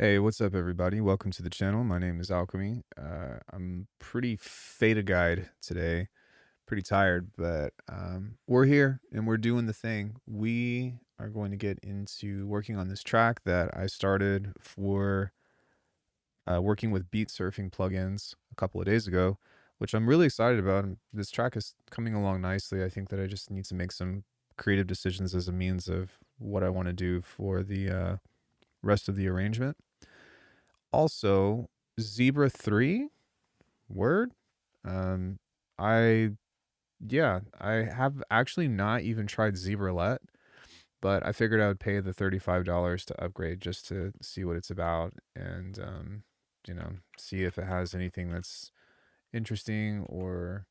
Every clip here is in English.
Hey, what's up, everybody? Welcome to the channel. My name is Alckemy. I'm pretty feta guide today, pretty tired, but we're here and we're doing the thing. We are going to get into working on this track that I started for working with beat surfing plugins a couple of days ago, which I'm really excited about. This track is coming along nicely. I think that I just need to make some creative decisions as a means of what I want to do for the rest of the arrangement. Also, Zebra 3, word. Um, I I have actually not even tried Zebralet, but I figured I would pay the $35 to upgrade just to see what it's about and see if it has anything that's interesting or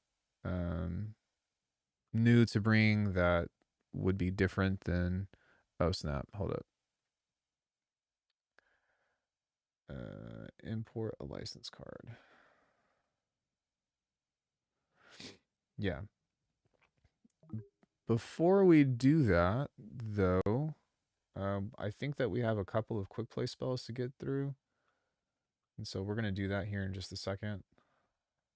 new to bring that would be different than oh snap, hold up. Import a license card. Yeah. Before we do that, though, I think that we have a couple of quick play spells to get through. And so we're going to do that here in just a second.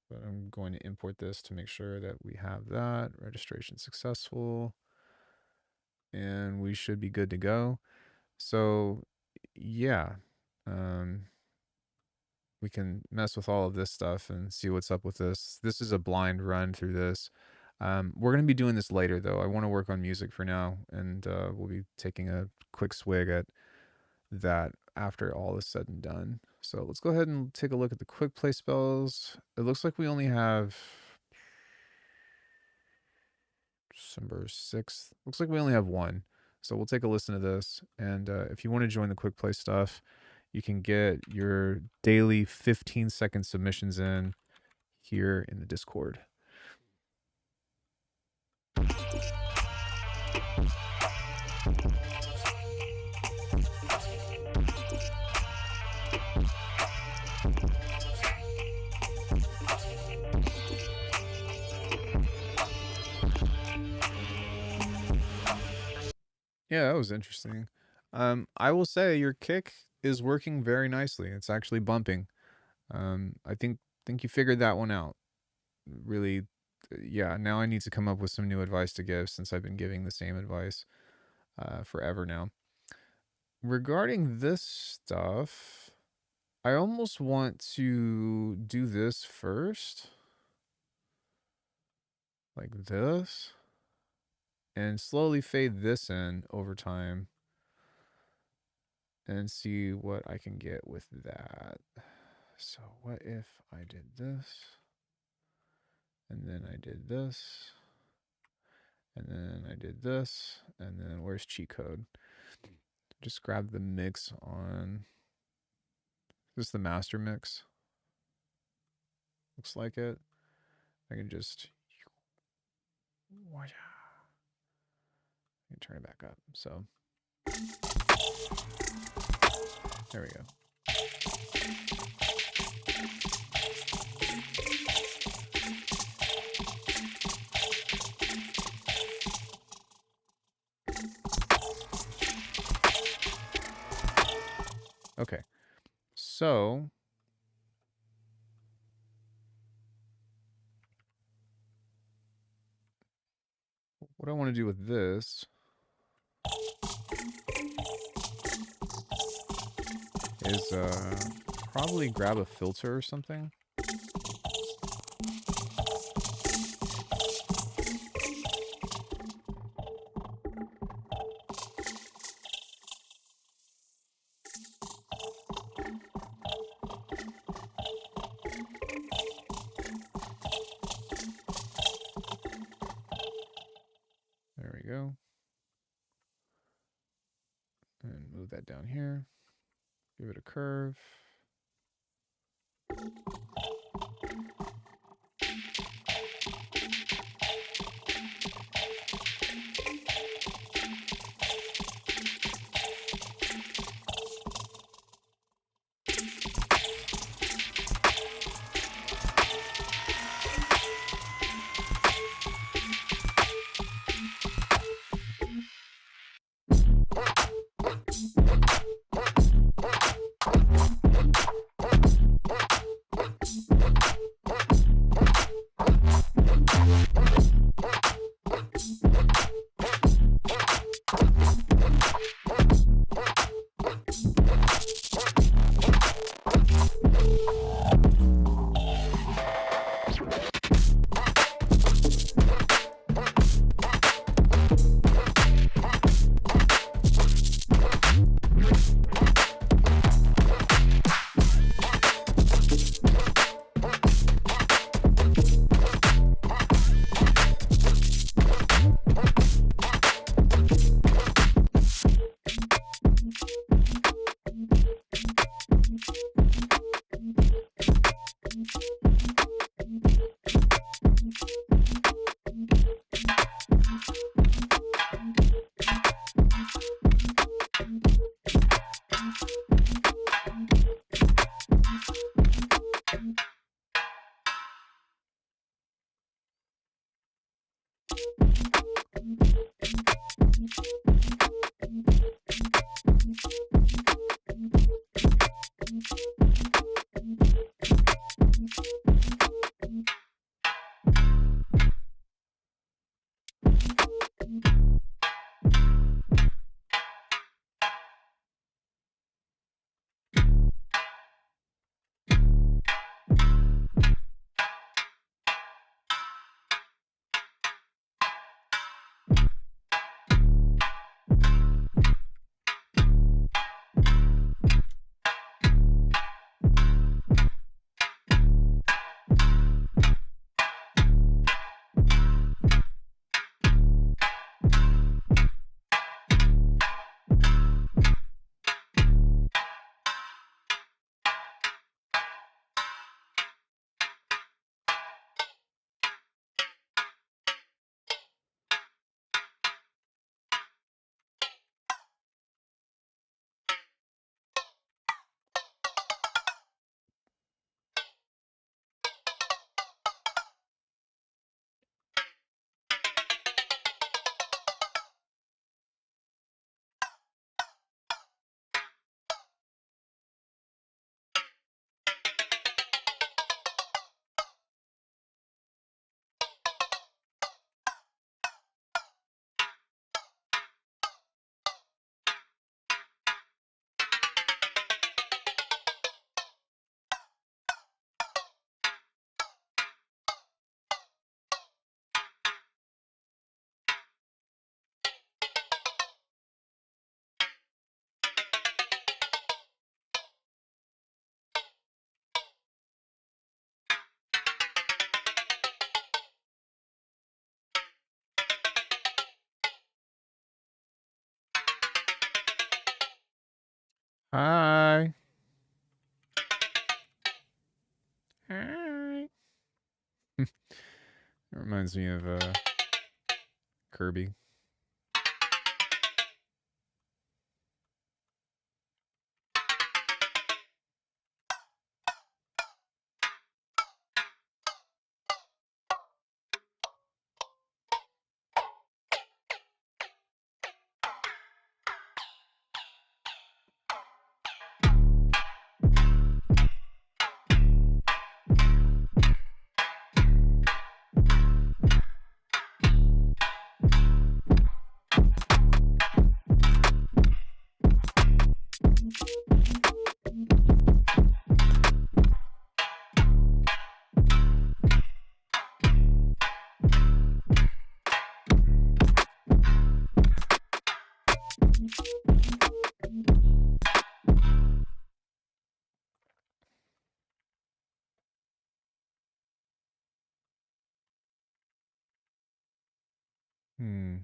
But I'm going to import this to make sure that we have that. Registration successful. And we should be good to go. So, yeah. We can mess with all of this stuff and see what's up with this. This is a blind run through this. We're going to be doing this later, though. I want to work on music for now, and we'll be taking a quick swig at that after all is said and done. So let's go ahead and take a look at the quick play spells. It looks like we only have December 6th. Looks like we only have one. So we'll take a listen to this. And if you want to join the quick play stuff, you can get your daily 15-second submissions in here in the Discord. Yeah, that was interesting. I will say your kick is working very nicely. It's actually bumping. I think you figured that one out. Really, yeah. Now I need to come up with some new advice to give since I've been giving the same advice forever now. Regarding this stuff, I almost want to do this first, like this, and slowly fade this in over time and see what I can get with that. So what if I did this, and then I did this, and then I did this, and then where's cheat code? Just grab the mix on, this is the master mix. Looks like it. I can just, I can turn it back up. So there we go. Okay, so what I want to do with this is probably grab a filter or something. There we go. And move that down here. Give it a curve. Hi. Hi. It reminds me of Kirby. Hmm.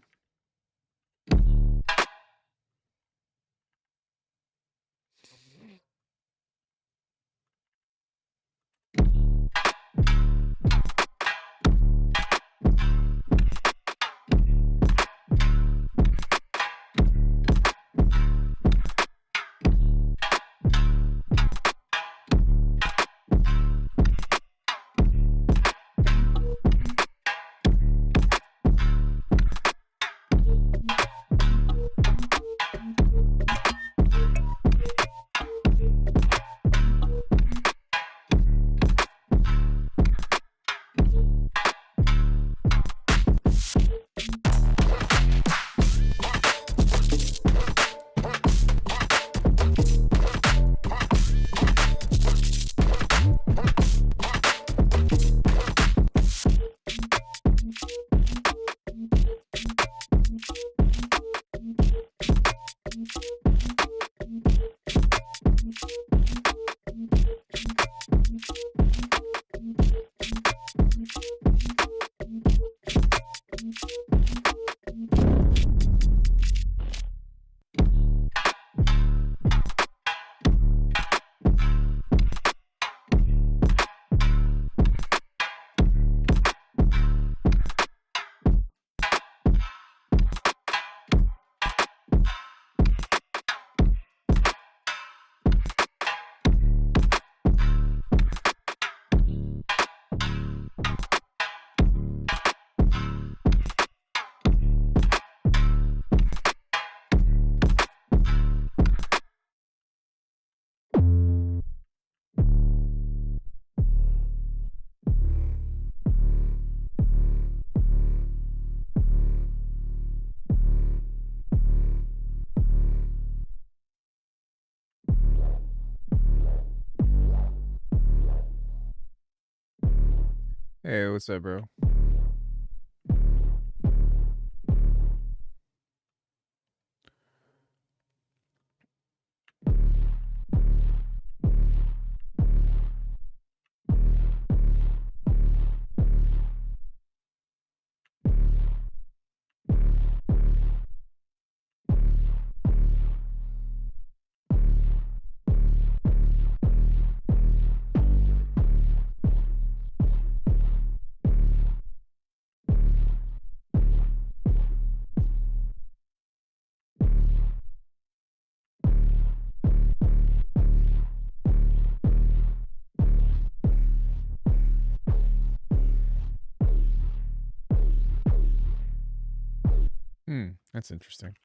Hey, what's up, bro? That's interesting.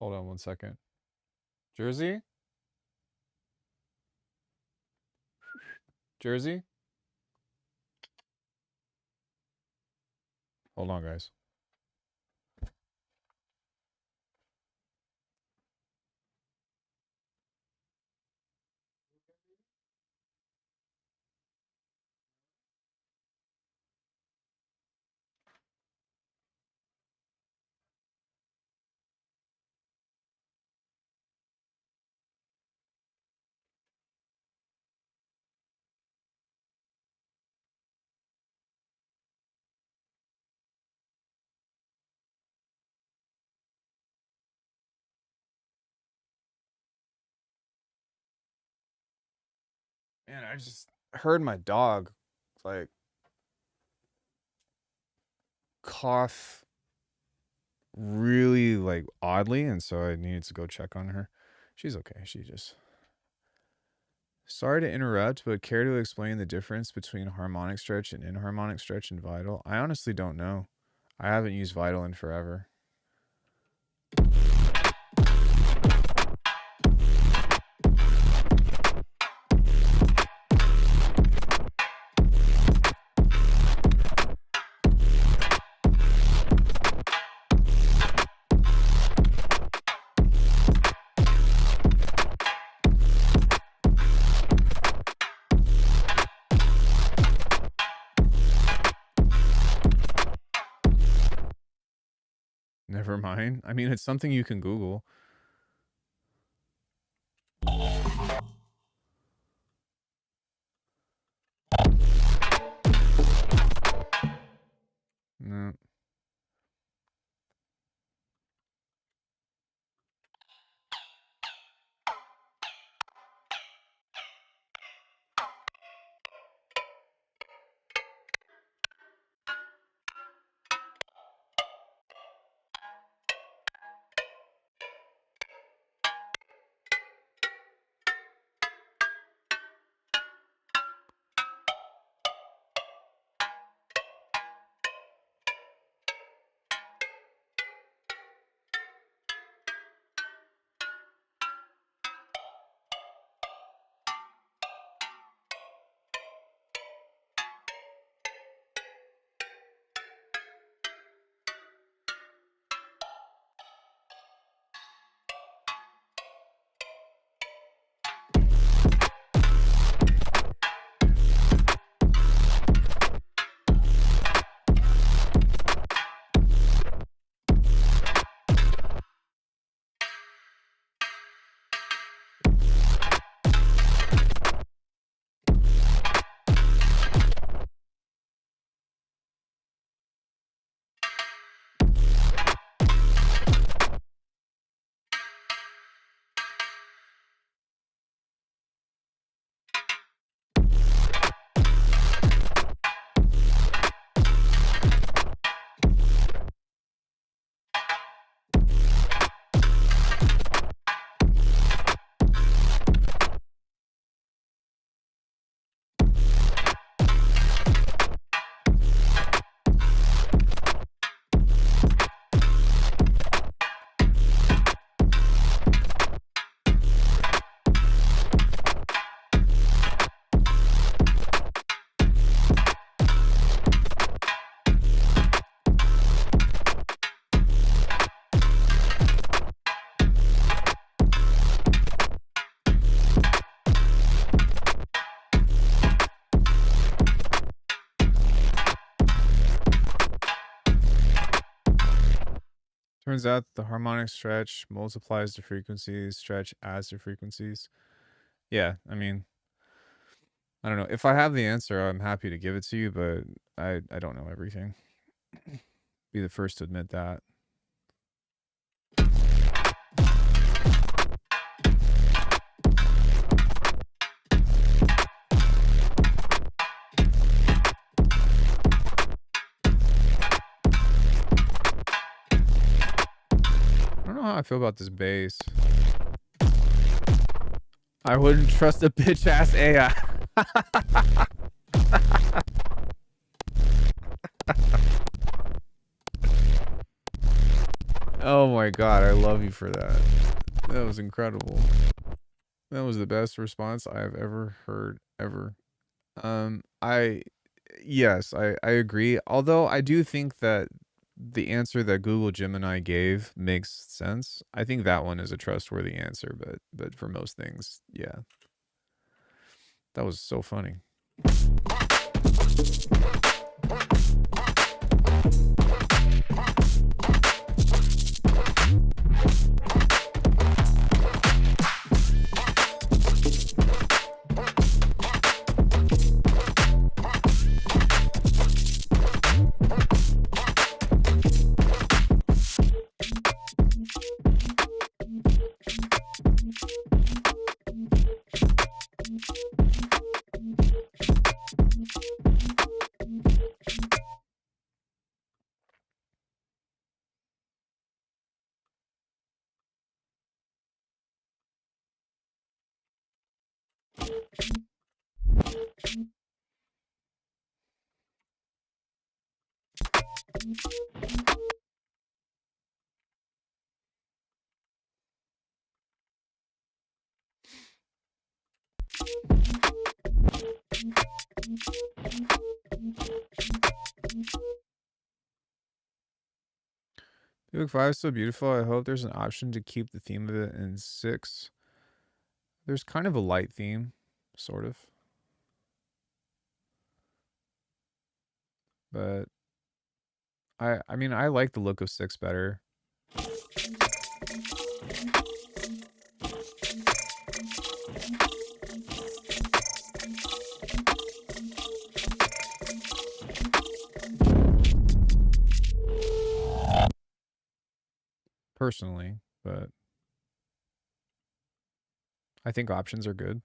Hold on one second. Jersey? Jersey? Hold on, guys. Man, I just heard my dog like cough really like oddly, and so I needed to go check on her. She's okay. She just sorry to interrupt, but care to explain the difference between harmonic stretch and inharmonic stretch in Vital? I honestly don't know. I haven't used Vital in forever. Never mind. I mean, it's something you can Google. No. Turns out the harmonic stretch multiplies the frequencies, stretch adds the frequencies. Yeah, I mean, I don't know. If I have the answer, I'm happy to give it to you, but I don't know everything. Be the first to admit that. I don't know how I feel about this bass. I wouldn't trust a bitch ass AI. Oh my god, I love you for that. That was incredible. That was the best response I have ever heard ever. I Yes, I agree. Although I do think that the answer that Google Gemini gave makes sense. I think that one is a trustworthy answer, but for most things, yeah. That was so funny. Book 5 is so beautiful. I hope there's an option to keep the theme of it in 6. There's kind of a light theme, sort of. But I mean I like the look of 6 better. Personally, but I think options are good.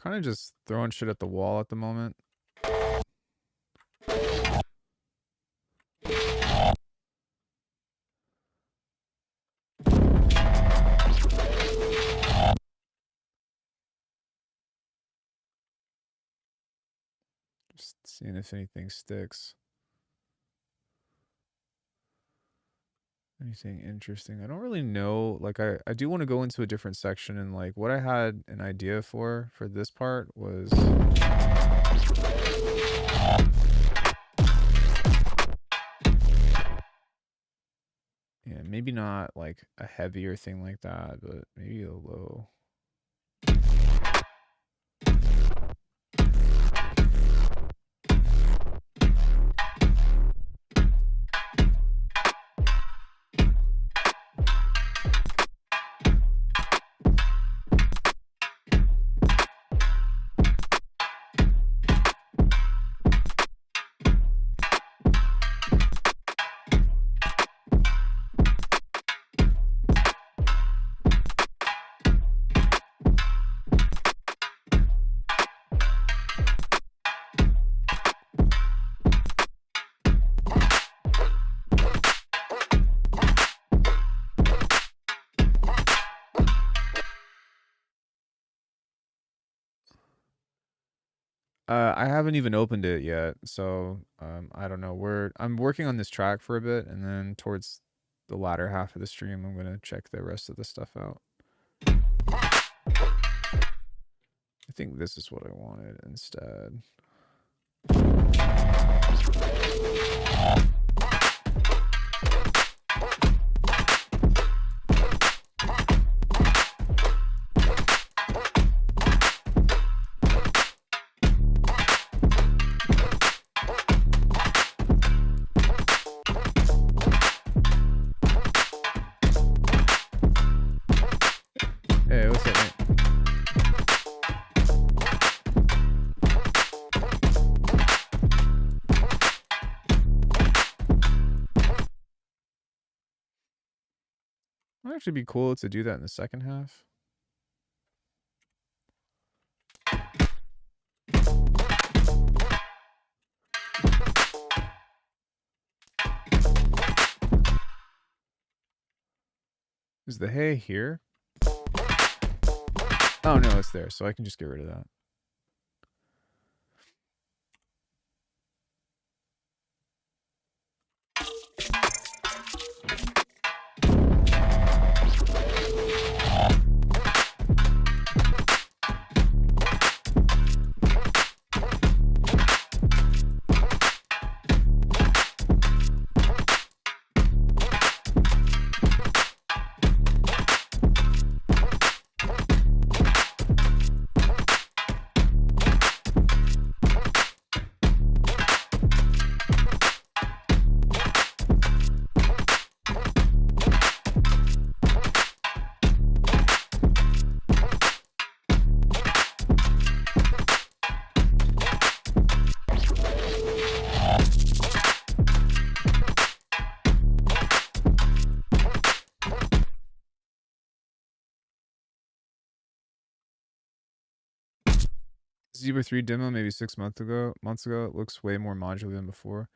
Kind of just throwing shit at the wall at the moment. Just seeing if anything sticks. Anything interesting? I don't really know. Like I do want to go into a different section, and like what I had an idea for this part was yeah, maybe not like a heavier thing like that, but maybe a low. I haven't even opened it yet, so I don't know. I'm working on this track for a bit, and then towards the latter half of the stream, I'm gonna check the rest of the stuff out. I think this is what I wanted instead. Might actually be cool to do that in the second half. Is the hay here? Oh no, it's there, so I can just get rid of that. Zebra 3 demo maybe 6 months ago. It looks way more modular than before.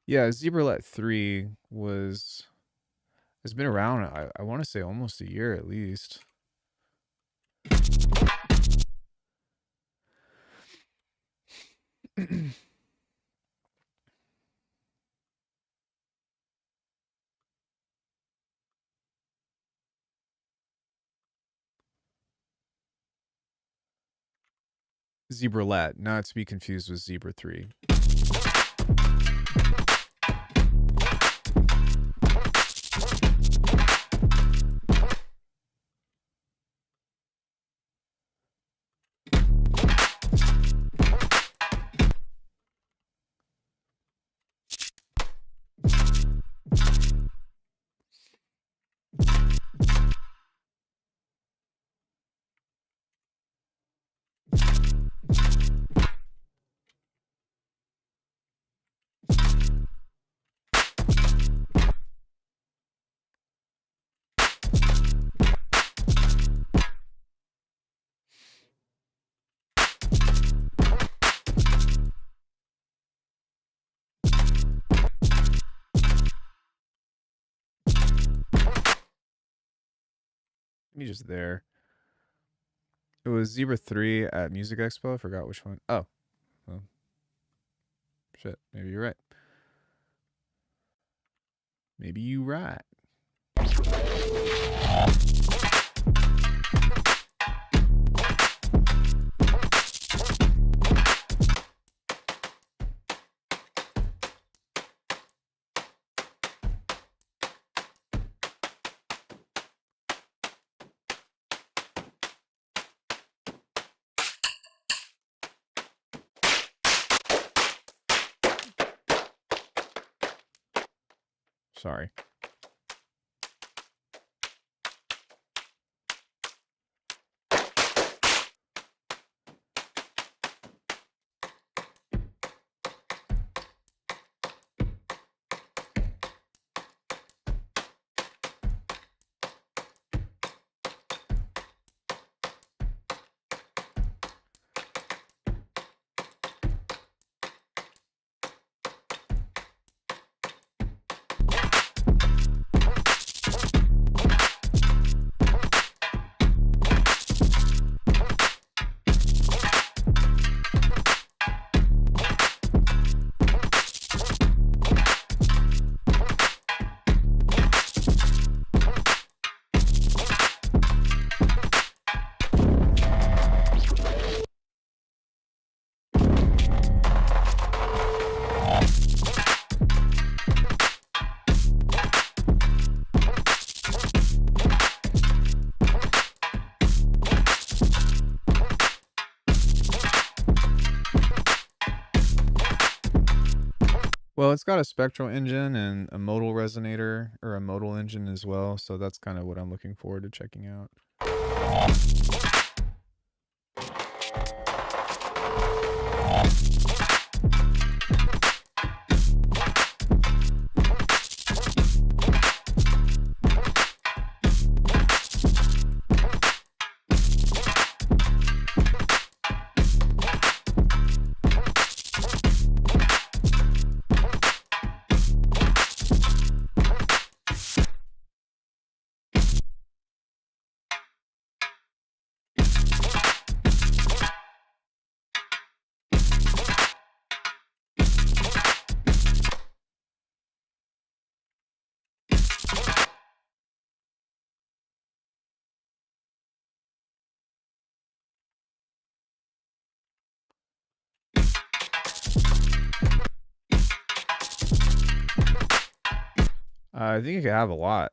Yeah, ZebraLet 3 has been around, I want to say almost a year at least. ZebraLet, not to be confused with Zebra 3. Me just there. It was Zebra 3 at Music Expo. I forgot which one. Oh, well, shit. Maybe you're right. Maybe you right. Sorry. Well, it's got a spectral engine and a modal resonator, or a modal engine as well, so that's kind of what I'm looking forward to checking out. I think it could have a lot.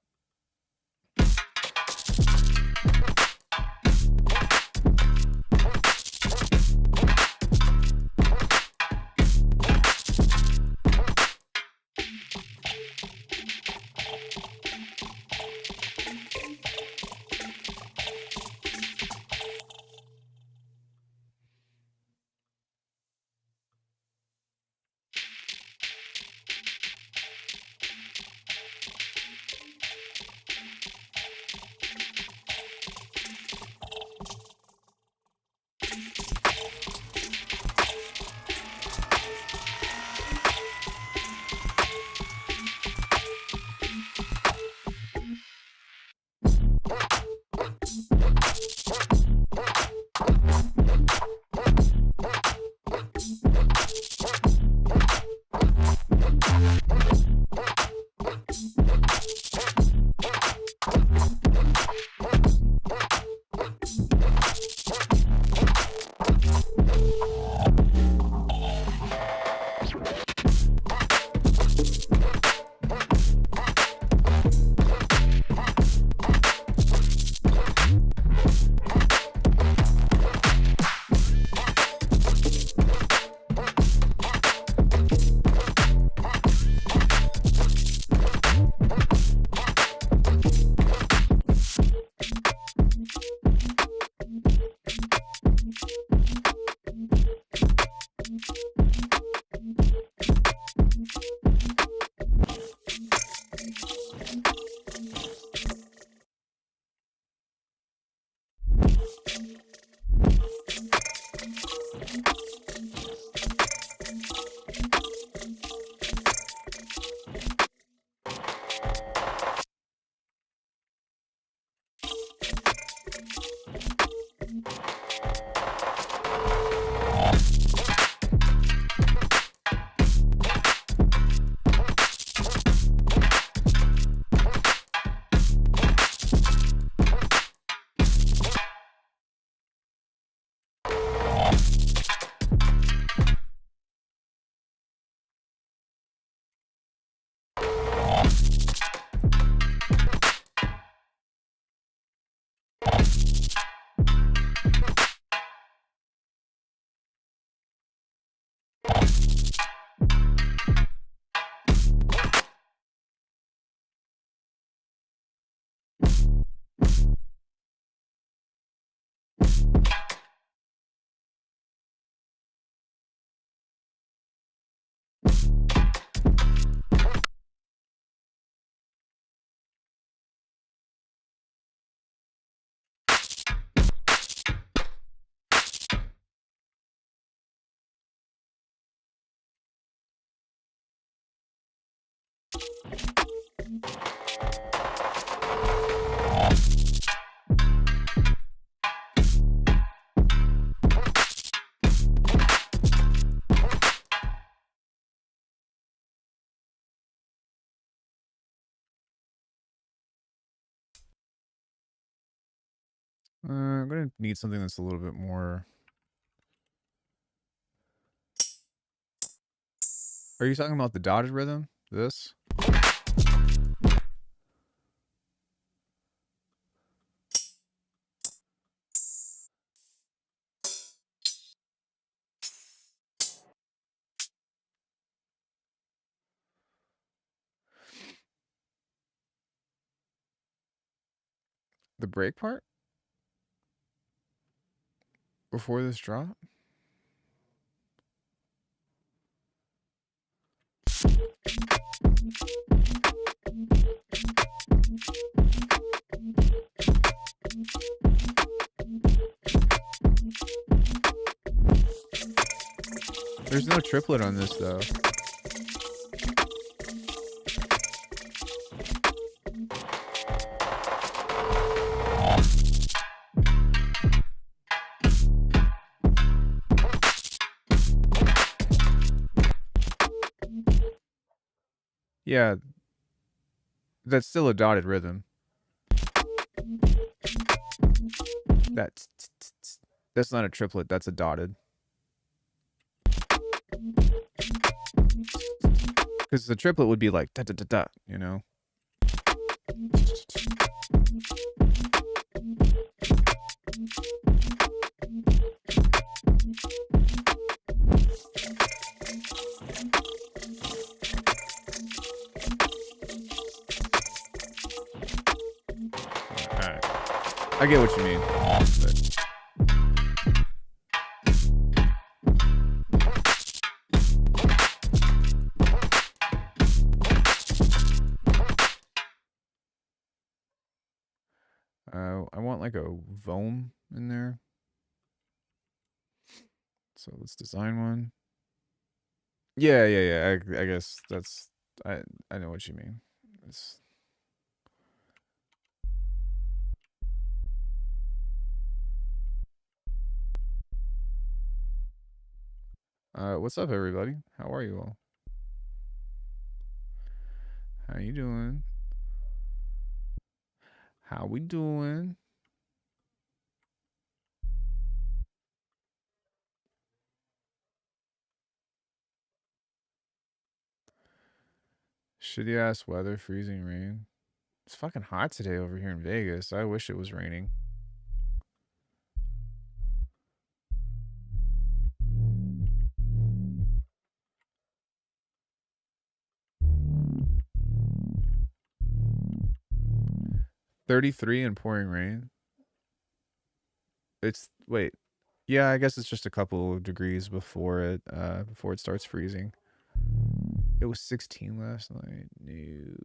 I'm gonna need something that's a little bit more. Are you talking about the dotted rhythm? This? The break part? Before this drop? There's no triplet on this though. Yeah, that's still a dotted rhythm. That's not a triplet, that's a dotted. Because the triplet would be like da da da da, you know? Alright. I get what you mean. But I want like a Vohm in there. So let's design one. Yeah. I guess that's I know what you mean. It's, what's up, everybody? How are you all? How you doing? How we doing? Shitty ass weather, freezing rain. It's fucking hot today over here in Vegas. I wish it was raining. $33 and pouring rain. It's wait. Yeah, I guess it's just a couple of degrees before it starts freezing. It was 16 last night. New.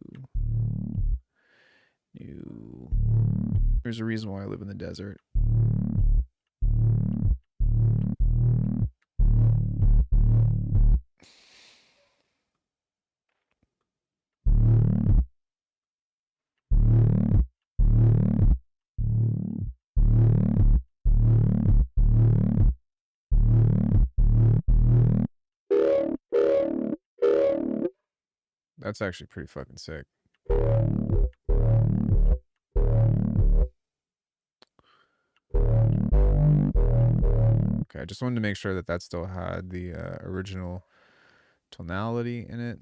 There's a reason why I live in the desert. That's actually pretty fucking sick. Okay, I just wanted to make sure that that still had the original tonality in it.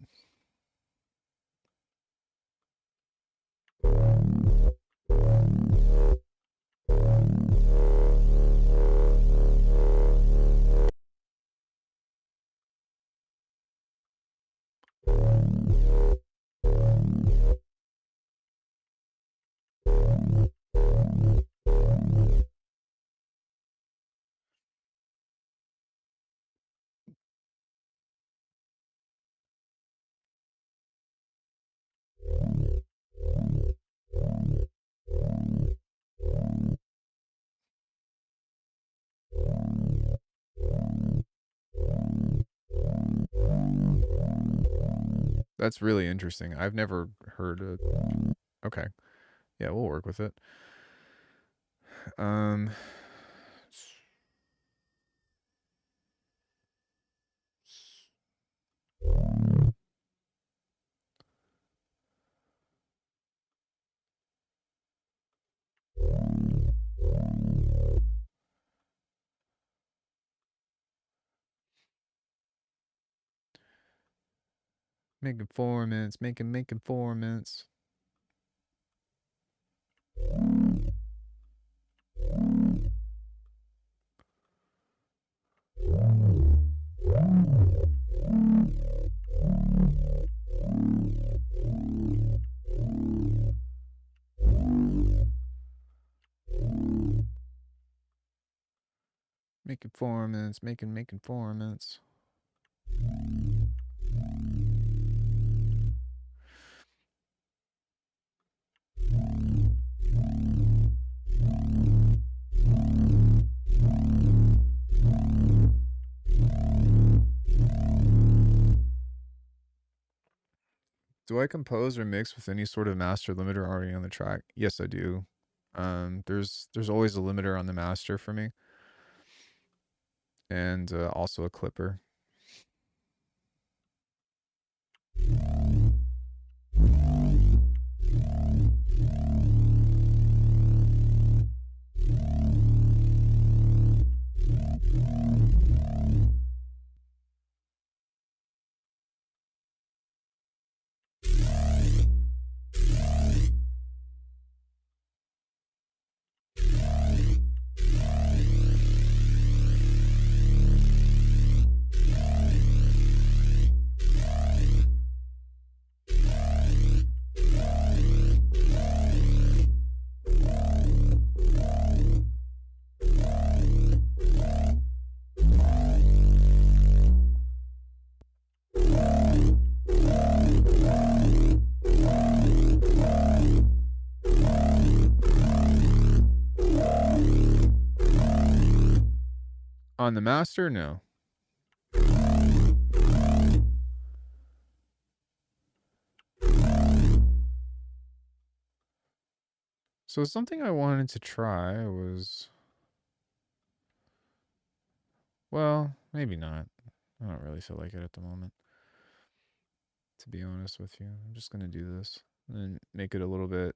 That's really interesting. I've never heard of. Okay, yeah, we'll work with it. Making formants, making formants. Making formants, making formants. Do I compose or mix with any sort of master limiter already on the track? Yes, I do. There's always a limiter on the master for me, and also a clipper. On the master, no. So something I wanted to try was, well, maybe not. I don't really feel like it at the moment, to be honest with you. I'm just going to do this and make it a little bit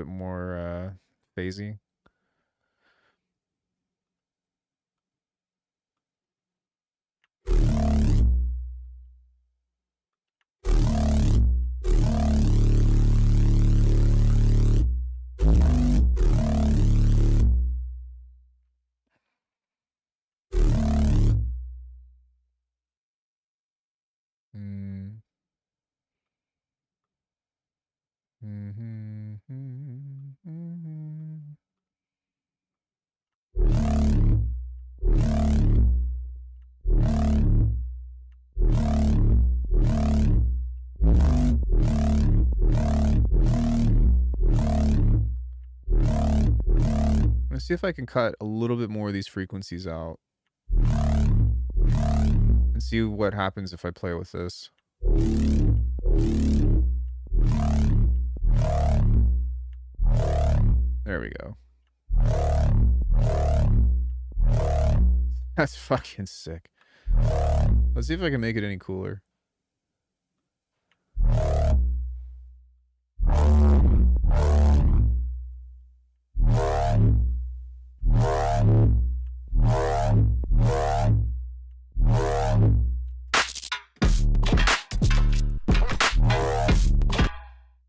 more phasey. Mm. Mm-hmm. Mm-hmm. Let's see if I can cut a little bit more of these frequencies out and see what happens if I play with this. There we go. That's fucking sick. Let's see if I can make it any cooler.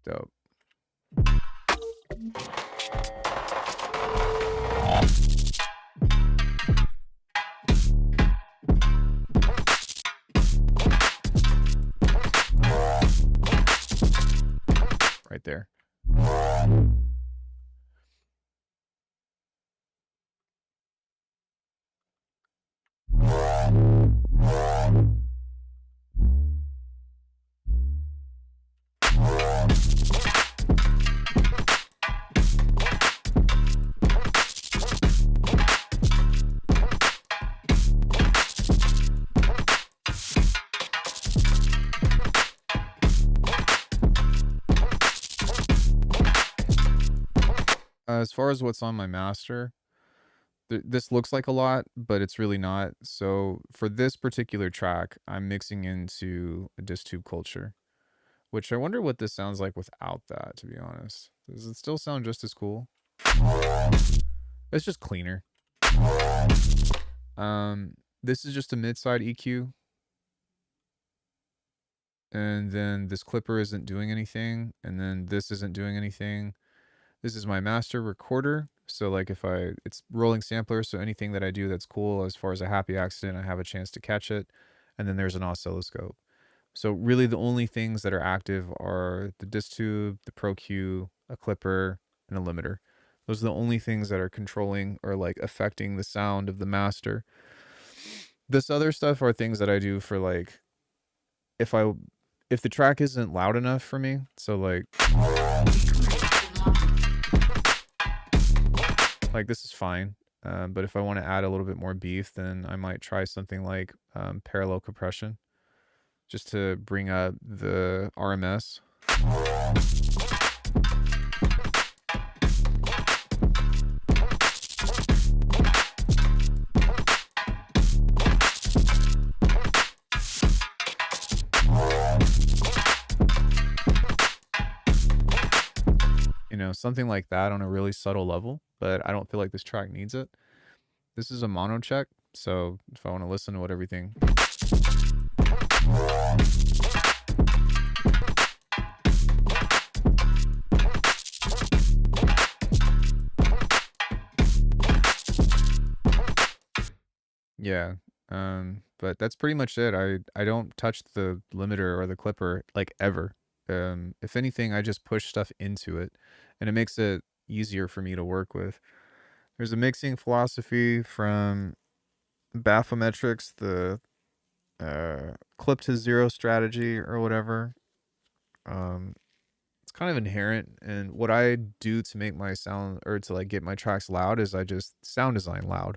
Dope. Right there. As far as what's on my master, this looks like a lot, but it's really not. So for this particular track, I'm mixing into a disc tube culture, which I wonder what this sounds like without that, to be honest. Does it still sound just as cool? It's just cleaner. This is just a mid-side EQ. And then this clipper isn't doing anything. And then this isn't doing anything. This is my master recorder. So like it's rolling sampler. So anything that I do that's cool as far as a happy accident, I have a chance to catch it. And then there's an oscilloscope. So really the only things that are active are the disc tube, the Pro Q, a clipper, and a limiter. Those are the only things that are controlling or like affecting the sound of the master. This other stuff are things that I do for like if the track isn't loud enough for me. So like this is fine. But if I want to add a little bit more beef, then I might try something like parallel compression just to bring up the RMS. You know, something like that on a really subtle level, but I don't feel like this track needs it. This is a mono check, so if I want to listen to what everything... Yeah, but that's pretty much it. I don't touch the limiter or the clipper like ever. If anything, I just push stuff into it, and it makes it easier for me to work with. There's a mixing philosophy from Baphometrics, the clip to zero strategy or whatever. It's kind of inherent. And what I do to make my sound or to like get my tracks loud is I just sound design loud.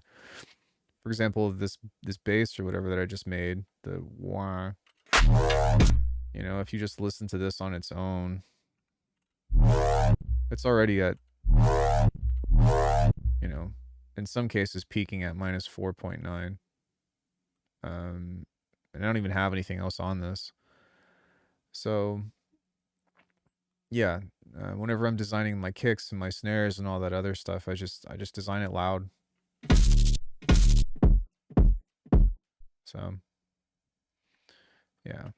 For example, this bass or whatever that I just made, the wah, you know, if you just listen to this on its own, it's already at, you know, in some cases peaking at minus 4.9. And I don't even have anything else on this. So yeah, whenever I'm designing my kicks and my snares and all that other stuff, I just design it loud. So yeah.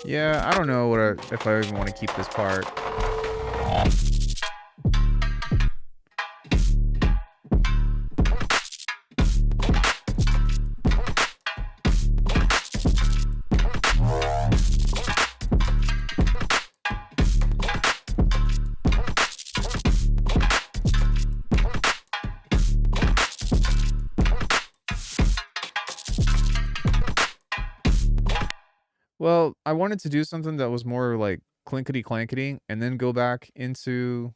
Yeah, I don't know if I even want to keep this part. Well, I wanted to do something that was more like clinkety clankety and then go back into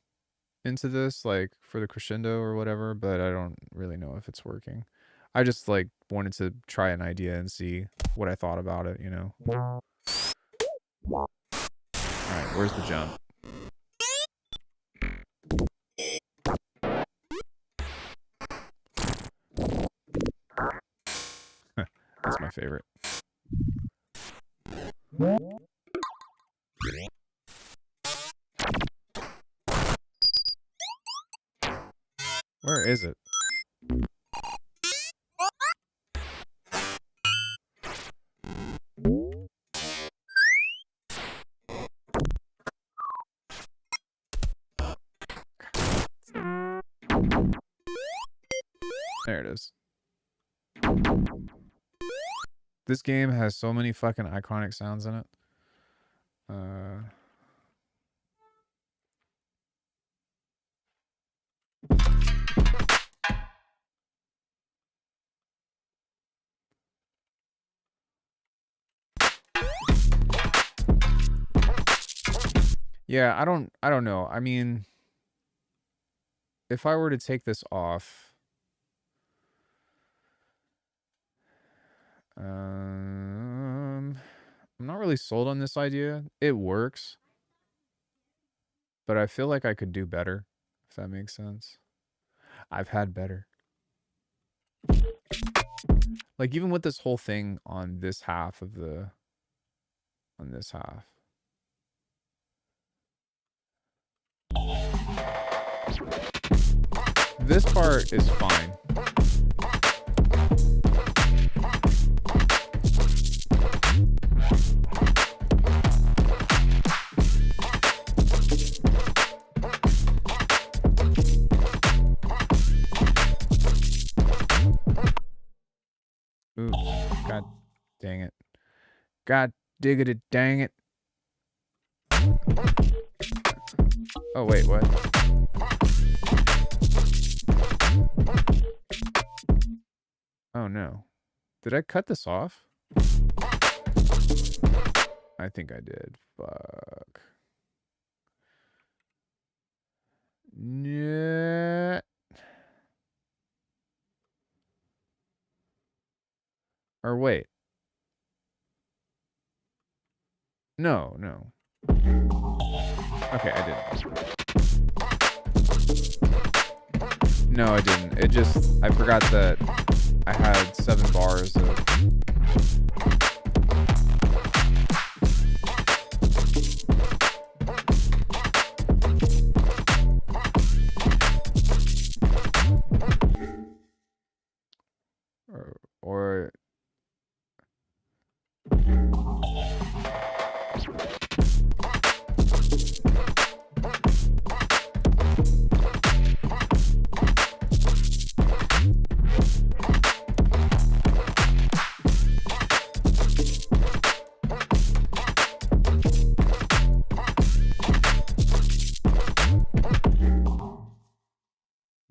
this like for the crescendo or whatever, but I don't really know if it's working. I just like wanted to try an idea and see what I thought about it, you know. All right, where's the jump? That's my favorite. Where is it? There it is. This game has so many fucking iconic sounds in it. Yeah, I don't know. I mean, if I were to take this off, I'm not really sold on this idea. It works, but I feel like I could do better, if that makes sense. I've had better. Like even with this whole thing on this half of the on this half. This part is fine. Ooh, god dang it. God diggity dang it. Oh wait, what? Oh no. Did I cut this off? I think I did. Fuck. Yeah. Or wait. No, no. Okay, I didn't. No, I didn't. It just, I forgot that I had 7 bars of... Or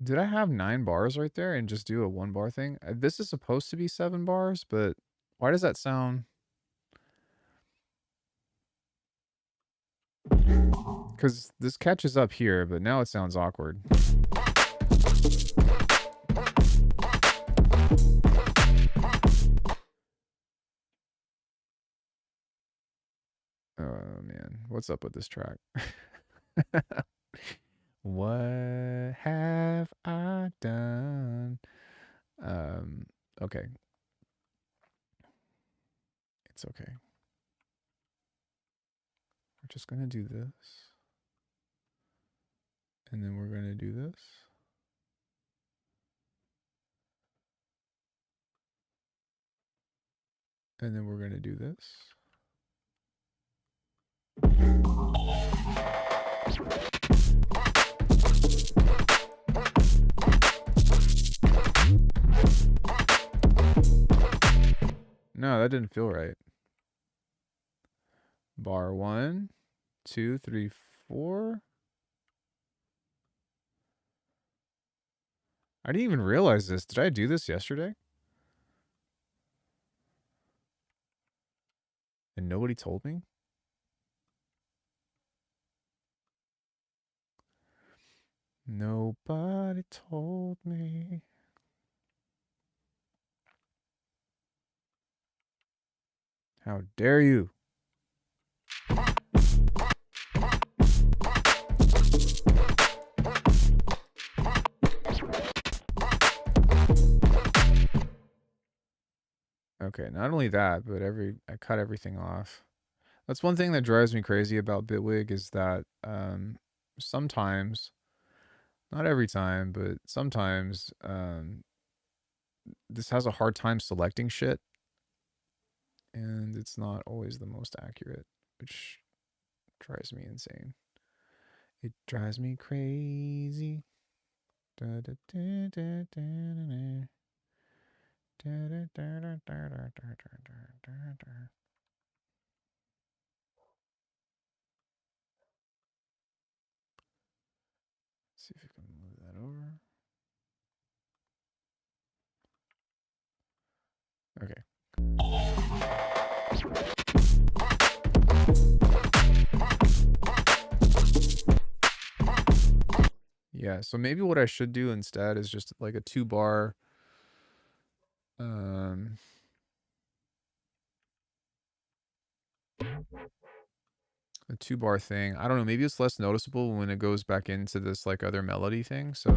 did I have 9 bars right there and just do a 1 bar thing? This is supposed to be 7 bars, but why does that sound... Because this catches up here, but now it sounds awkward. Oh, man. What's up with this track? What have I done? Okay. It's okay. We're just going to do this. And then we're going to do this. And then we're going to do this. No, that didn't feel right. Bar 1, 2, 3, 4. I didn't even realize this. Did I do this yesterday? And nobody told me? Nobody told me. How dare you? Okay, not only that, but I cut everything off. That's one thing that drives me crazy about Bitwig is that sometimes, not every time, but sometimes this has a hard time selecting shit. And it's not always the most accurate, which drives me insane. It drives me crazy. Da, da, da, da, da, da, da, da, da, da. See if we can move that over. Okay. Yeah, so maybe what I should do instead is just like a 2-bar a 2-bar thing. I don't know, maybe it's less noticeable when it goes back into this like other melody thing. So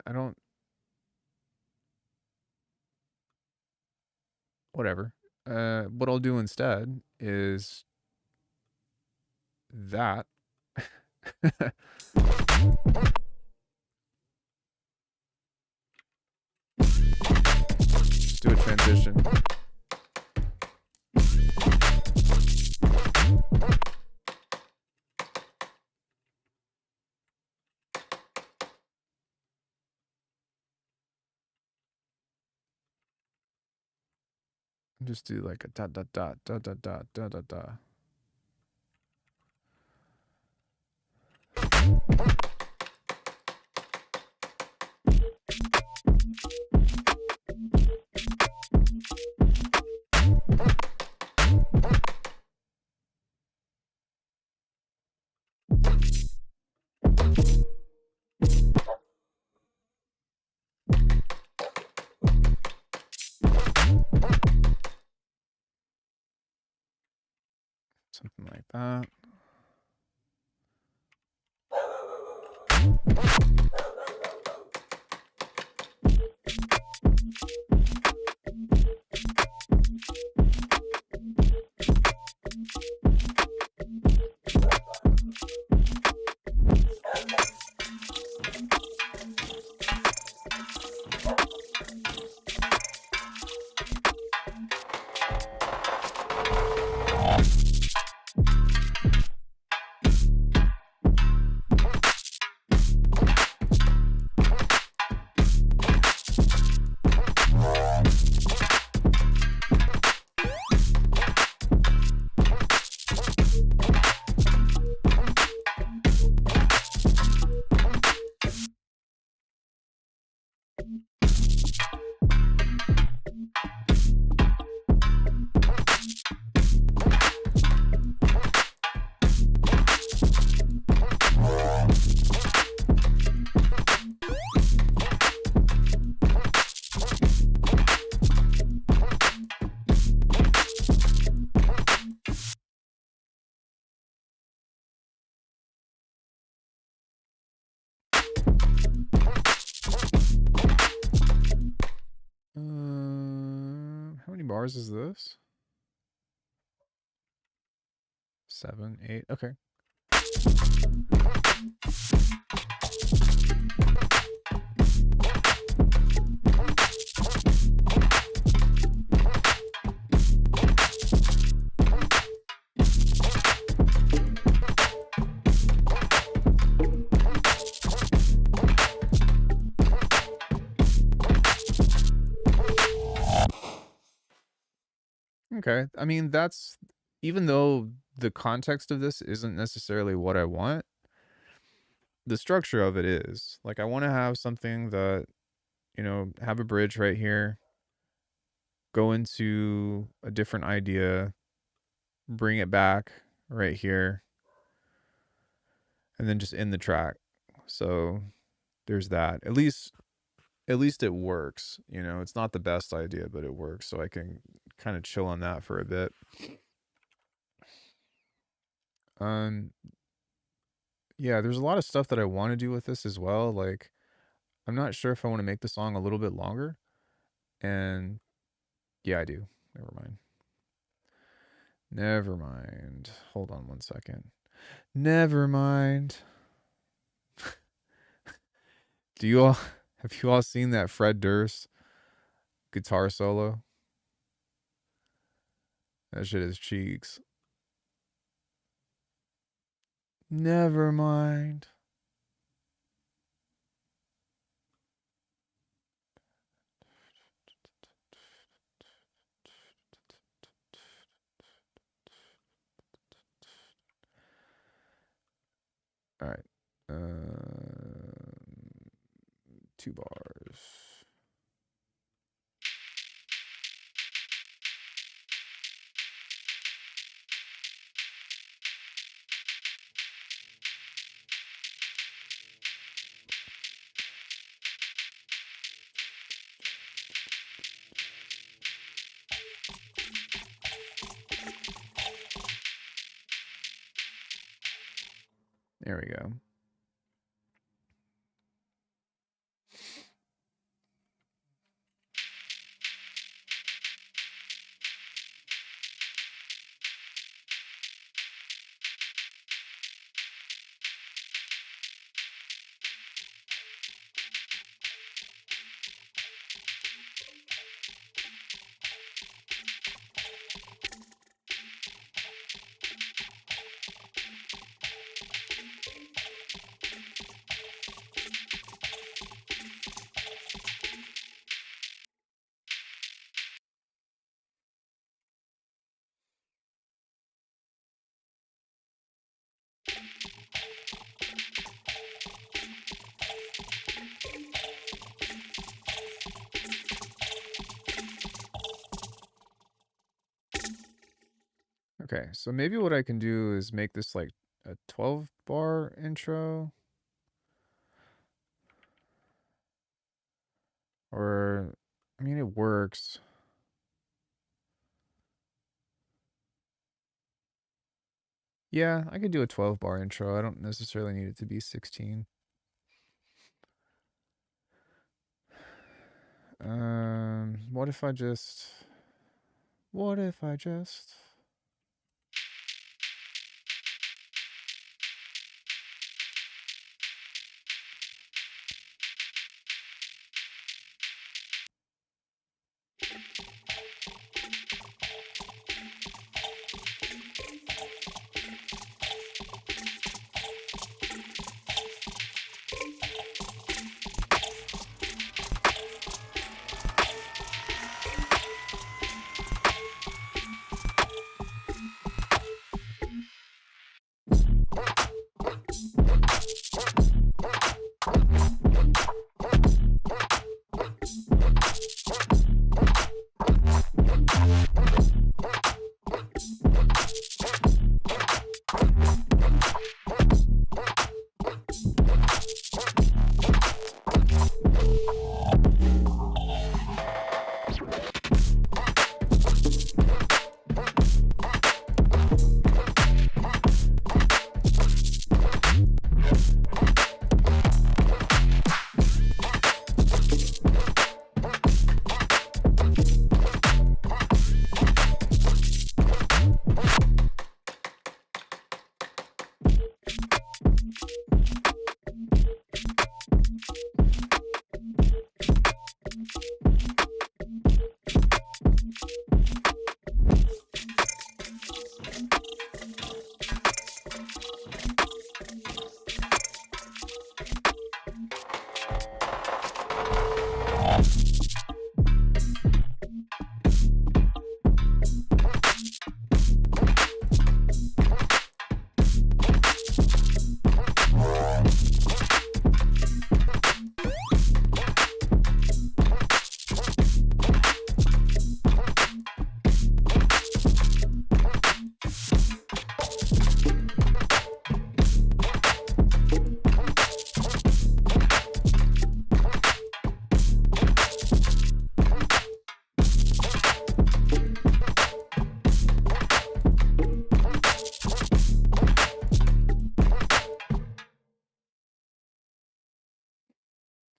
I don't, whatever. What I'll do instead is that. Just do a transition. Just do like a dot dot dot dot dot dot dot dot dot. Something like that. How many bars is this? 7, 8. Okay. Okay. I mean, that's even though the context of this isn't necessarily what I want, the structure of it is. Like I want to have something that, have a bridge right here, go into a different idea, bring it back right here, and then just end the track. So there's that. At least it works. It's not the best idea, but it works. So I can kind of chill on that for a bit. Yeah, there's a lot of stuff that I want to do with this as well. Like, I'm not sure if I want to make the song a little bit longer. And yeah, I do. Never mind. Never mind. Hold on one second. Never mind. Have you all seen that Fred Durst guitar solo? That shit is cheeks. Never mind. All right. 2 bars. There we go. Okay, so maybe what I can do is make this like a 12 bar intro, or I mean it works. Yeah, I could do a 12 bar intro. I don't necessarily need it to be 16. What if I just what if I just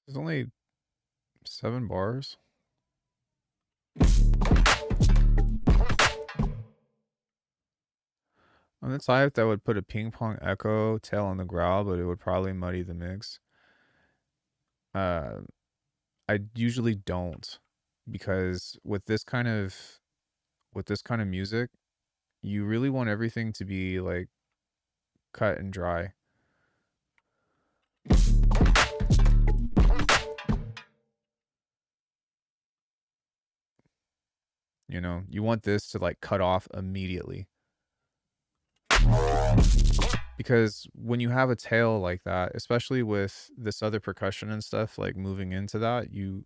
There's only 7 bars. On the type that would put a ping pong echo tail on the growl, but it would probably muddy the mix. Uh, I usually don't, because with this kind of music, you really want everything to be like cut and dry. You know, you want this to like cut off immediately. Because when you have a tail like that, especially with this other percussion and stuff, like moving into that, you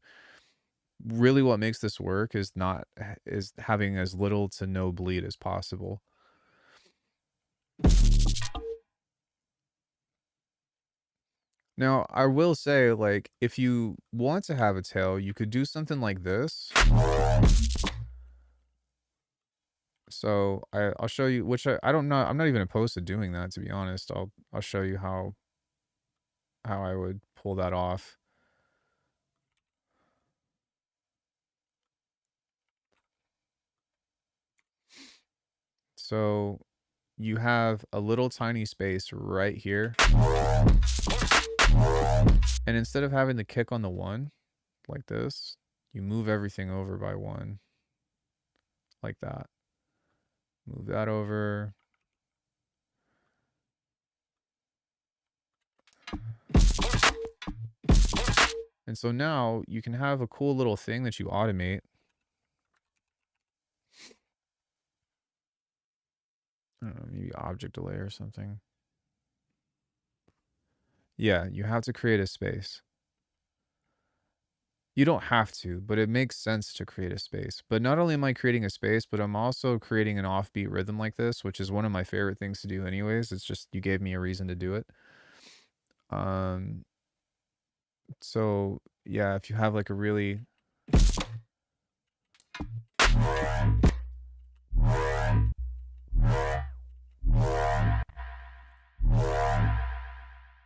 really what makes this work is not is having as little to no bleed as possible. Now, I will say, like, if you want to have a tail, you could do something like this. So I'll show you, which I don't know. I'm not even opposed to doing that, to be honest. I'll show you how I would pull that off. So you have a little tiny space right here. And instead of having the kick on the 1 like this, you move everything over by 1 like that. Move that over. And so now you can have a cool little thing that you automate. I don't know, maybe object delay or something. Yeah, you have to create a space. You don't have to, but it makes sense to create a space. But not only am I creating a space, but I'm also creating an offbeat rhythm like this, which is one of my favorite things to do anyways. It's just you gave me a reason to do it. So yeah, if you have like a really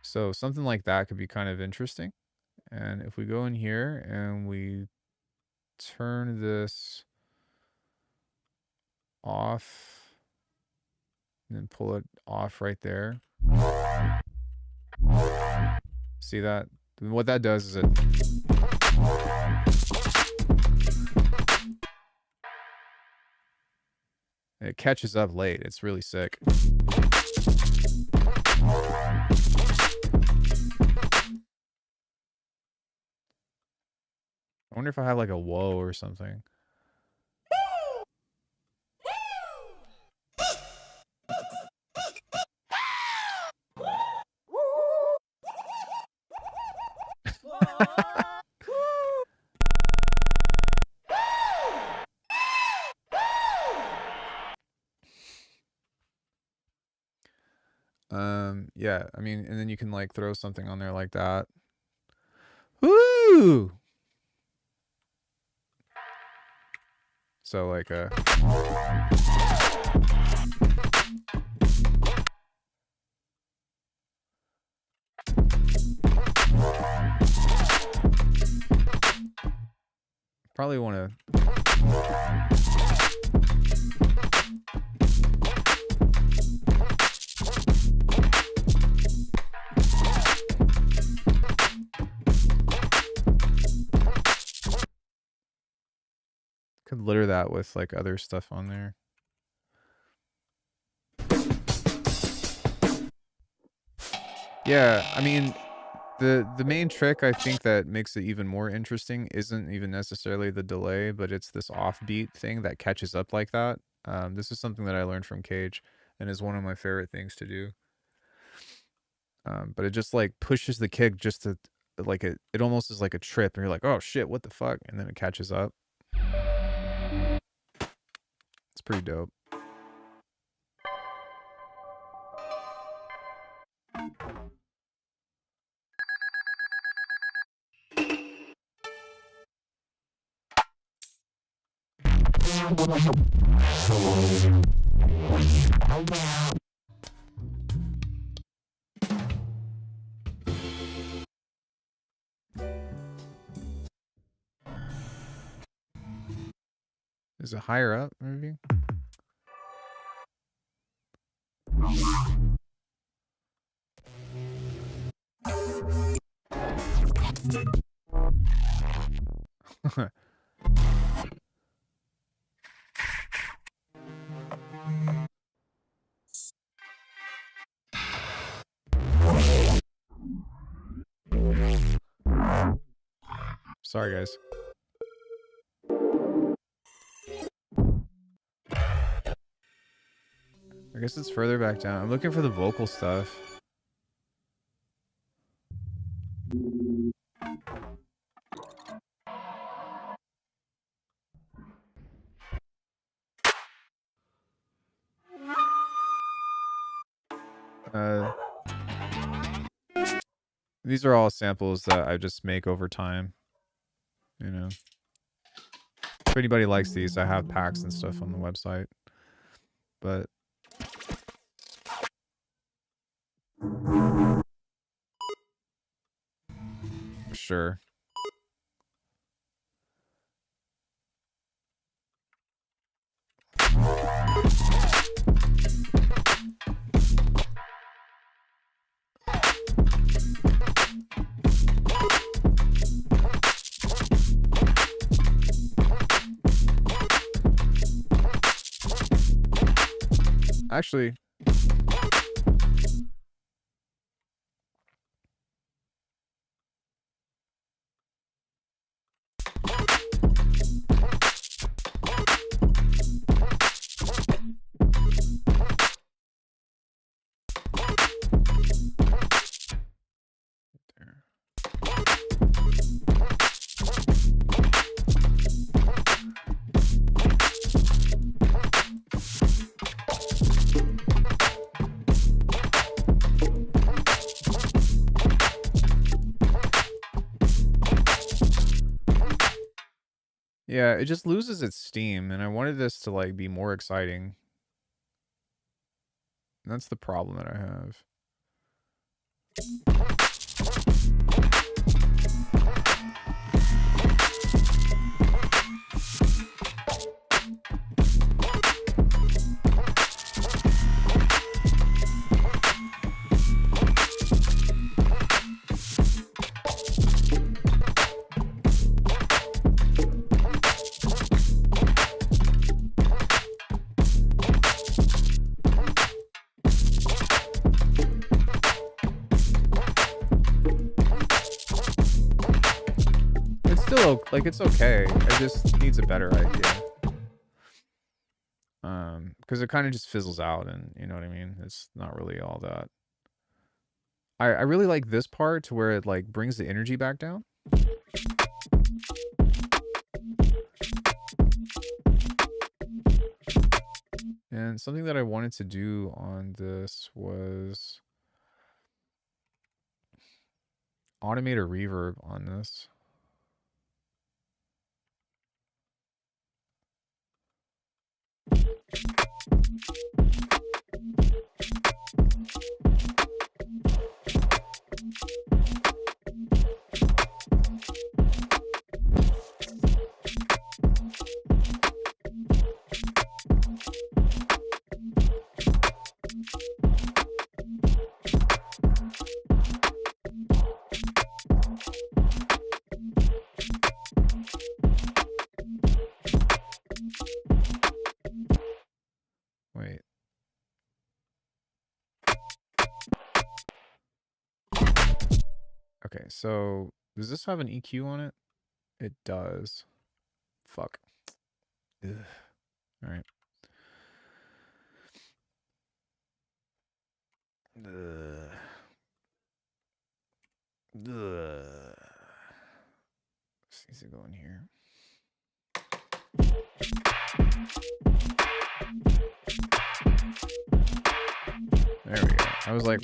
so something like that could be kind of interesting. And if we go in here and we turn this off and then pull it off right there. See that? What that does is it catches up late. It's really sick. I wonder if I have like a whoa or something. Yeah, I mean, and then you can like throw something on there like that. Woo! So like probably want to could litter that with like other stuff on there. Yeah, I mean, the main trick I think that makes it even more interesting isn't even necessarily the delay, but it's this offbeat thing that catches up like that. This is something that I learned from Cage and is one of my favorite things to do. But it just like pushes the kick just to like it almost is like a trip and you're like, oh shit, what the fuck? And then it catches up. It's pretty dope. Is it higher up, maybe? Sorry, guys. I guess it's further back down. I'm looking for the vocal stuff. These are all samples that I just make over time. You know. If anybody likes these, I have packs and stuff on the website. But sure. Actually, there. Yeah, it just loses its steam, and I wanted this to, like, be more exciting. And that's the problem that I have. It's still, like, it's okay. It just needs a better idea. Because it kinda just fizzles out and, you know what I mean? It's not really all that. I really like this part to where it, like, brings the energy back down. And something that I wanted to do on this was automate a reverb on this. Wait. Okay, so does this have an EQ on it? It does. Fuck. Ugh. All right. Ugh. Ugh. This needs to go in here. There we go. I was like,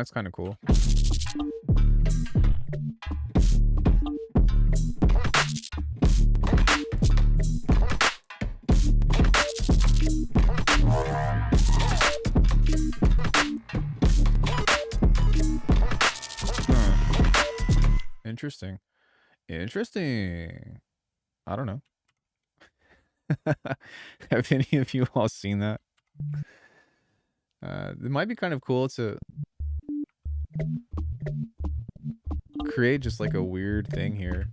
That's kind of cool. Huh. Interesting. Interesting. I don't know. Have any of you all seen that? It might be kind of cool to create just like a weird thing here.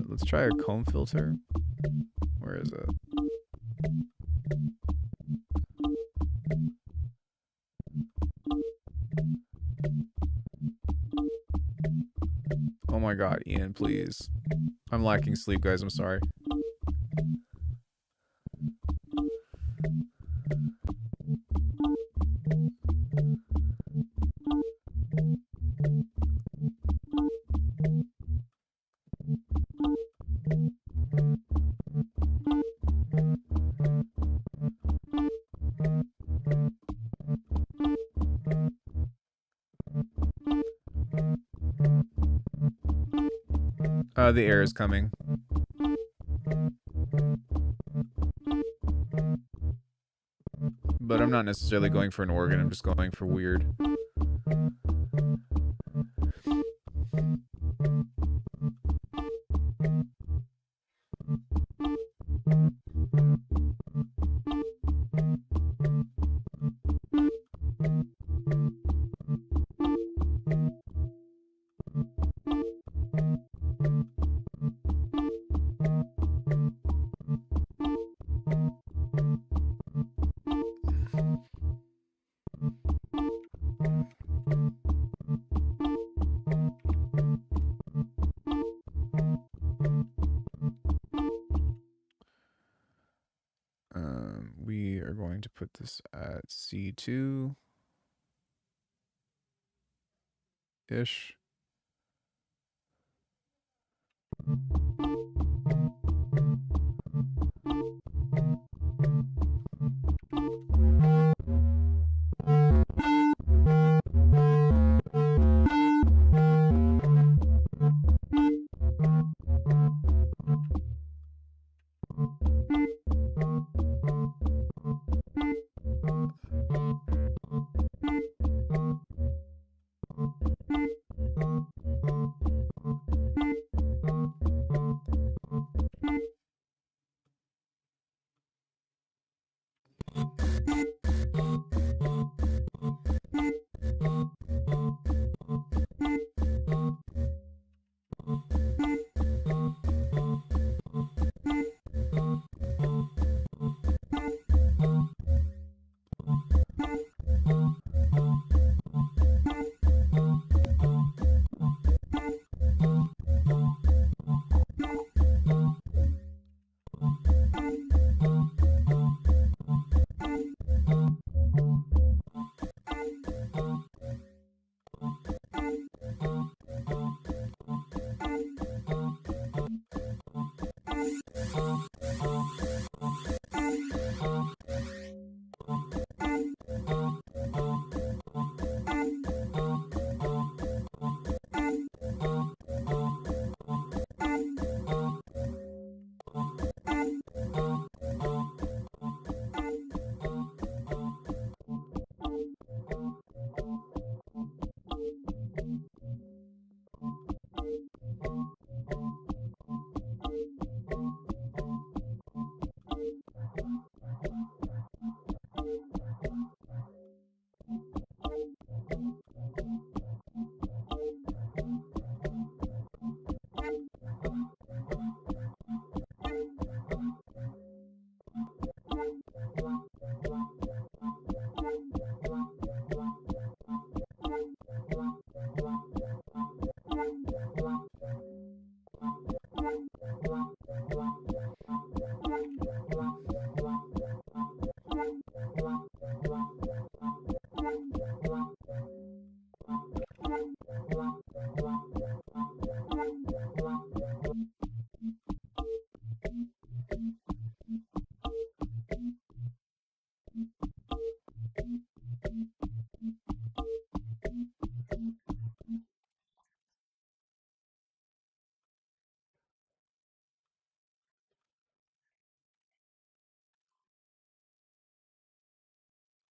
Let's try a comb filter. Where is it? Oh my god, Ian, please. I'm lacking sleep, guys. I'm sorry. The air is coming. But I'm not necessarily going for an organ, I'm just going for weird. We are going to put this at C2 ish.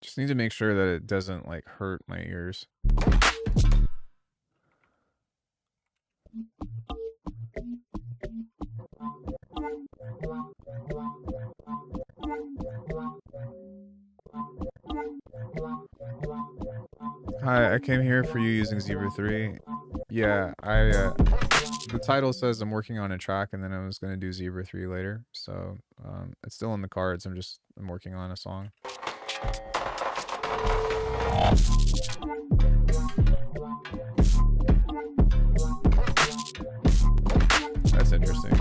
Just need to make sure that it doesn't like hurt my ears. Hi, I came here for you using Zebra 3. Yeah, the title says I'm working on a track and then I was going to do Zebra 3 later. So, it's still in the cards. I'm working on a song. That's interesting.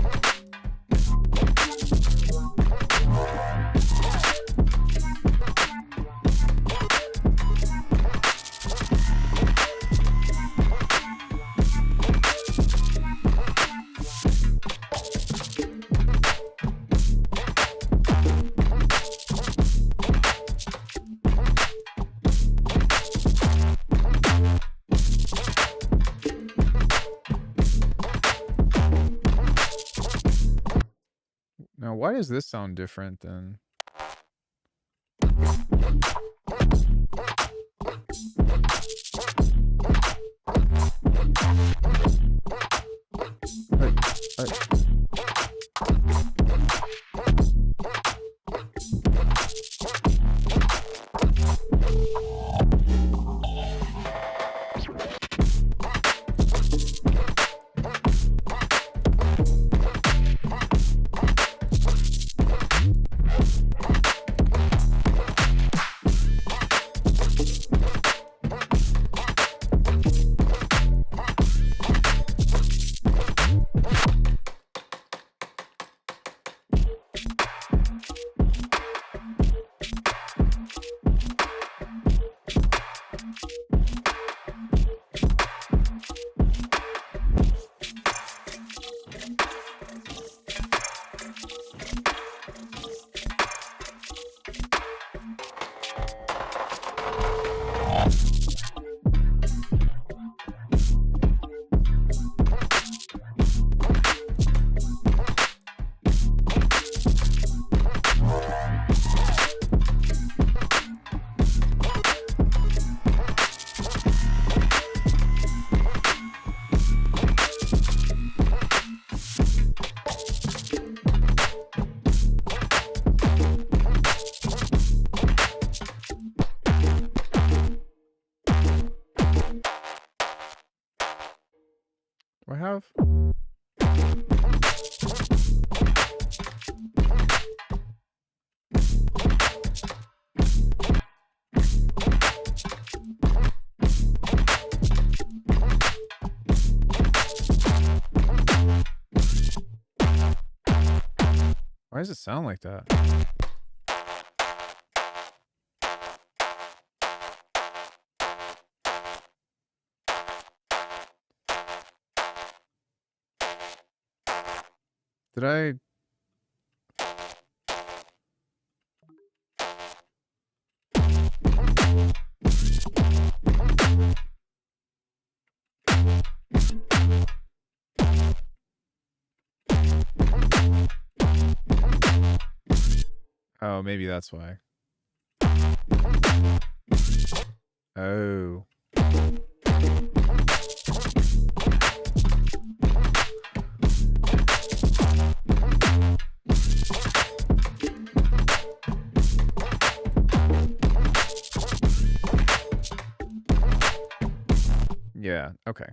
Now, why does this sound different than... Do I have... Why does it sound like that? Did I... Oh, maybe that's why. Oh. Yeah, okay.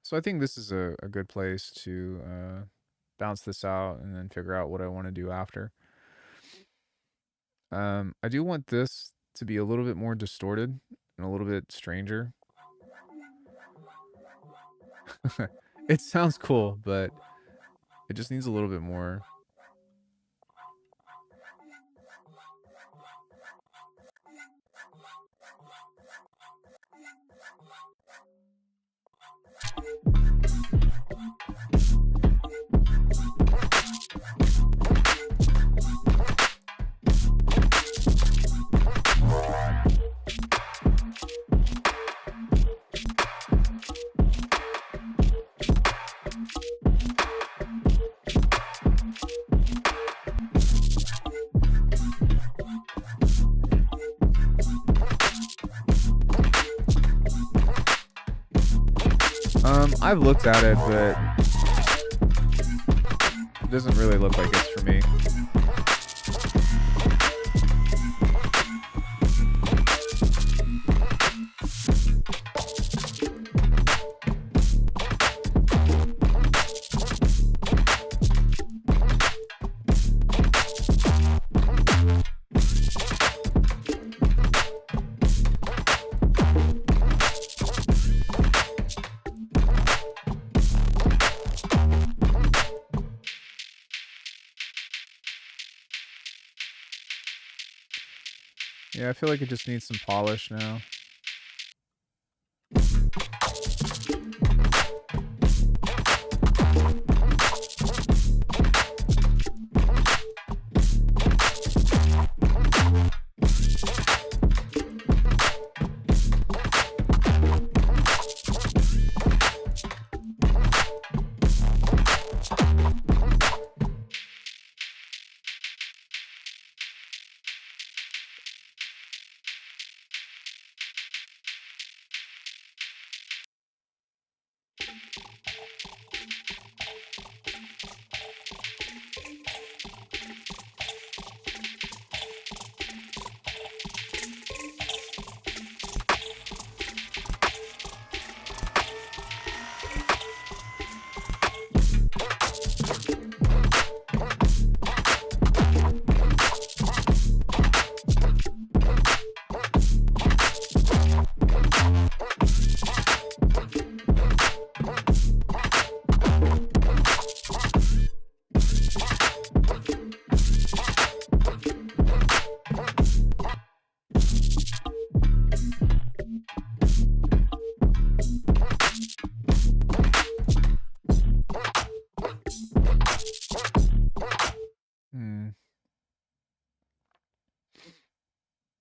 So I think this is a good place to bounce this out and then figure out what I want to do after. I do want this to be a little bit more distorted and a little bit stranger. It sounds cool, but it just needs a little bit more. I've looked at it, but it doesn't really look like it's for me. Yeah, I feel like it just needs some polish now.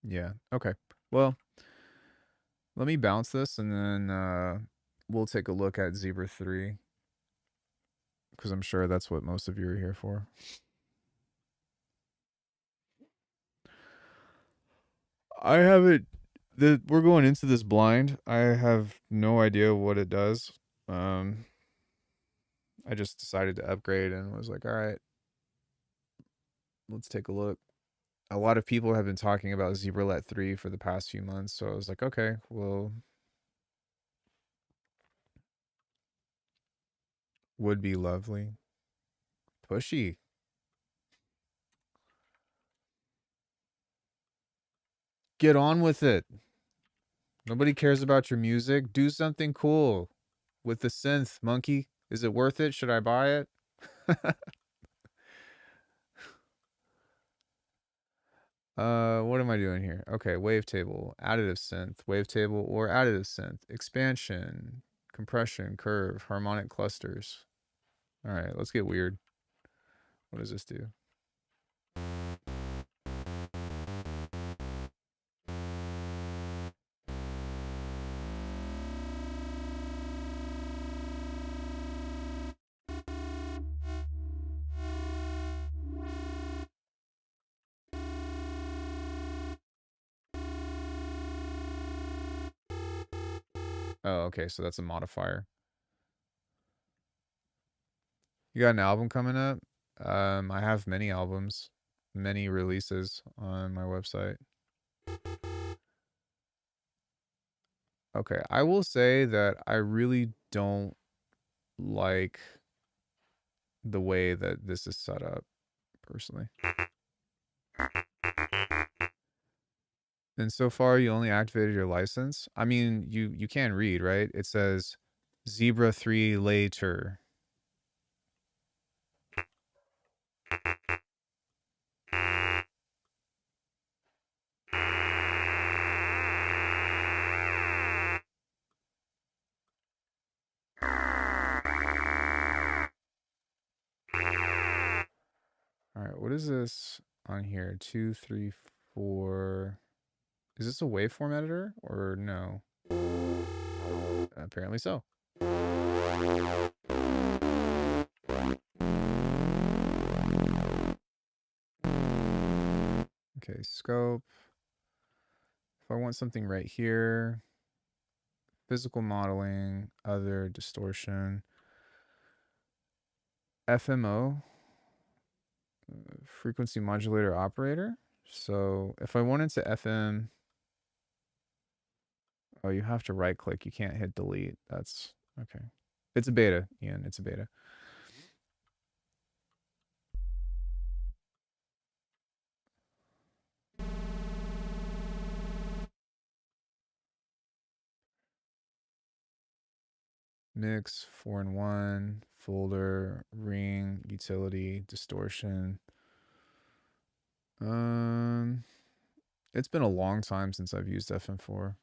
Yeah. Okay. Well, let me bounce this and then we'll take a look at Zebra 3 because I'm sure that's what most of you are here for. I haven't. We're going into this blind. I have no idea what it does. I just decided to upgrade and was like, all right, let's take a look. A lot of people have been talking about ZebraLet 3 for the past few months, so I was like, okay, well, would be lovely. Pushy. Get on with it. Nobody cares about your music. Do something cool with the synth, monkey. Is it worth it? Should I buy it? What am I doing here? Okay, wavetable, additive synth, wavetable or additive synth, expansion, compression, curve, harmonic clusters. All right, let's get weird. What does this do? Oh, okay, so that's a modifier. You got an album coming up? I have many albums, many releases on my website. Okay, I will say that I really don't like the way that this is set up, personally. And so far, you only activated your license. I mean, you can read, right? It says Zebra 3 later. All right, what is this on here? 2, 3, 4. Is this a waveform editor or no? Apparently so. Okay, scope. If I want something right here, Physical modeling, other distortion, FMO, frequency modulator operator. So if I wanted to FM, oh, you have to right click. You can't hit delete. That's okay. It's a beta, Ian. It's a beta. Mix, 4-in-1, folder, ring, utility, distortion. It's been a long time since I've used FM4.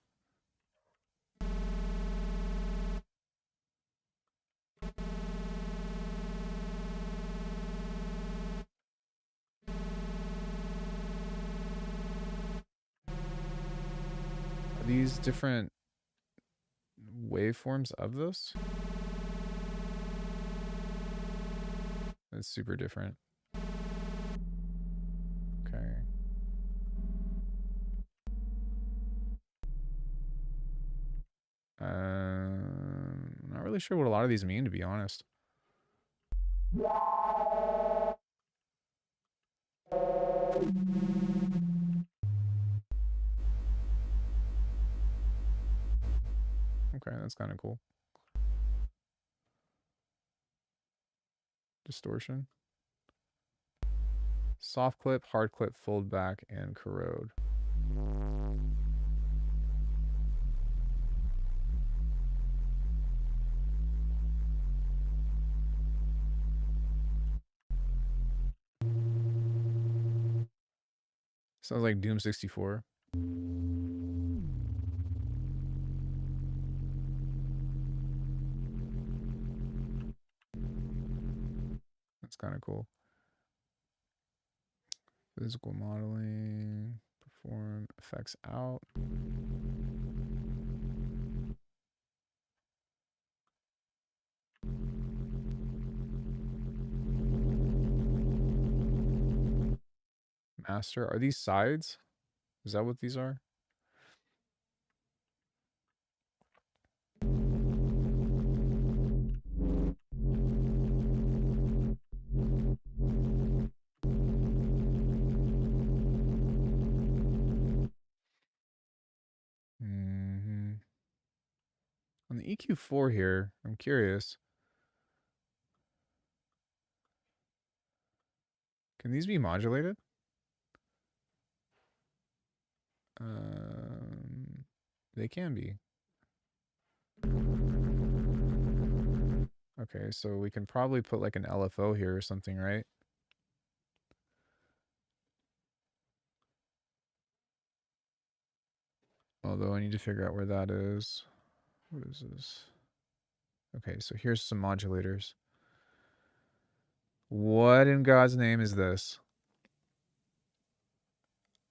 Are these different waveforms of this? It's super different. Okay. Not really sure what a lot of these mean, to be honest. Okay, that's kind of cool. Distortion. Soft clip, hard clip, fold back, and corrode. Sounds like Doom 64. That's kind of cool. Physical modeling, perform effects out. Master. Are these sides? Is that what these are? On the EQ4 here, I'm curious. Can these be modulated? They can be. Okay, so we can probably put like an LFO here or something, right? Although I need to figure out where that is. What is this? Okay, so here's some modulators. What in God's name is this?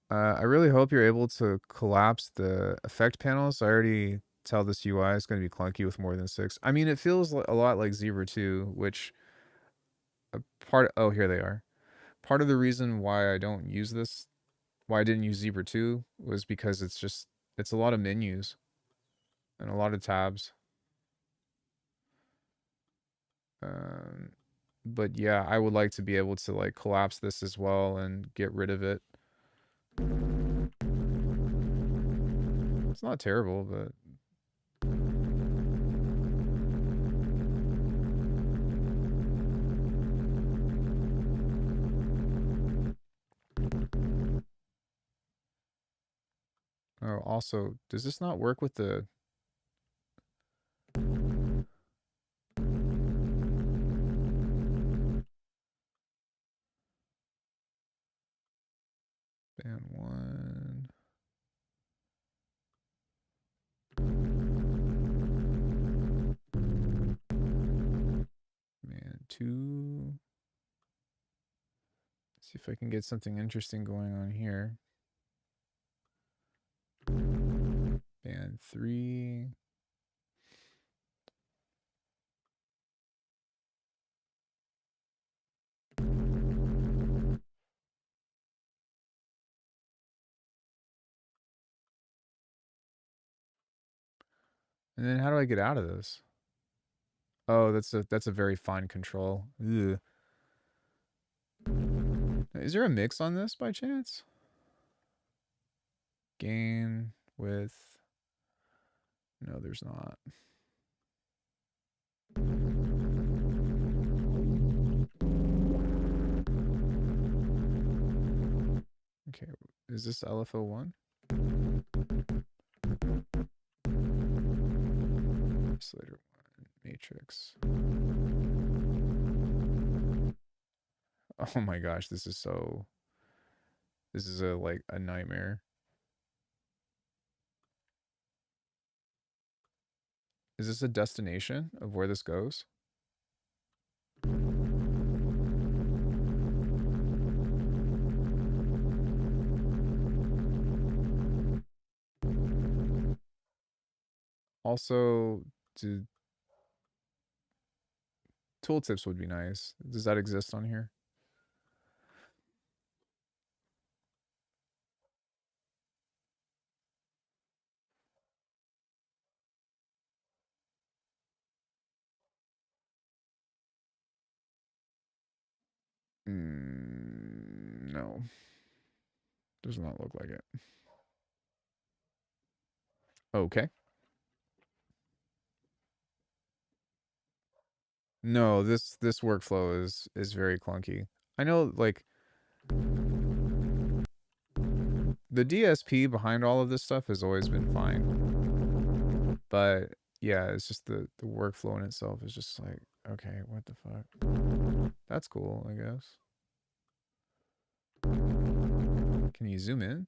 I really hope you're able to collapse the effect panels. I already tell this UI is going to be clunky with more than 6. I mean, it feels a lot like Zebra 2, which oh, here they are. Part of the reason why I don't use this, why I didn't use Zebra 2 was because it's a lot of menus and a lot of tabs. But yeah, I would like to be able to like collapse this as well and get rid of it. It's not terrible, but oh, also, does this not work with the band 1? Band 2. See if I can get something interesting going on here. Band 3. And then how do I get out of this? Oh, that's a very fine control. Ugh. Is there a mix on this by chance? Gain with... No, there's not. Okay, is this LFO1? Slater 1, Matrix. Oh my gosh, this is like a nightmare. Is this a destination of where this goes? Also, tooltips would be nice. Does that exist on here? No. Does not look like it. Okay. No, this workflow is very clunky. I know, like, the DSP behind all of this stuff has always been fine. But yeah, it's just the workflow in itself is just like, okay, what the fuck? That's cool, I guess. Can you zoom in?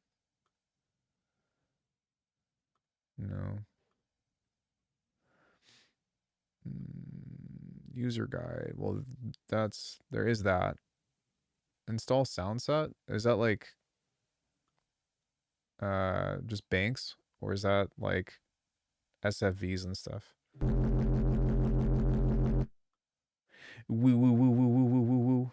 No. User guide. Well, there is that. Install sound set. Is that like just banks, or is that like SFVs and stuff? Woo woo woo woo woo woo woo woo.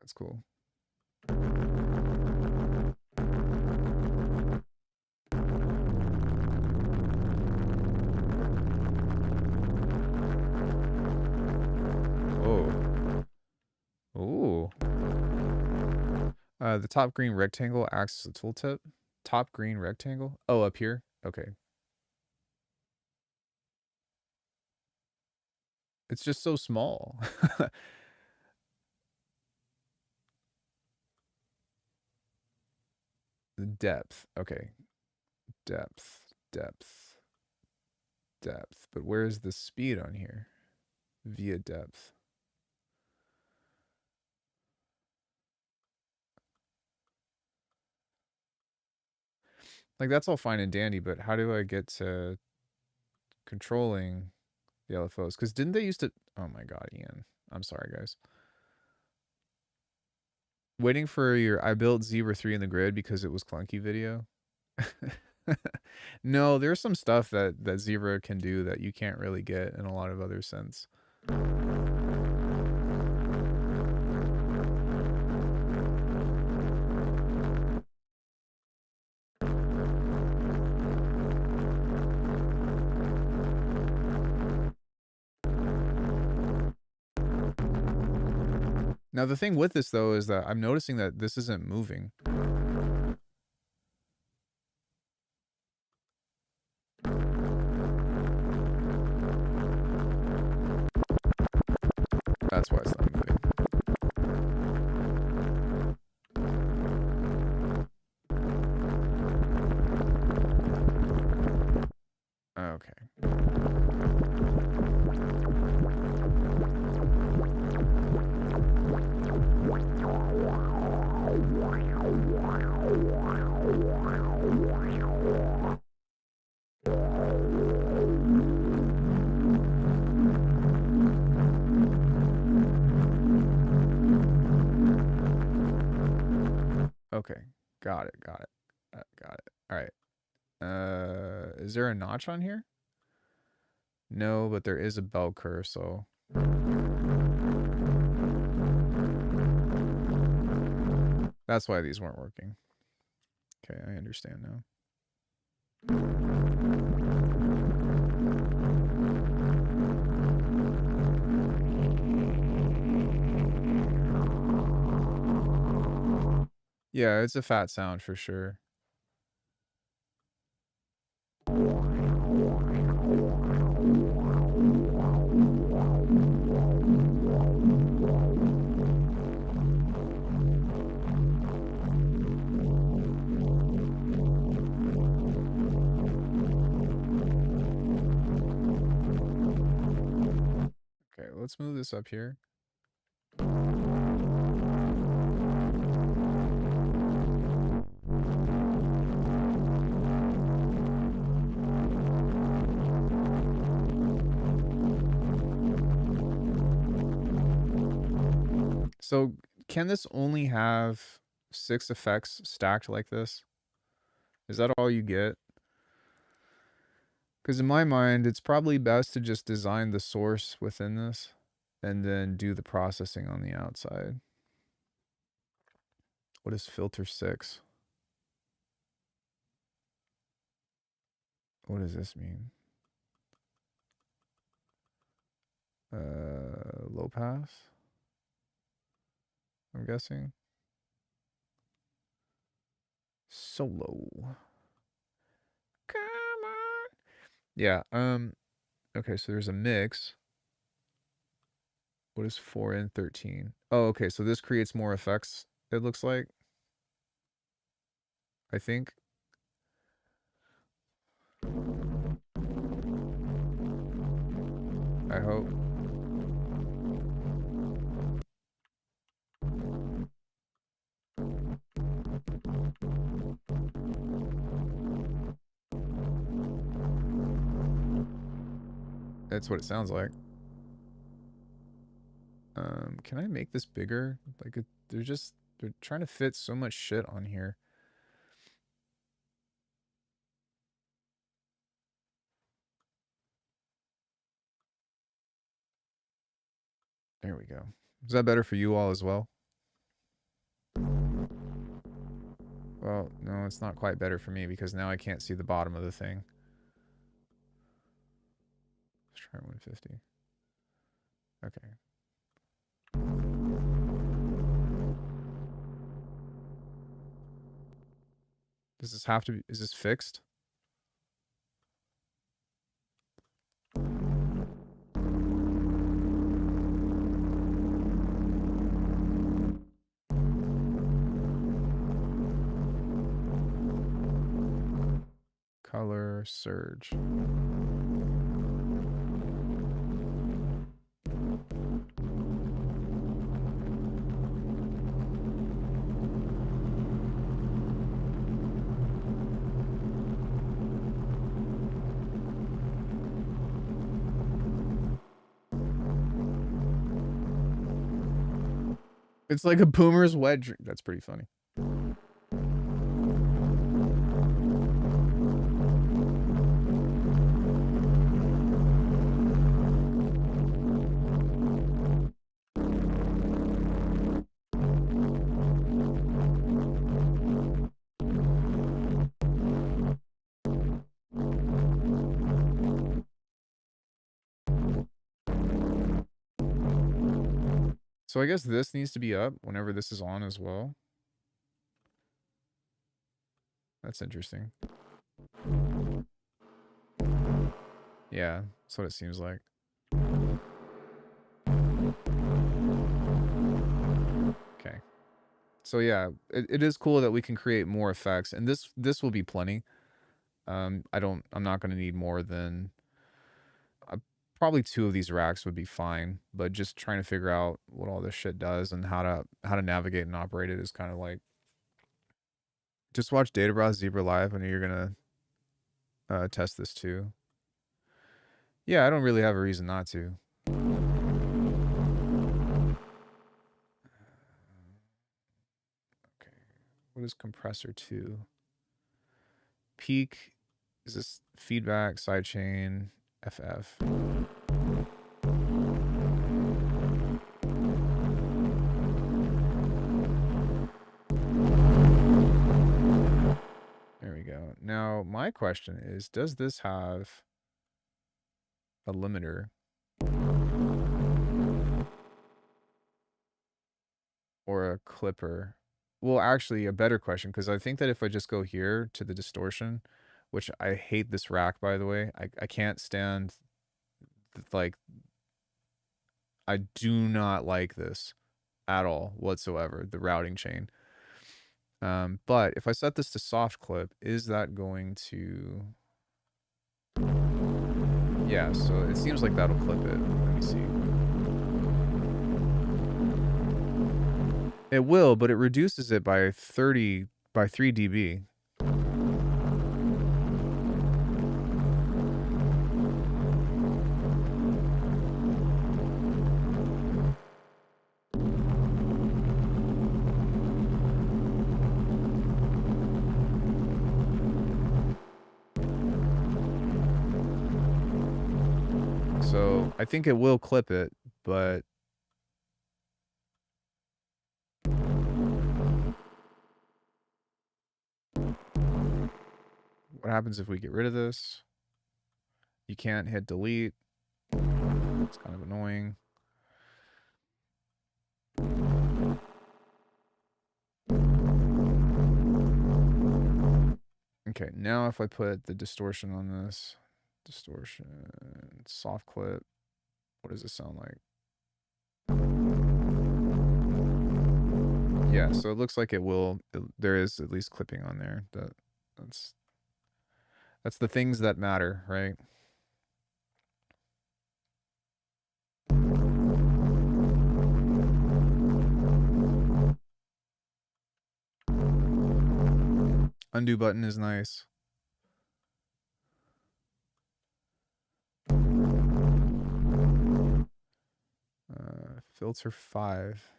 That's cool. Oh. Ooh. The top green rectangle acts as a tooltip. Top green rectangle? Oh, up here? Okay. It's just so small. The depth. Okay. Depth. But where's the speed on here? Via depth. Like, that's all fine and dandy, but how do I get to controlling the LFOs? Because didn't they used to... Oh my god, Ian. I'm sorry, guys. Waiting for your I built Zebra 3 in the grid because it was clunky video. No, there's some stuff that Zebra can do that you can't really get in a lot of other sense. Now, the thing with this, though, is that I'm noticing that this isn't moving. That's why it's not moving. Okay. Okay. Got it. Got it. Got it. All right. Is there a notch on here? No, but there is a bell curve, so. That's why these weren't working. Okay, I understand now. Yeah, it's a fat sound for sure. Okay, let's move this up here. So can this only have 6 effects stacked like this? Is that all you get? Because in my mind, it's probably best to just design the source within this and then do the processing on the outside. What is filter 6? What does this mean? Low pass? I'm guessing. So low. Come on. Yeah, okay, so there's a mix. What is 4 and 13? Oh, okay, so this creates more effects, it looks like. I think. I hope. That's what it sounds like. Can I make this bigger? Like, they're trying to fit so much shit on here. There we go. Is that better for you all as well? Well, no, it's not quite better for me because now I can't see the bottom of the thing. Let's try 150. Okay. Does this have to be, is this fixed? Color surge. It's like a boomer's wet dream. That's pretty funny. So I guess this needs to be up whenever this is on as well. That's interesting. Yeah, that's what it seems like. Okay. So yeah, it is cool that we can create more effects, and this will be plenty. I'm not going to need more than probably 2 of these racks would be fine, but just trying to figure out what all this shit does and how to navigate and operate it is kind of like, just watch Databros Zebra Live and you're going to test this too. Yeah, I don't really have a reason not to. Okay. What is compressor 2? Peak, is this feedback, sidechain, FF? There we go. Now, my question is, does this have a limiter? Or a clipper? Well, actually, a better question, because I think that if I just go here to the distortion, which I hate this rack, by the way. I can't stand, like, I do not like this at all whatsoever, the routing chain. But if I set this to soft clip, is that going to... Yeah, so it seems like that'll clip it. Let me see. It will, but it reduces it by 3 dB. So I think it will clip it, but what happens if we get rid of this? You can't hit delete. It's kind of annoying. Okay, now if I put the distortion on this, distortion, soft clip, what does it sound like? Yeah, so it looks like it will, there is at least clipping on there. That's the things that matter, right? Undo button is nice. Filter 5.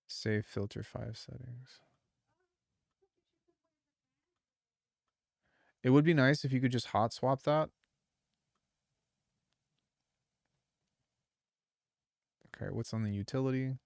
Save filter 5 settings. It would be nice if you could just hot swap that. Okay, what's on the utility?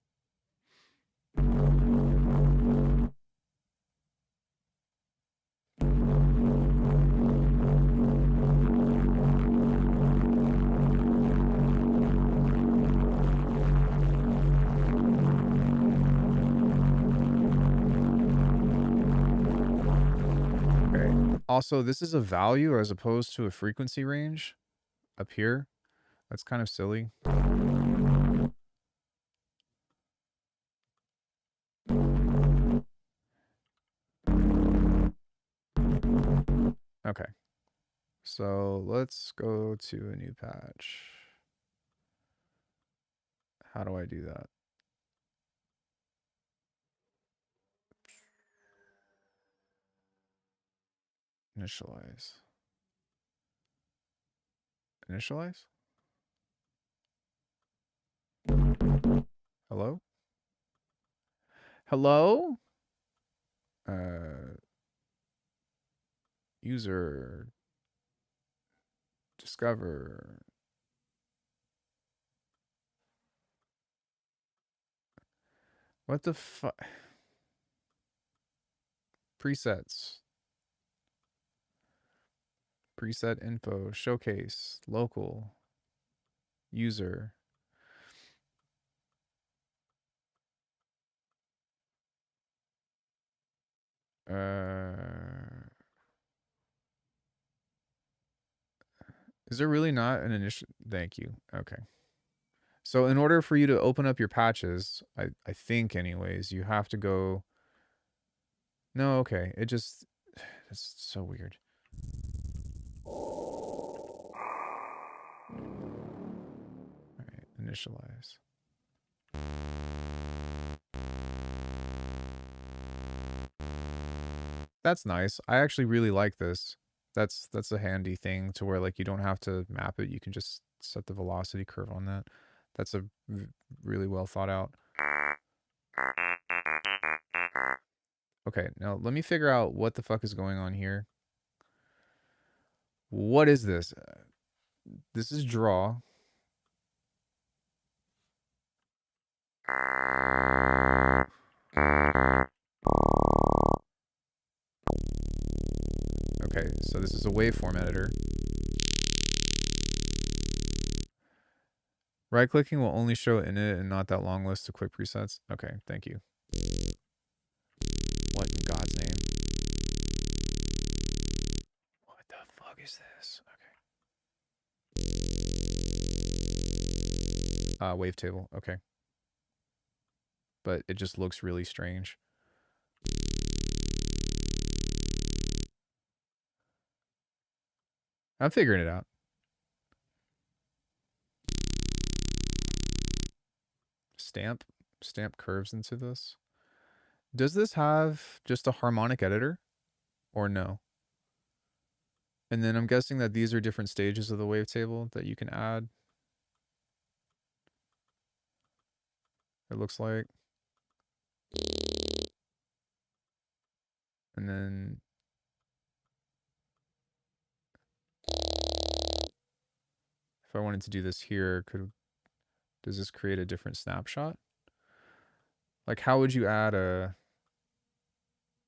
Also, this is a value as opposed to a frequency range up here. That's kind of silly. Okay. So let's go to a new patch. How do I do that? Initialize. Initialize? Hello? Hello? User. Discover. What the fuck? Presets. Preset info. Showcase. Local. User. Is there really not an initial? Thank you. Okay. So in order for you to open up your patches, I think anyways, you have to go. No, okay. It just, it's so weird. All right, initialize. That's nice. I actually really like this. That's a handy thing to where like you don't have to map it. You can just set the velocity curve on that. That's a really well thought out. Okay, now let me figure out what the fuck is going on here. What is this? This is draw. Okay, so this is a waveform editor. Right-clicking will only show init and not that long list of quick presets. Okay, thank you. What in God's name? What the fuck is this? Okay. Wavetable. Okay. But it just looks really strange. I'm figuring it out. Stamp curves into this. Does this have just a harmonic editor or no? And then I'm guessing that these are different stages of the wavetable that you can add. It looks like. And then if I wanted to do this here, does this create a different snapshot? Like how would you add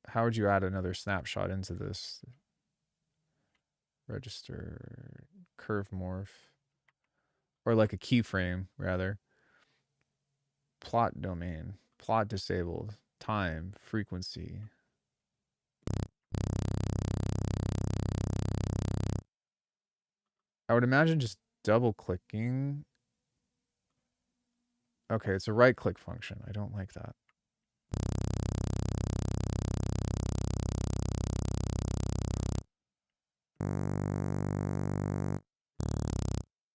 another snapshot into this? Register, curve morph, or like a keyframe rather. Plot domain, plot disabled, time, frequency. I would imagine just double clicking. Okay, it's a right click function. I don't like that.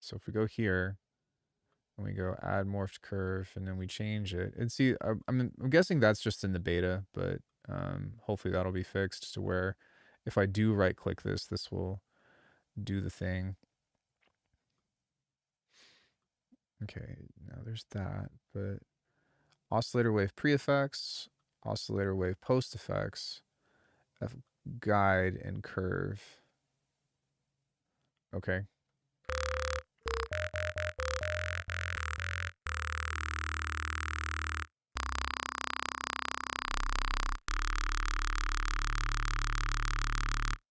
So if we go here and we go add morphed curve and then we change it, and see, I'm guessing that's just in the beta, but hopefully that'll be fixed to where if I do right click this, this will do the thing. Okay, now there's that, but oscillator wave pre-effects, oscillator wave post-effects, guide and curve. Okay.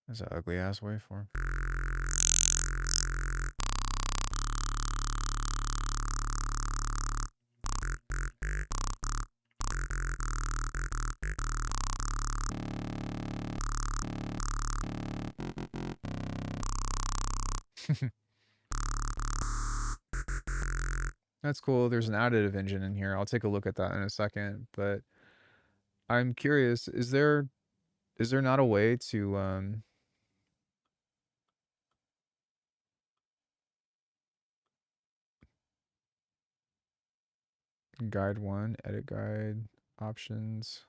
That's an ugly ass waveform. That's cool. There's an additive engine in here. I'll take a look at that in a second, but I'm curious, is there not a way to guide one, edit guide, options.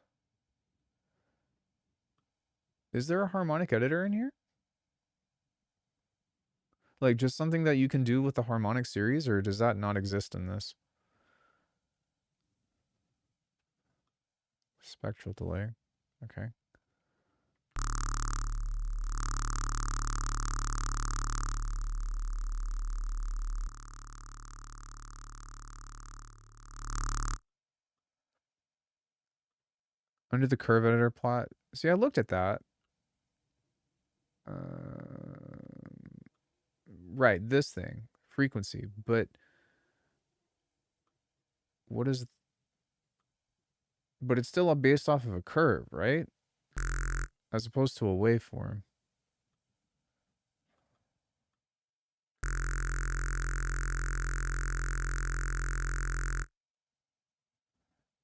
Is there a harmonic editor in here? Like just something that you can do with the harmonic series, or does that not exist in this? Spectral delay. Okay. Under the curve editor plot. See, I looked at that. Right, this thing. Frequency. But what is... But it's still based off of a curve, right? As opposed to a waveform.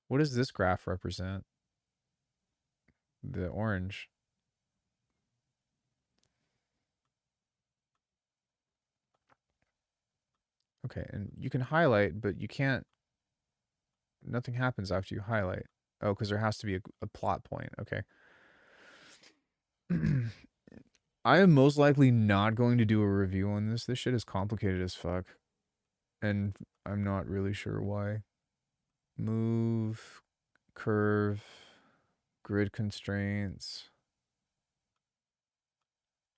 What does this graph represent? The orange. Okay, and you can highlight, but you can't... Nothing happens after you highlight. Oh, because there has to be a plot point. Okay. I am most likely not going to do a review on this. This shit is complicated as fuck. And I'm not really sure why. Move, curve, grid constraints.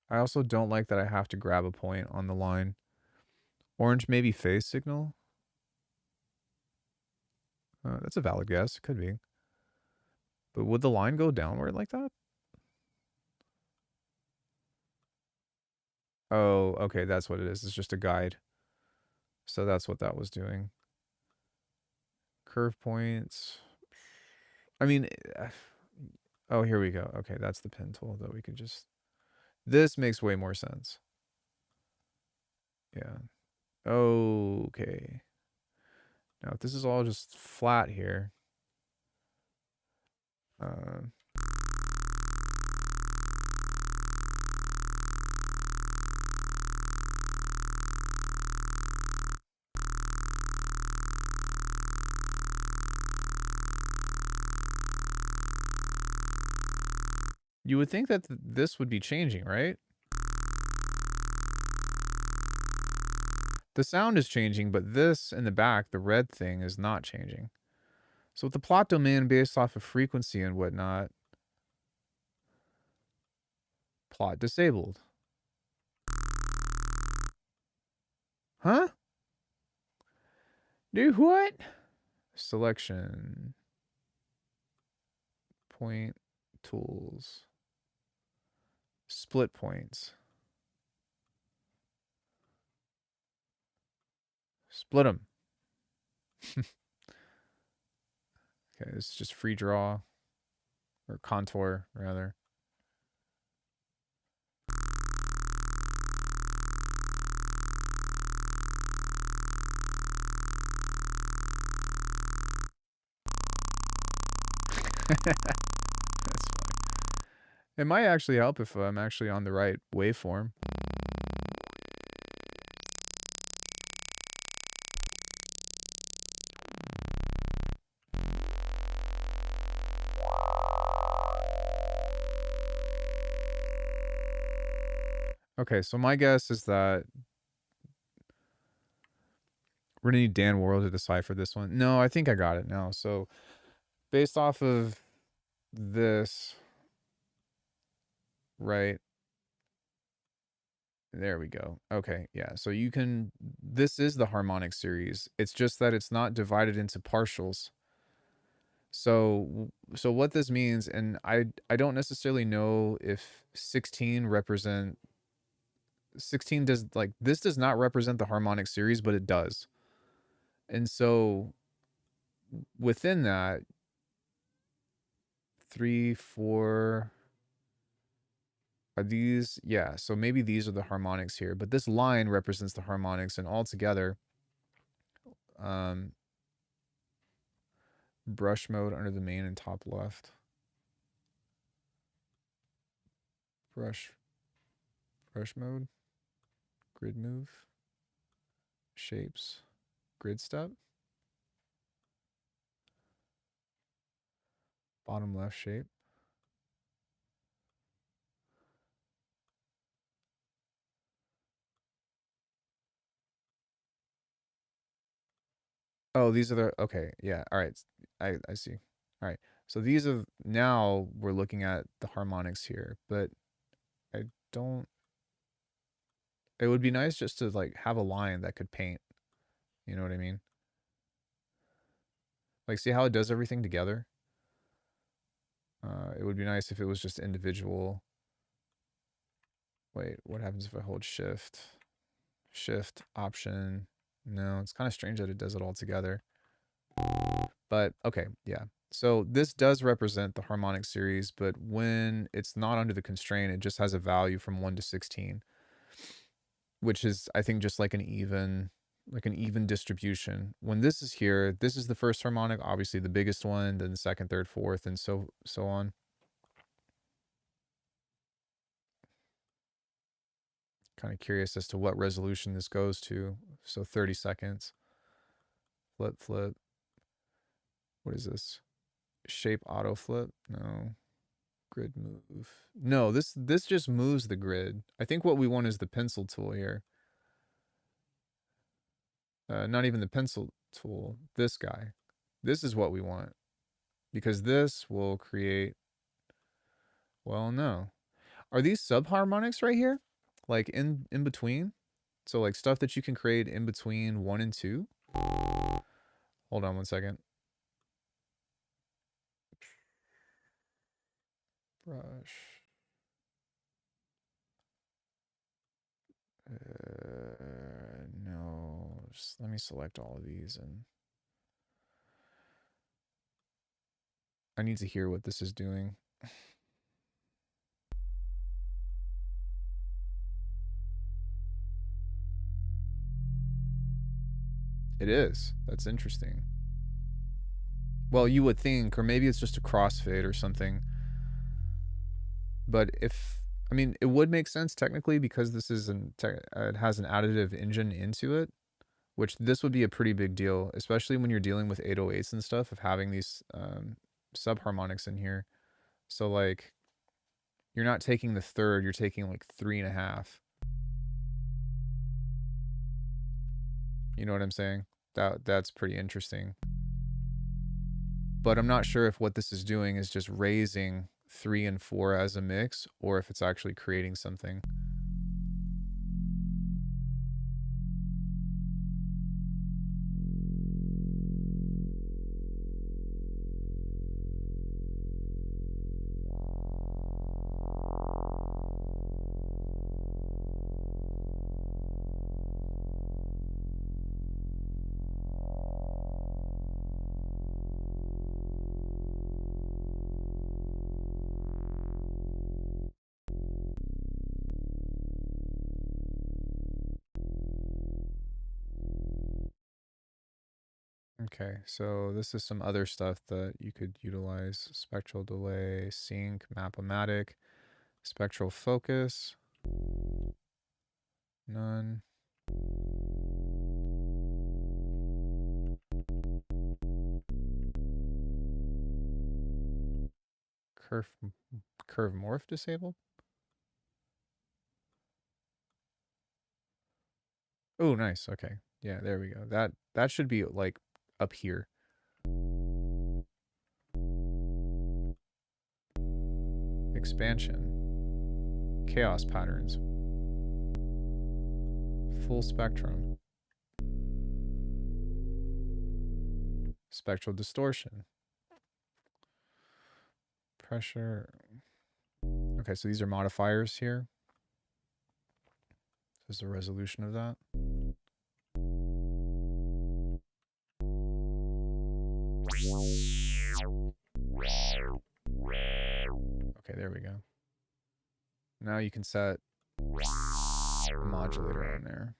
I also don't like that I have to grab a point on the line. Orange maybe phase signal. That's a valid guess. Could be. But would the line go downward like that? Oh, okay. That's what it is. It's just a guide. So that's what that was doing. Curve points. I mean, oh, here we go. Okay, that's the pen tool that we could just... This makes way more sense. Yeah. Okay. Now, if this is all just flat here, you would think that this would be changing, right? The sound is changing, but this in the back, the red thing, is not changing. So with the plot domain based off of frequency and whatnot, plot disabled. Huh? Dude, what? Selection. Point tools. Split points. Split them. Okay, this is just free draw. Or contour, rather. That's funny. It might actually help if I'm actually on the right waveform. Okay, so my guess is that we're gonna need Dan Worrell to decipher this one. No, I think I got it now. So based off of this, right? There we go. Okay, yeah. So you can, this is the harmonic series. It's just that it's not divided into partials. So what this means, and I don't necessarily know if 16 does, like, this does not represent the harmonic series, but it does. And so within that, 3, 4 are these, yeah, so maybe these are the harmonics here, but this line represents the harmonics, and altogether, brush mode under the main and top left. Brush mode, grid move, shapes, grid step, bottom left shape. Oh, these are the, okay, yeah, all right, I see. All right, so these are, now we're looking at the harmonics here, but I don't, it would be nice just to, like, have a line that could paint, you know what I mean? Like, see how it does everything together? It would be nice if it was just individual. Wait, what happens if I hold shift? Shift, option. No, it's kind of strange that it does it all together. But okay, yeah. So this does represent the harmonic series, but when it's not under the constraint, it just has a value from 1 to 16, which is, I think, just like an even distribution. When this is here, this is the first harmonic, obviously the biggest one, then the second, third, fourth, and so on. Kind of curious as to what resolution this goes to. So 30 seconds. Flip, flip. What is this? Shape auto flip? No. Grid move. No, this just moves the grid. I think what we want is the pencil tool here. Not even the pencil tool. This guy. This is what we want. because this will create, well, no. Are these subharmonics right here? Like in between? So like stuff that you can create in between 1 and 2? Hold on one second. Brush. No, just let me select all of these and I need to hear what this is doing. It is. That's interesting. Well, you would think, or maybe it's just a crossfade or something. But if, I mean, it would make sense technically because this is it has an additive engine into it, which this would be a pretty big deal, especially when you're dealing with 808s and stuff, of having these subharmonics in here. So like, you're not taking the third, you're taking like 3.5. You know what I'm saying? That's pretty interesting. But I'm not sure if what this is doing is just raising 3 and 4 as a mix, or if it's actually creating something. Okay, so this is some other stuff that you could utilize. Spectral delay, sync, mapomatic, spectral focus, none. Curve, curve morph disabled? Oh, nice. Okay. Yeah, there we go. That should be like up here. Expansion. Chaos patterns. Full spectrum. Spectral distortion. Pressure. Okay, so these are modifiers here. This is the resolution of that. Okay, there we go. Now you can set a modulator on there.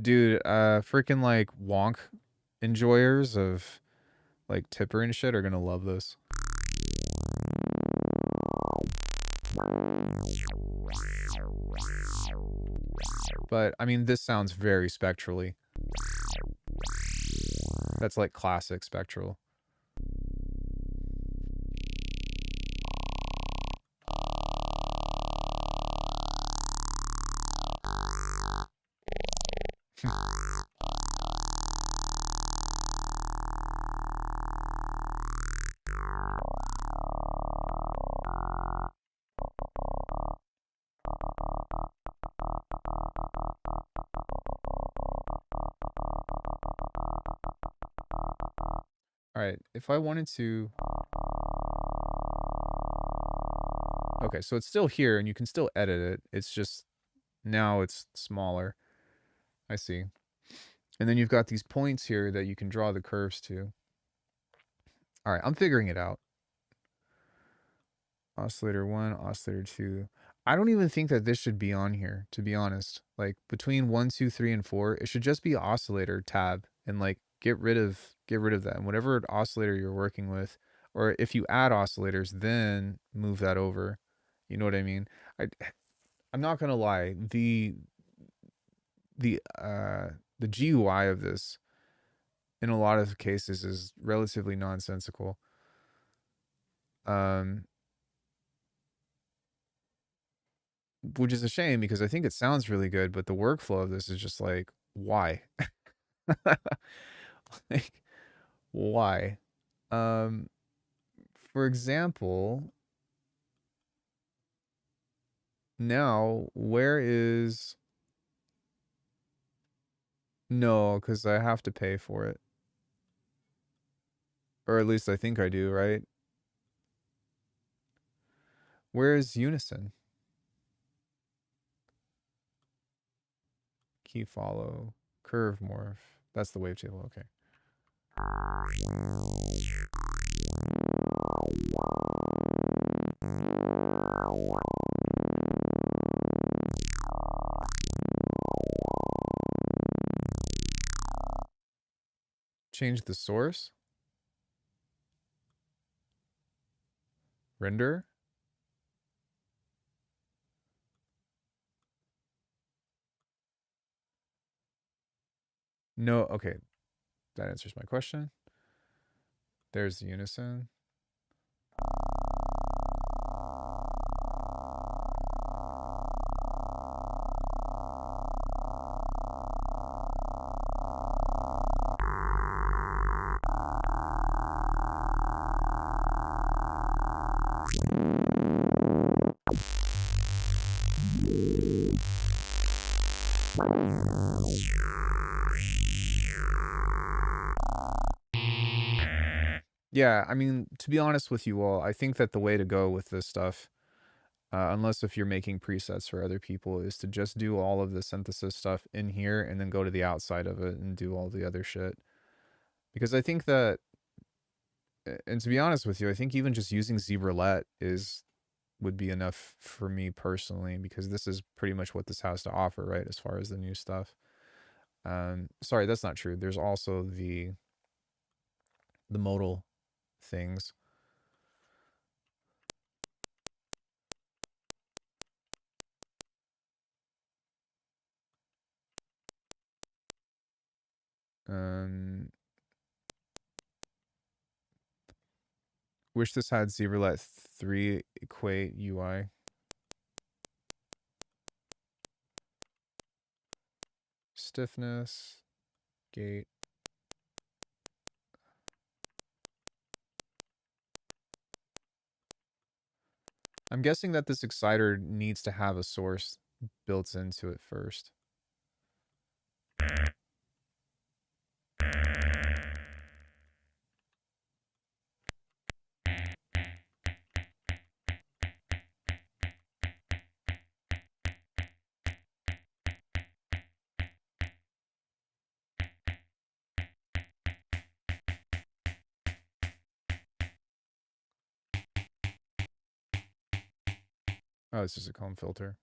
Dude, freaking like wonk enjoyers of like Tipper and shit are gonna love this. But I mean, this sounds very spectrally. That's like classic spectral. All right, if I wanted to... Okay, so it's still here and you can still edit it. It's just now it's smaller. I see. And then you've got these points here that you can draw the curves to. All right, I'm figuring it out. Oscillator 1, oscillator 2. I don't even think that this should be on here, to be honest. Like between 1, 2, 3, and 4, it should just be oscillator tab and like get rid of that. And whatever oscillator you're working with, or if you add oscillators, then move that over. You know what I mean? I'm not gonna lie, the GUI of this in a lot of cases is relatively nonsensical. which is a shame because I think it sounds really good, but the workflow of this is just like, why? Like, why? Um, for example, now where is no, because I have to pay for it. Or at least I think I do, right? Where is Unison? Key follow. Curve morph. That's the wavetable, okay. Change the source. Render. No, okay. That answers my question. There's the Unison. Yeah, I mean, to be honest with you all, I think that the way to go with this stuff, unless if you're making presets for other people, is to just do all of the synthesis stuff in here and then go to the outside of it and do all the other shit. Because I think that, and to be honest with you, I think even just using ZBroulette would be enough for me personally, because this is pretty much what this has to offer, right? As far as the new stuff. Sorry, that's not true. There's also the modal things. Wish this had ZBroulette 3 equate UI. Stiffness, gate. I'm guessing that this exciter needs to have a source built into it first. Oh, it's just a comb filter.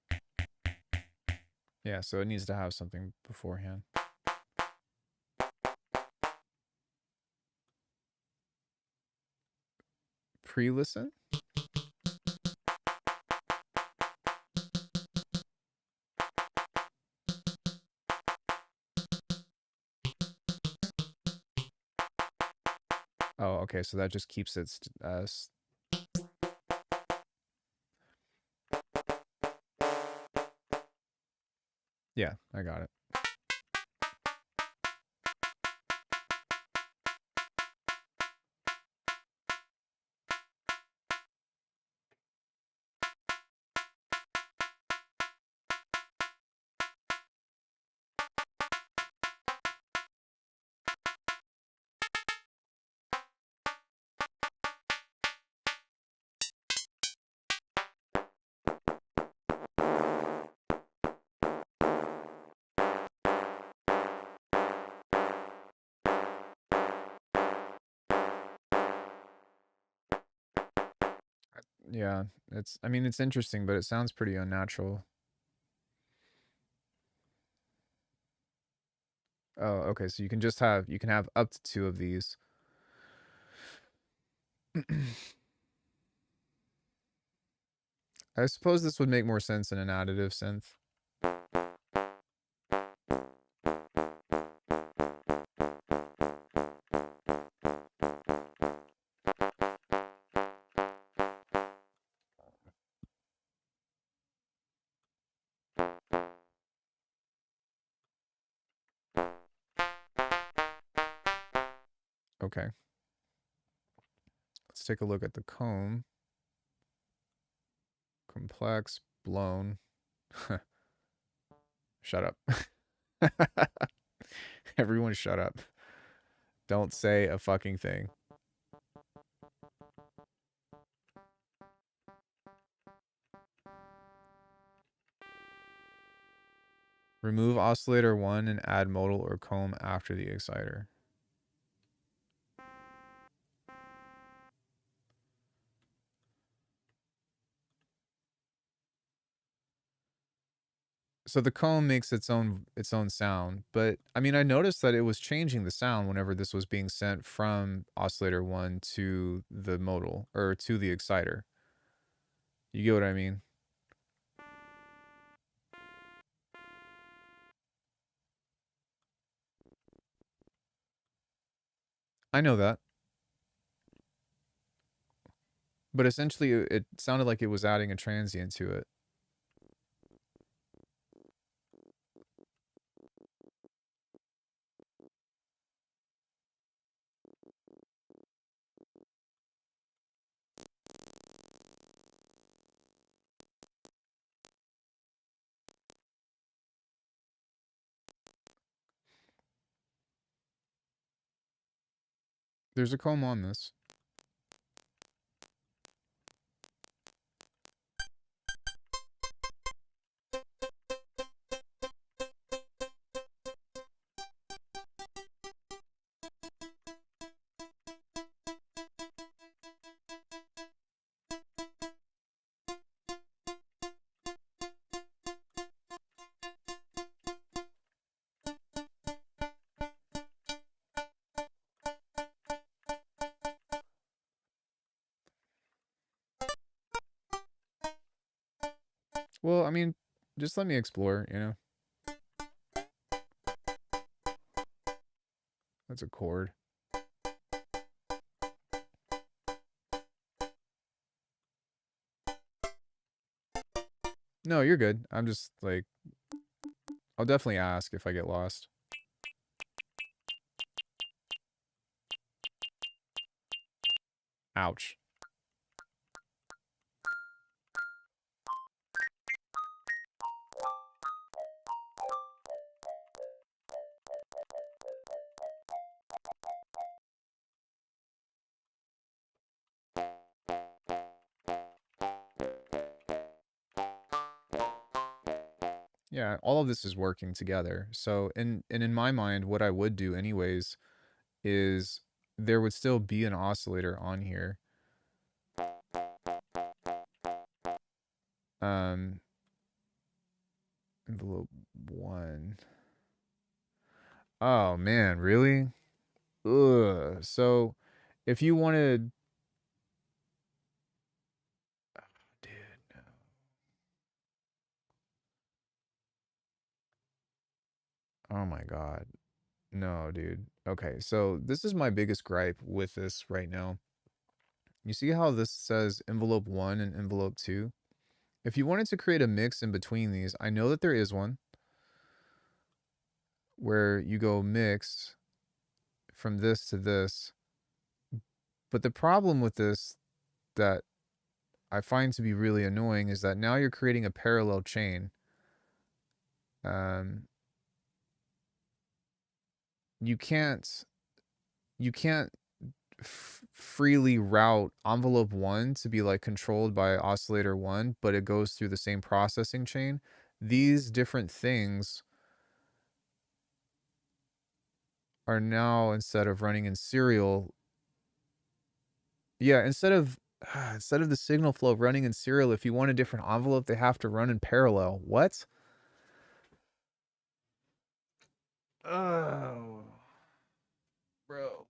Yeah, so it needs to have something beforehand. Pre-listen? Oh, okay, so that just keeps it yeah, I got it. Yeah, I mean, it's interesting, but it sounds pretty unnatural. Oh, okay, so you can have up to 2 of these. I suppose this would make more sense in an additive synth. Okay. Let's take a look at the comb. Complex, blown. Shut up. Everyone shut up. Don't say a fucking thing. Remove oscillator 1 and add modal or comb after the exciter. So the comb makes its own sound, but I mean I noticed that it was changing the sound whenever this was being sent from oscillator 1 to the modal or to the exciter. You get what I mean? I know that. But essentially it sounded like it was adding a transient to it. There's a comb on this. Well, I mean, just let me explore, you know? That's a chord. No, you're good. I'm just like, I'll definitely ask if I get lost. Ouch. Yeah, all of this is working together. So, in my mind, what I would do anyways is there would still be an oscillator on here. Um, envelope 1. Oh man, really? Ugh. So, if you wanted, dude, oh my God. No, dude. Okay, so this is my biggest gripe with this right now. You see how this says envelope 1 and envelope 2? If you wanted to create a mix in between these, I know that there is one where you go mix from this to this. But the problem with this that I find to be really annoying is that now you're creating a parallel chain. Um, you can't you can't freely route envelope 1 to be like controlled by oscillator 1, but it goes through the same processing chain. These different things are now, instead of running in serial, yeah, instead of the signal flow running in serial, if you want a different envelope, they have to run in parallel. What? Oh, bro.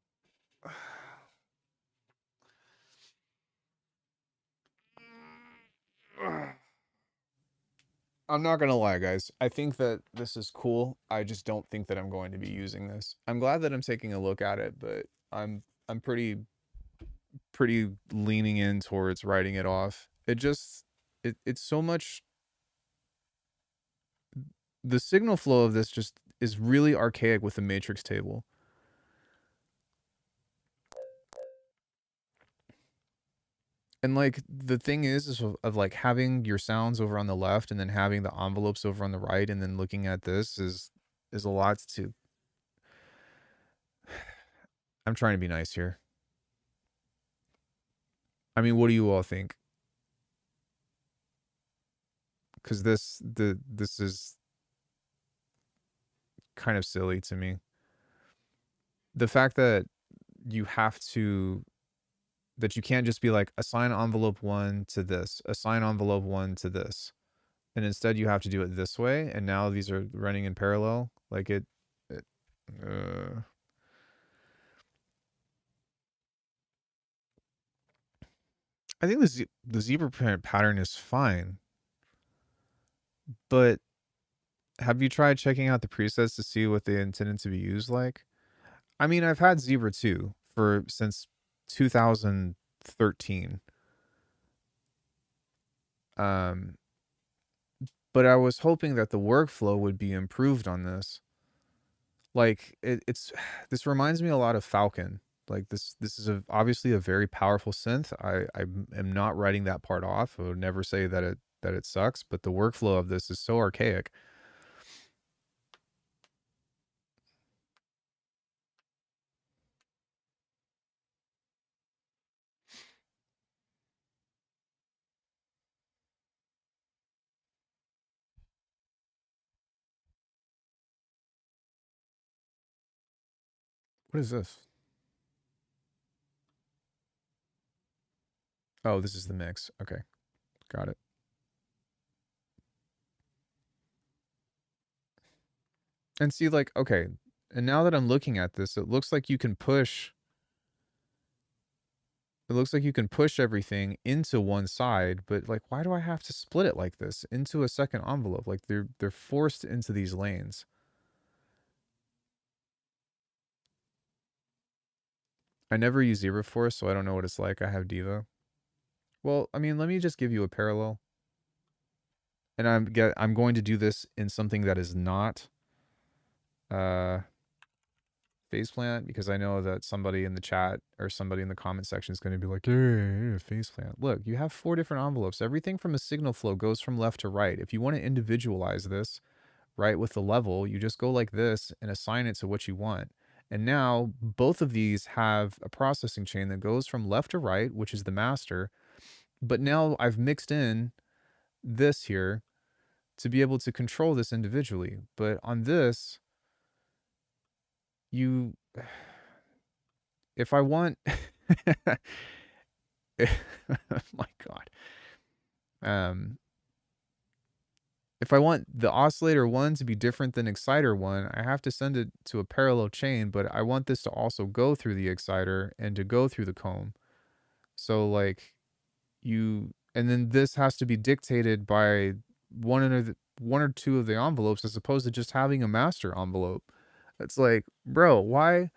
I'm not gonna lie, guys. I think that this is cool. I just don't think that I'm going to be using this. I'm glad that I'm taking a look at it, but I'm pretty leaning in towards writing it off. It's so much. The signal flow of this just is really archaic with the matrix table. And like the thing is of like having your sounds over on the left and then having the envelopes over on the right and then looking at this is a lot to. I'm trying to be nice here. I mean, what do you all think? Because this is kind of silly to me. The fact that you have to that you can't just be like assign envelope one to this, assign envelope one to this, and instead you have to do it this way. And now these are running in parallel. Like it I think the zebra print pattern is fine, but have you tried checking out the presets to see what they intended to be used like? I mean, I've had zebra too for since 2013. Um, but I was hoping that the workflow would be improved on this. Like it's this reminds me a lot of Falcon. Like this is obviously a very powerful synth. I am not writing that part off. I would never say that it sucks, but the workflow of this is so archaic. What is this? Oh, this is the mix. Okay, got it. And see, like, okay, and now that I'm looking at this, it looks like you can push. It looks like you can push everything into one side, but like, why do I have to split it like this into a second envelope? Like they're forced into these lanes. I never use Zebra Force, so I don't know what it's like. I have Diva. Well, I mean, let me just give you a parallel, and I'm going to do this in something that is not uh phase plant because I know that somebody in the chat or somebody in the comment section is going to be like, hey, phase plant. Look, you have 4 different envelopes. Everything from a signal flow goes from left to right. If you want to individualize this, right, with the level, you just go like this and assign it to what you want. And now both of these have a processing chain that goes from left to right, which is the master. But now I've mixed in this here to be able to control this individually. But on this, you if I want my god. Um if I want the oscillator 1 to be different than exciter 1, I have to send it to a parallel chain, but I want this to also go through the exciter and to go through the comb. So like and then this has to be dictated by one or two of the envelopes as opposed to just having a master envelope. It's like, bro, why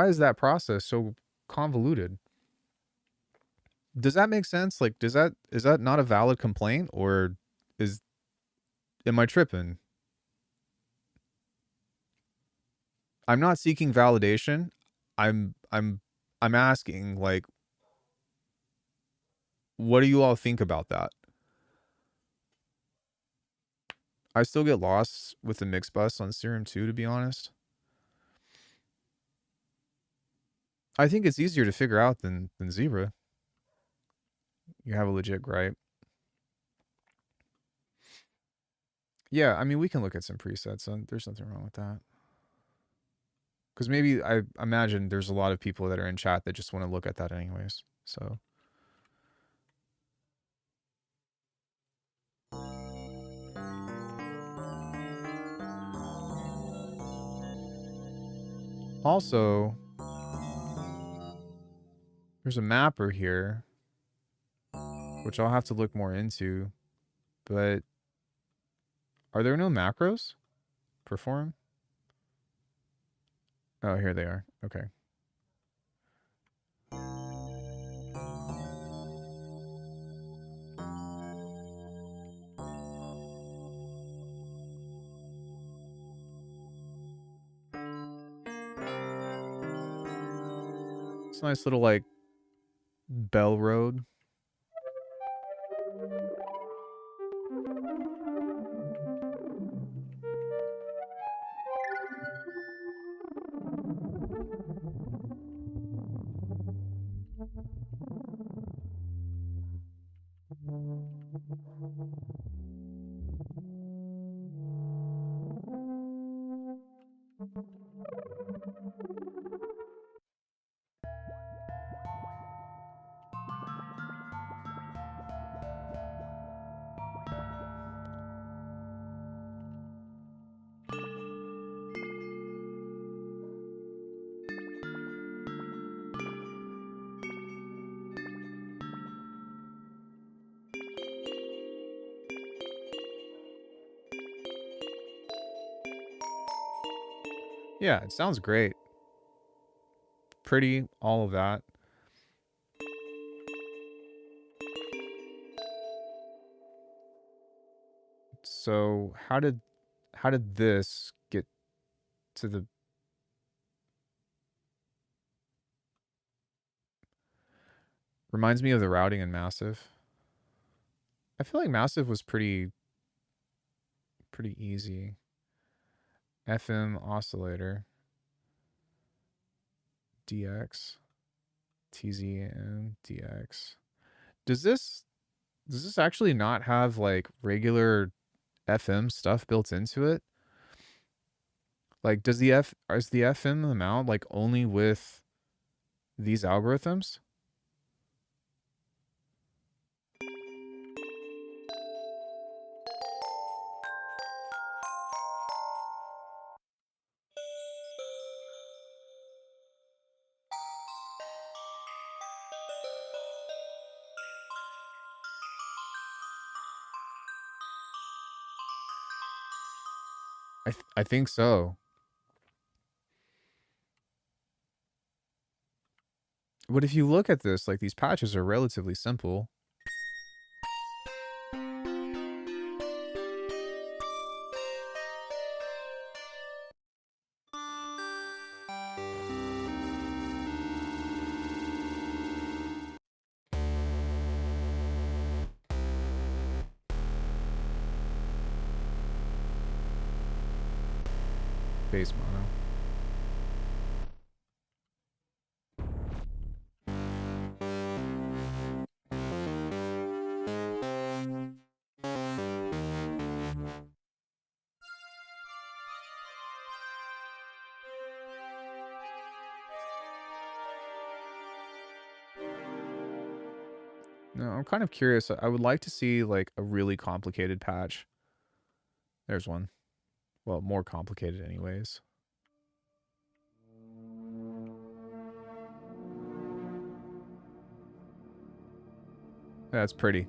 is that process so convoluted? Does that make sense? Like, is that not a valid complaint, or is am I tripping? I'm not seeking validation. I'm asking, like, what do you all think about that? I still get lost with the mix bus on Serum 2, to be honest. I think it's easier to figure out than Zebra. You have a legit gripe. Yeah, I mean, we can look at some presets. There's nothing wrong with that. Because maybe I imagine there's a lot of people that are in chat that just want to look at that anyways. So also, there's a mapper here, which I'll have to look more into. But are there no macros? Perform? Oh, here they are. Okay. It's a nice little like bell road. Yeah, it sounds great. Pretty, all of that. So how did this get to the reminds me of the routing in Massive. I feel like Massive was pretty easy. FM oscillator DX TZN DX. Does this actually not have like regular FM stuff built into it? Like does the F is the FM amount like only with these algorithms? I think so. But if you look at this, like these patches are relatively simple. Base mono. No, I'm kind of curious. I would like to see like a really complicated patch. There's one. Well, more complicated anyways. That's pretty.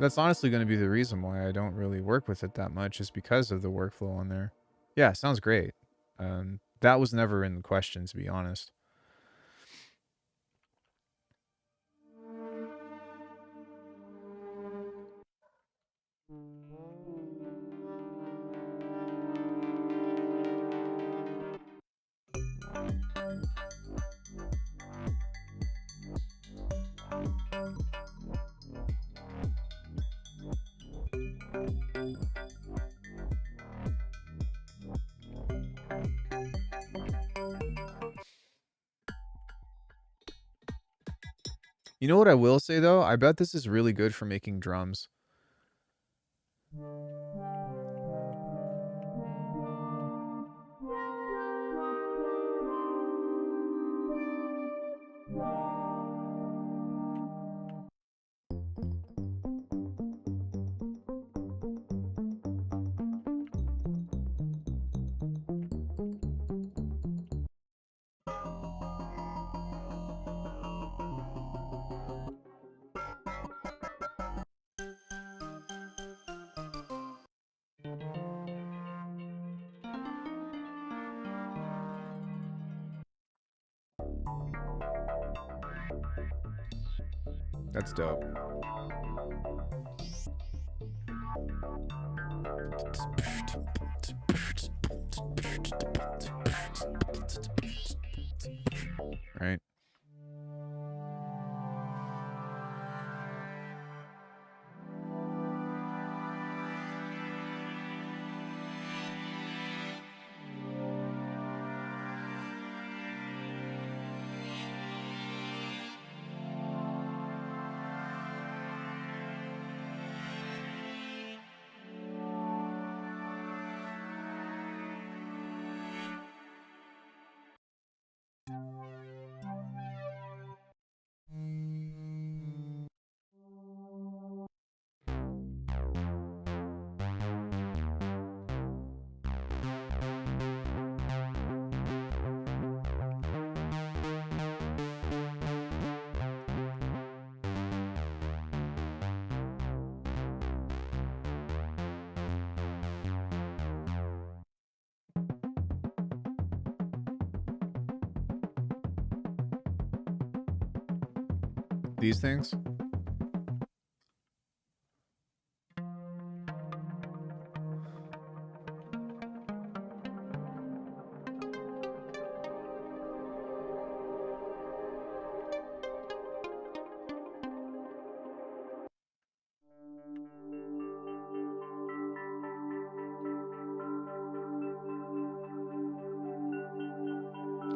That's honestly going to be the reason why I don't really work with it that much is because of the workflow on there. Yeah, sounds great. That was never in the question, to be honest. You know what I will say though? I bet this is really good for making drums. That's dope. Right? These things?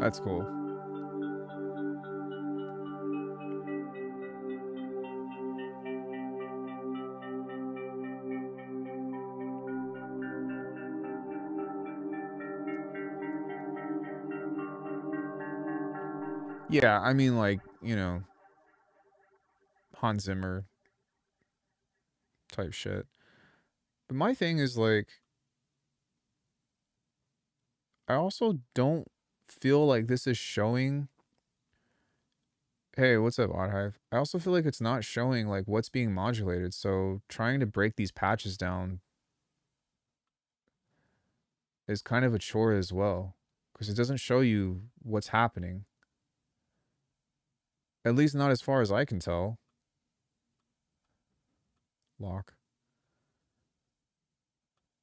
That's cool. Yeah, I mean, like, you know, Hans Zimmer type shit. But my thing is, like, I also don't feel like this is showing. Hey, what's up, Odd Hive? I also feel like it's not showing, like, what's being modulated. So trying to break these patches down is kind of a chore as well, because it doesn't show you what's happening. At least not as far as I can tell. Lock.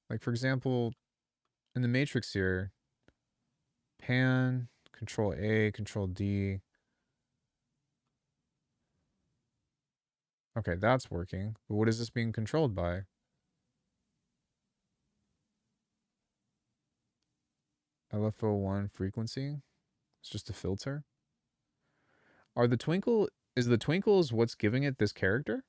Like, for example, in the Matrix here, pan, Control A, Control D. Okay, that's working. But what is this being controlled by? LFO1 frequency? It's just a filter. Are the twinkle is the twinkles what's giving it this character?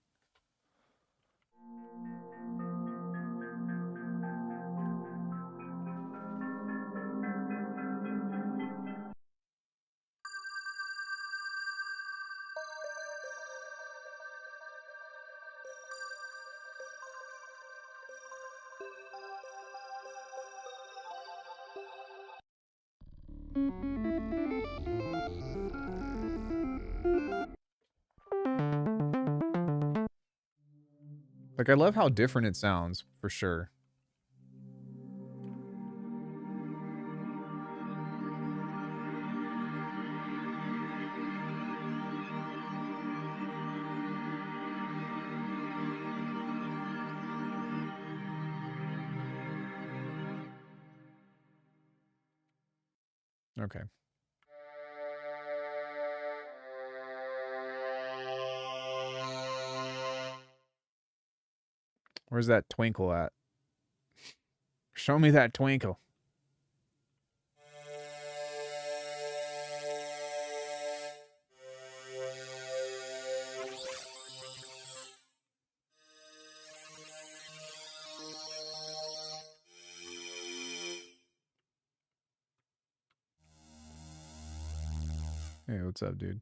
Like, I love how different it sounds, for sure. Okay. Where's that twinkle at? Show me that twinkle. Hey, what's up, dude?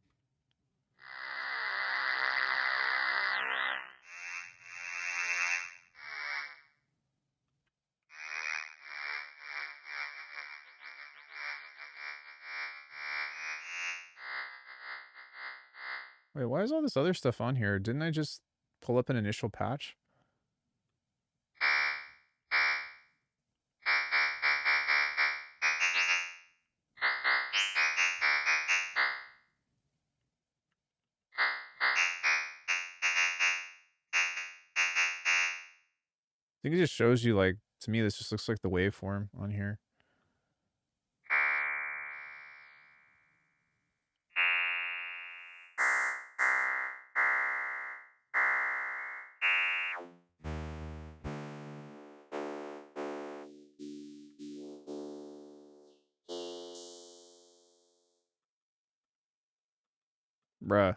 Wait, why is all this other stuff on here? Didn't I just pull up an initial patch? I think it just shows you, like, to me, this just looks like the waveform on here. Bruh.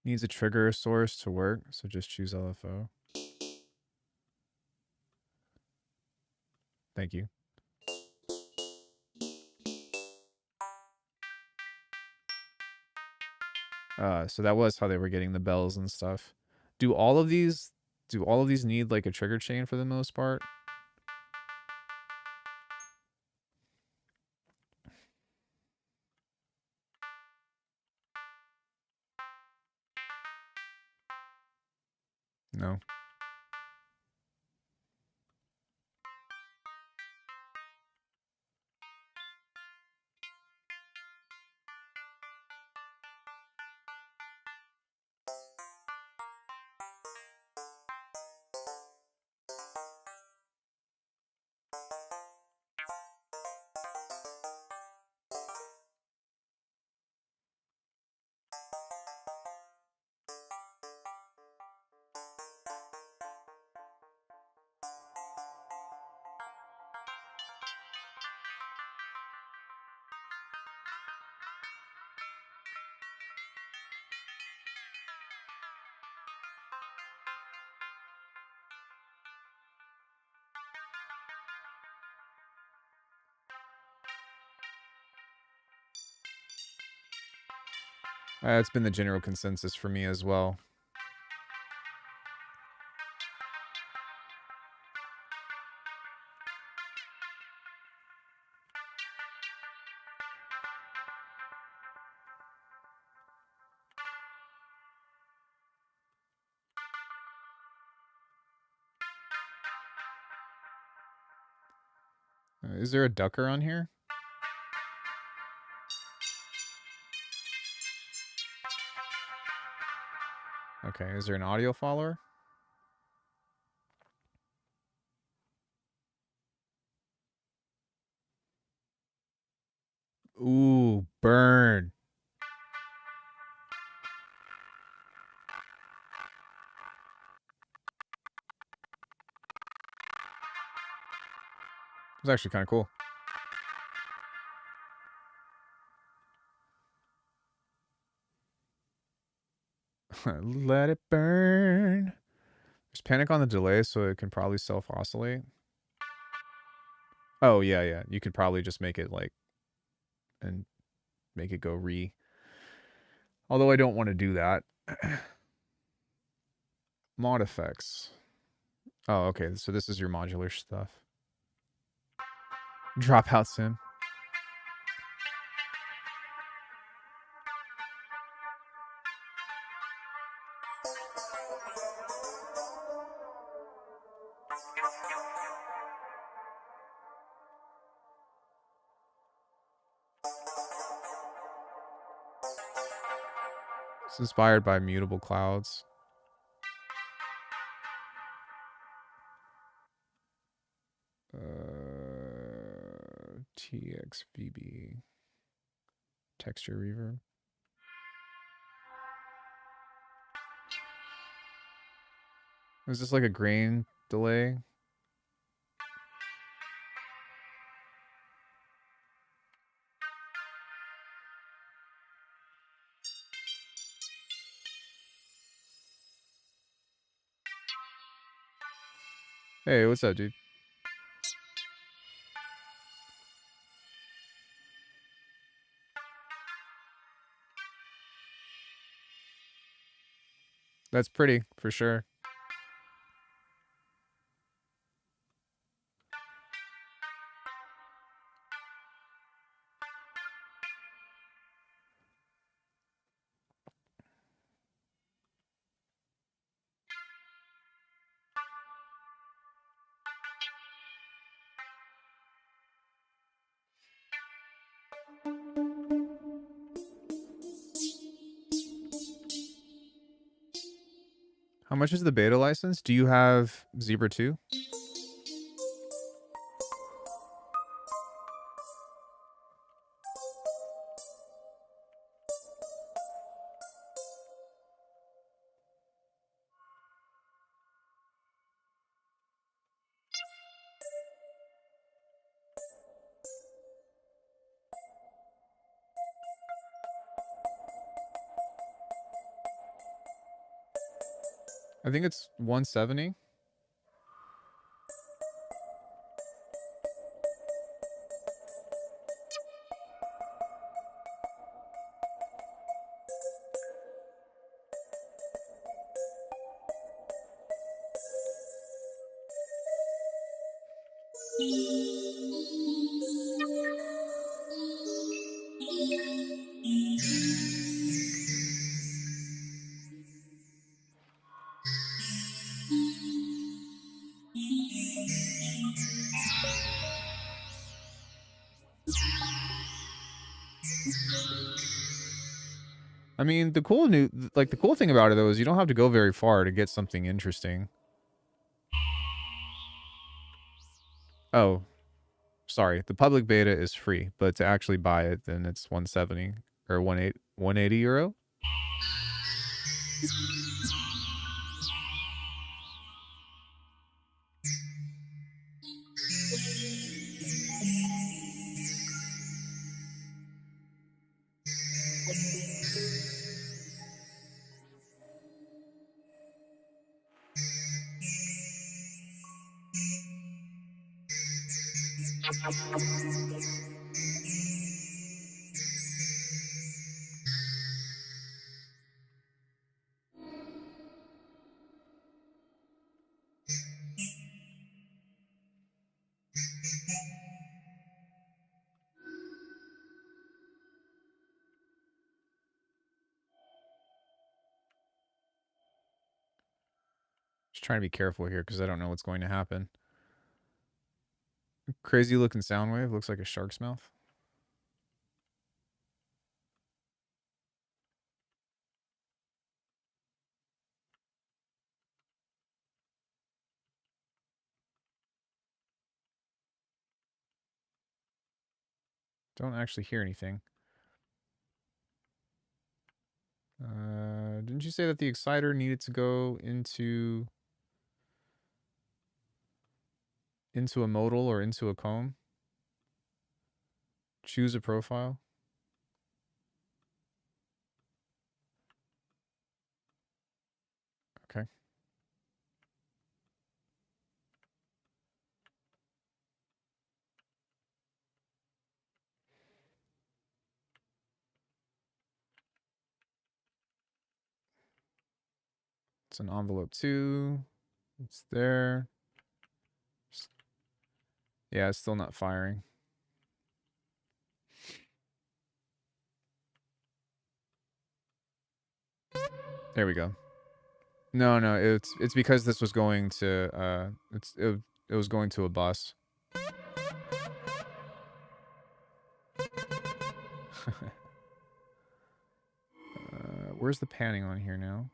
Needs a trigger source to work, so just choose LFO. Thank you. So that was how they were getting the bells and stuff. Do all of these need like a trigger chain for the most part? No. It's been the general consensus for me as well. Is there a ducker on here? Okay, is there an audio follower? Ooh, burn. It was actually kind of cool. Let it burn. There's panic on the delay, so it can probably self-oscillate. Oh, yeah. You could probably just make it like, and make it go re. Although I don't want to do that. Mod effects. Oh, okay. So this is your modular stuff. Dropout sim. It's inspired by mutable clouds. TXVB. Texture reverb. Is this like a grain delay? Hey, what's up, dude? That's pretty, for sure. How much is the beta license? Do you have Zebra 2? I think it's 170. I mean, the cool thing about it though is you don't have to go very far to get something interesting. Oh, sorry, the public beta is free, but to actually buy it, then it's 170 or 180 euro. Just trying to be careful here because I don't know what's going to happen. Crazy looking sound wave. Looks like a shark's mouth. Don't actually hear anything. Didn't you say that the exciter needed to go into a modal or into a comb? Choose a profile. Okay. It's an envelope 2. It's there. Yeah, it's still not firing. There we go. No, it's because this was going to it was going to a bus. Where's the panning on here now?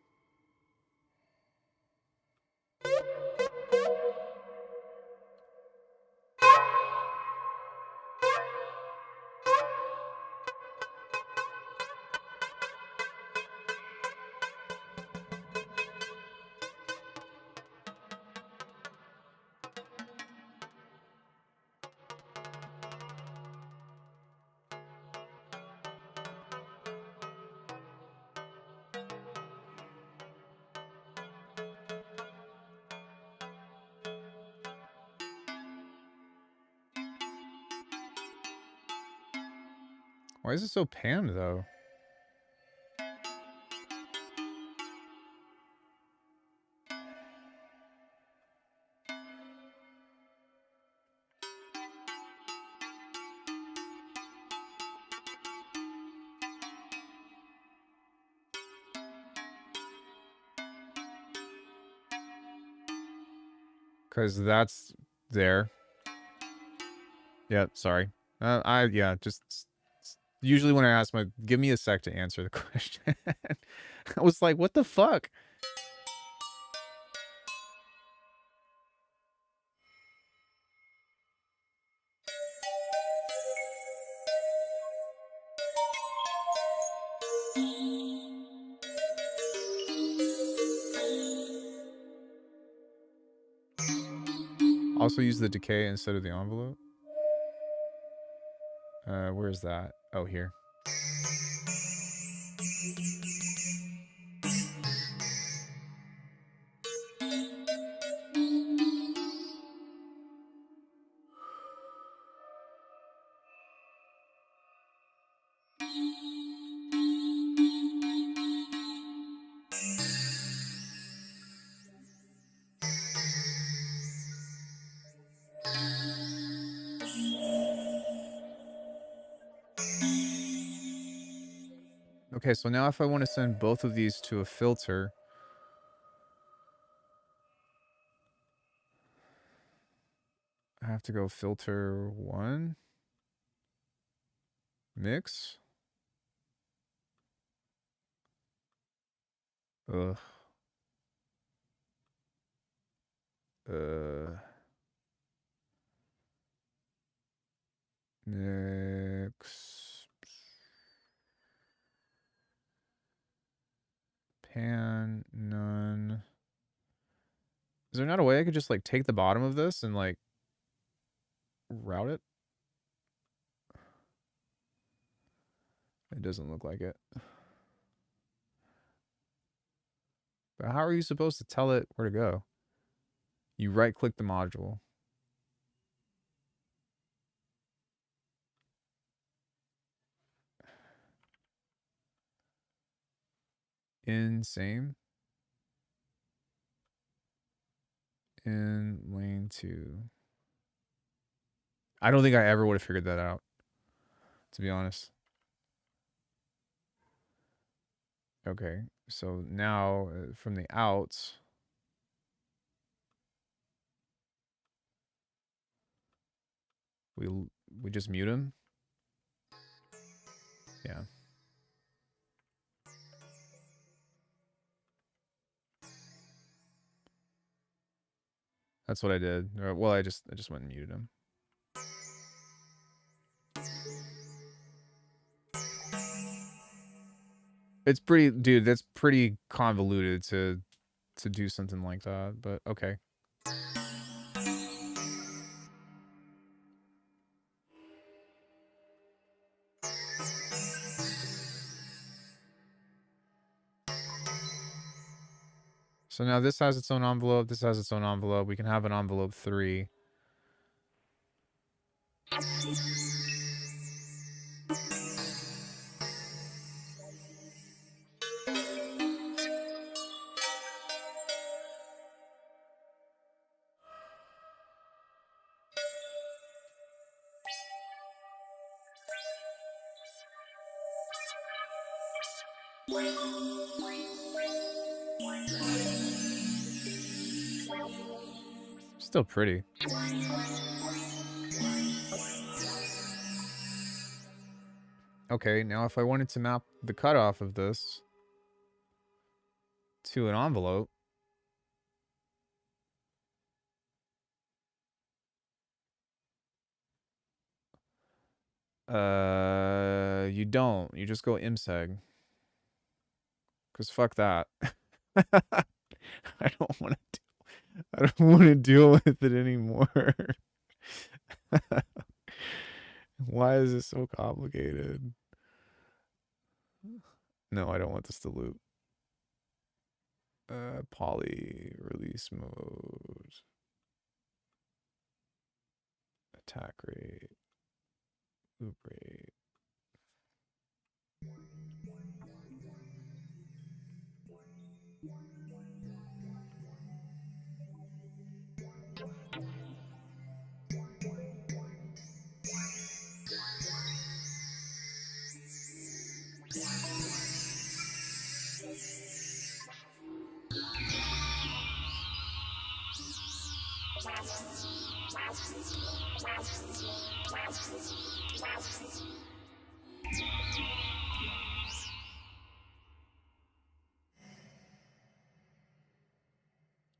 Why is it so panned though? Because that's there. Yeah, sorry. Just usually when I ask give me a sec to answer the question. I was like, what the fuck? Also use the decay instead of the envelope. Where's that? Oh, here. Okay, so now if I want to send both of these to a filter, I have to go filter 1, mix. Ugh. Mix. Pan, none. Is there not a way I could just like take the bottom of this and like route it? It doesn't look like it. But how are you supposed to tell it where to go? You right click the module. Insane. In lane 2. I don't think I ever would have figured that out, to be honest. Okay, so now from the outs, we just mute him. Yeah. That's what I did. Well, I just went and muted him. It's pretty, dude, that's pretty convoluted to do something like that, but okay. So now this has its own envelope, this has its own envelope. We can have an envelope 3. Still pretty. Okay, now if I wanted to map the cutoff of this to an envelope, you don't. You just go imseg. Cause fuck that. I don't want to. I don't want to deal with it anymore. Why is this so complicated? No, I don't want this to loop. Poly release mode. Attack rate. Loop rate.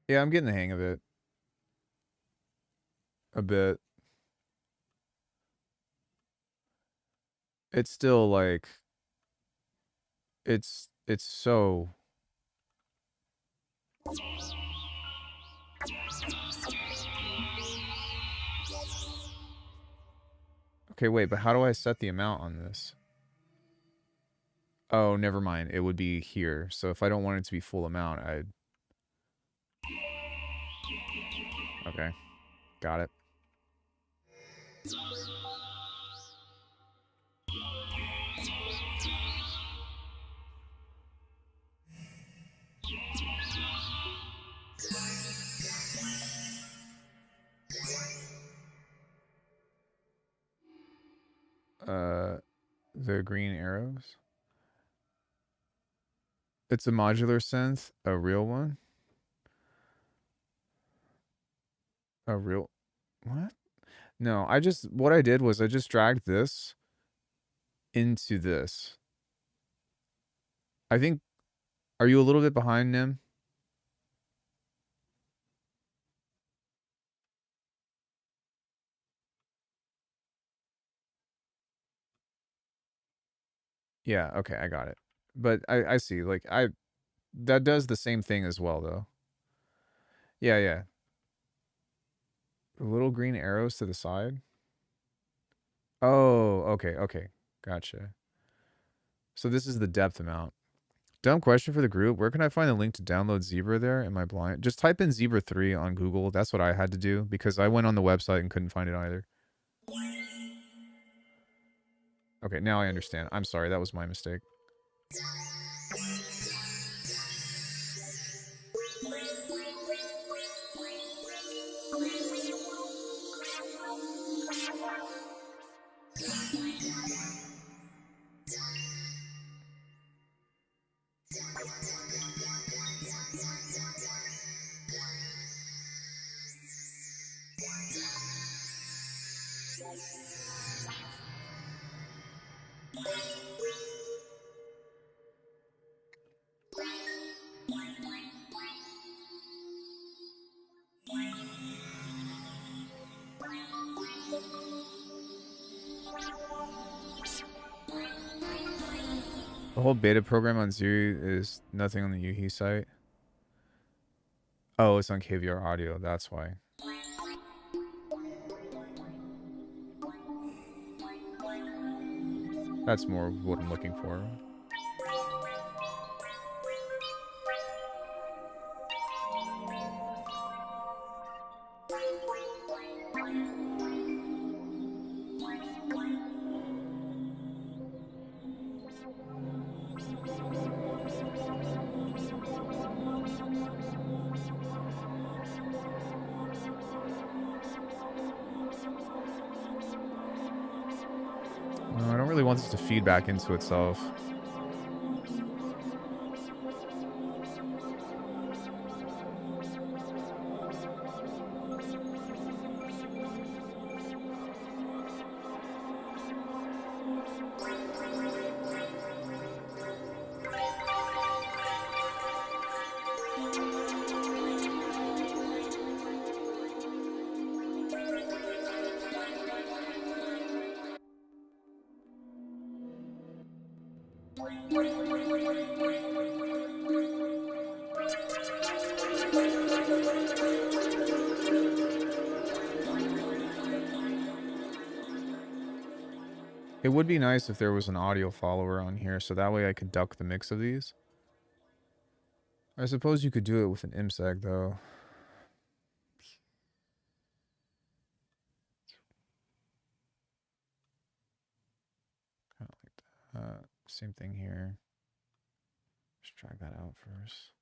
Yeah, I'm getting the hang of it. A bit. It's still like it's so okay, wait, but how do I set the amount on this? Oh, never mind. It would be here. So if I don't want it to be full amount, I'd okay. Got it. The green arrows. It's a modular synth, a real one. A real what? No, what I did was I just dragged this into this. I think, are you a little bit behind, Nim? Yeah, okay, I got it. But I see, like, that does the same thing as well, though. Yeah, yeah. Little green arrows to the side? Oh, okay, okay. Gotcha. So this is the depth amount. Dumb question for the group. Where can I find the link to download Zebra there? Am I blind? Just type in Zebra 3 on Google. That's what I had to do because I went on the website and couldn't find it either. Okay, now I understand. I'm sorry, that was my mistake. The whole beta program on Zuri is nothing on the Yuhi site. Oh, it's on KVR Audio. That's why. That's more what I'm looking for. No, I don't really want this to feed back into itself. It would be nice if there was an audio follower on here, so that way I could duck the mix of these. I suppose you could do it with an IMSEG, though. Kind of like that. Same thing here. Just drag that out first.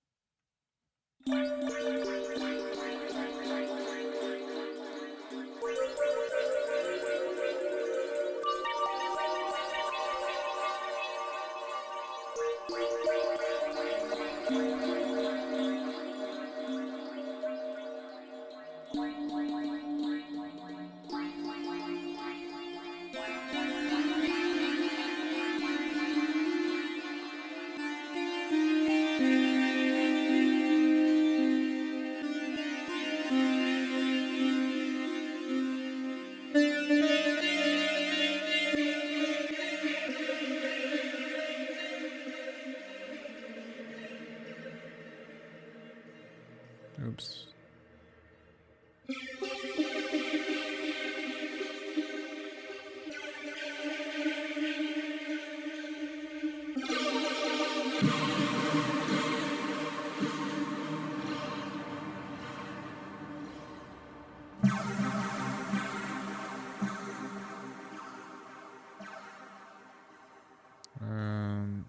Oops.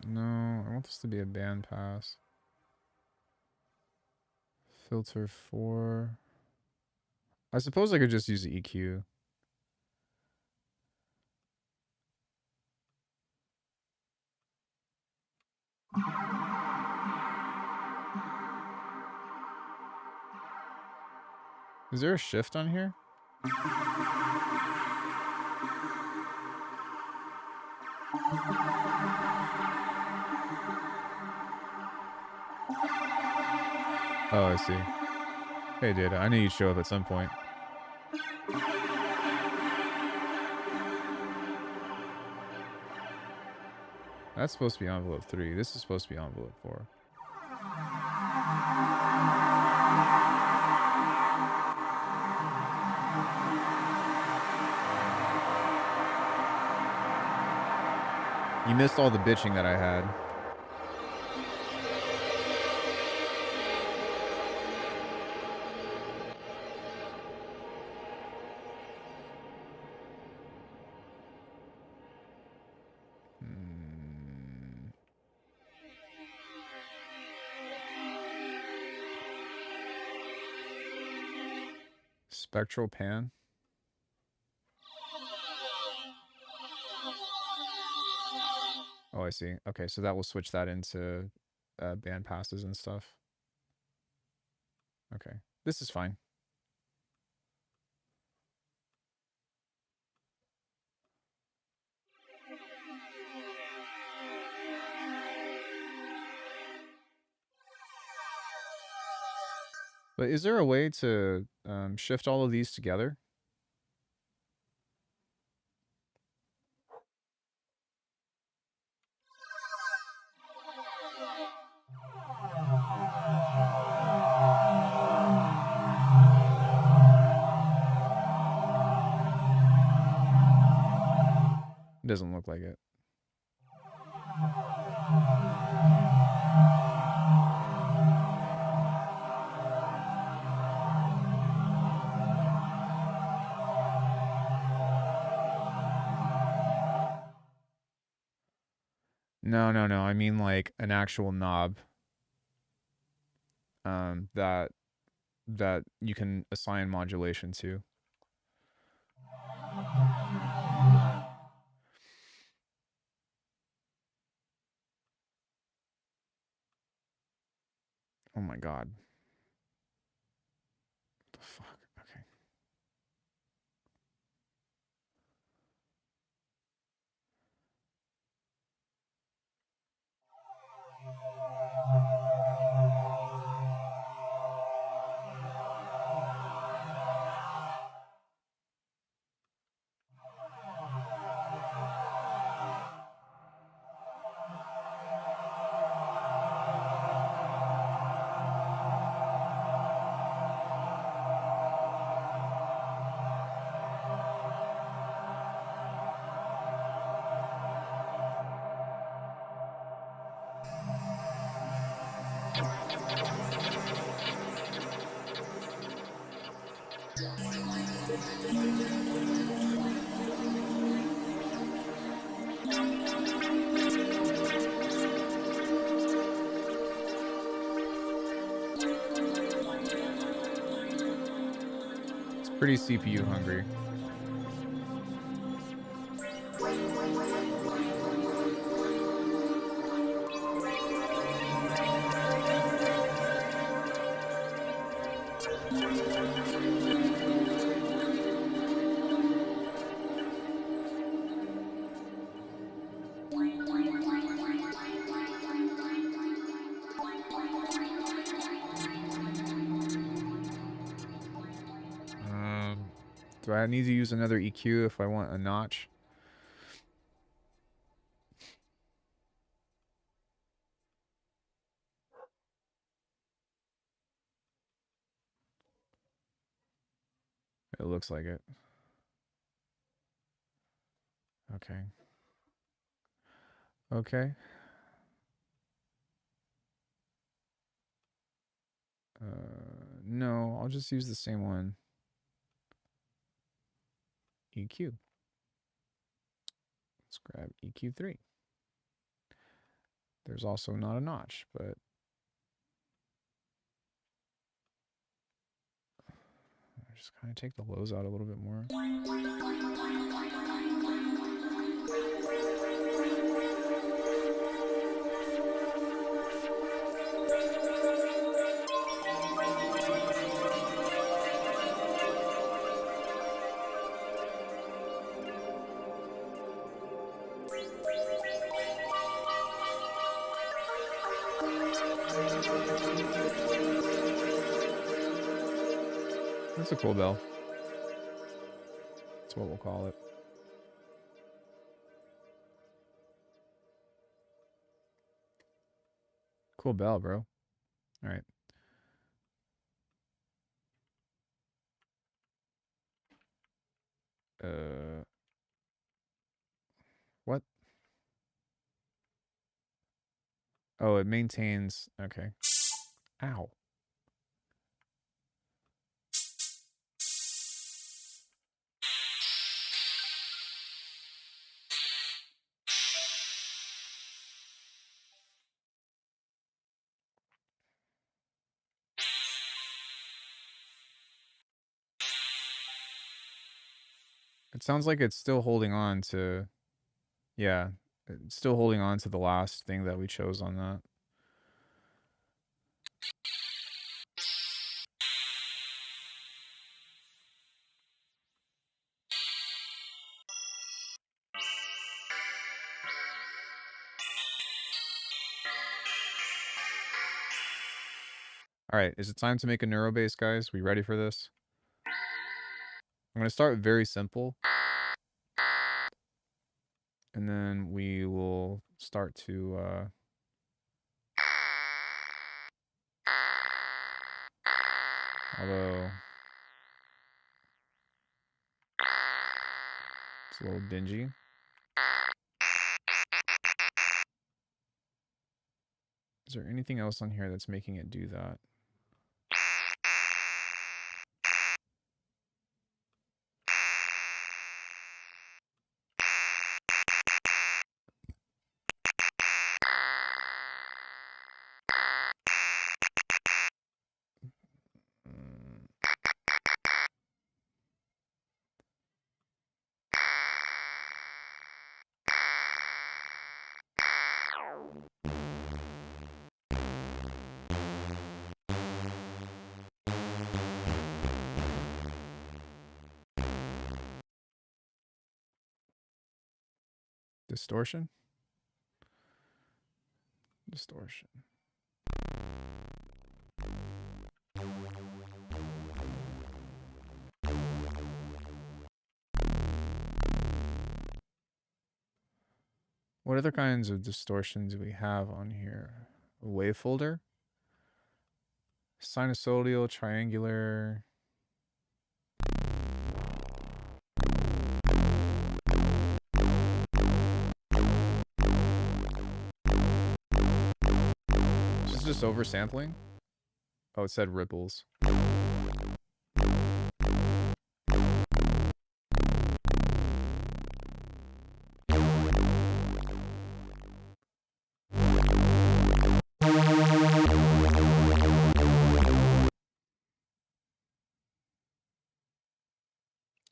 No, I want this to be a bandpass. Filter 4. I suppose I could just use the EQ. Is there a shift on here? Oh, I see. Hey, Data, I knew you'd show up at some point. That's supposed to be envelope 3. This is supposed to be envelope 4. You missed all the bitching that I had. Spectral pan. Oh, I see. Okay, so that will switch that into band passes and stuff. Okay, this is fine. But is there a way to shift all of these together? It doesn't look like it. No, no, no. I mean like an actual knob that you can assign modulation to. Oh my god. What the fuck? Okay. It's pretty CPU hungry. Do I need to use another EQ if I want a notch? It looks like it. Okay. Okay. No, I'll just use the same one. EQ. Let's grab EQ3. There's also not a notch, but just kind of take the lows out a little bit more. That's a cool bell. That's what we'll call it. Cool bell, bro. All right. What? Oh, it maintains. Okay. Ow. It sounds like it's still holding on to. Yeah, it's still holding on to the last thing that we chose on that. All right, is it time to make a neuro bass, guys? We ready for this? I'm going to start very simple. And then we will start to although it's a little dingy. Is there anything else on here that's making it do that? Distortion? Distortion. What other kinds of distortions do we have on here? A wave folder? Sinusoidal, triangular. This is just oversampling? Oh, it said ripples.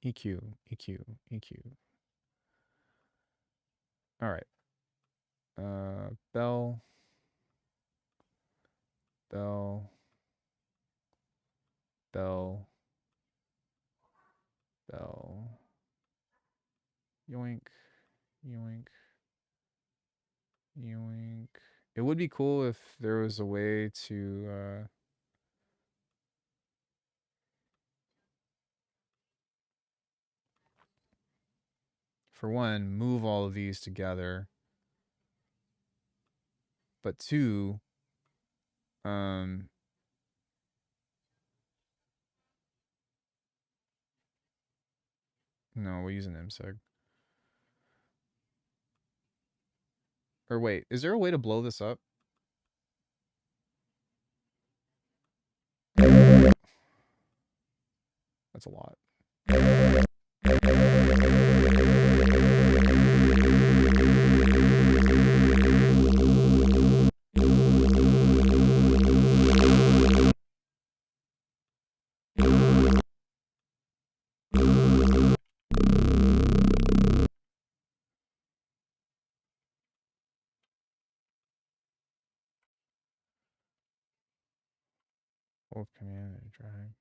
EQ, EQ, EQ. All right. Bell. Bell. Bell. Bell. Yoink. Yoink. Yoink. It would be cool if there was a way to for one, move all of these together. But two, no, we're using MSEG. Or wait, is there a way to blow this up? That's a lot. Hold command and drag.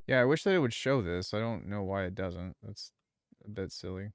Yeah, I wish that it would show this. I don't know why it doesn't. That's a bit silly.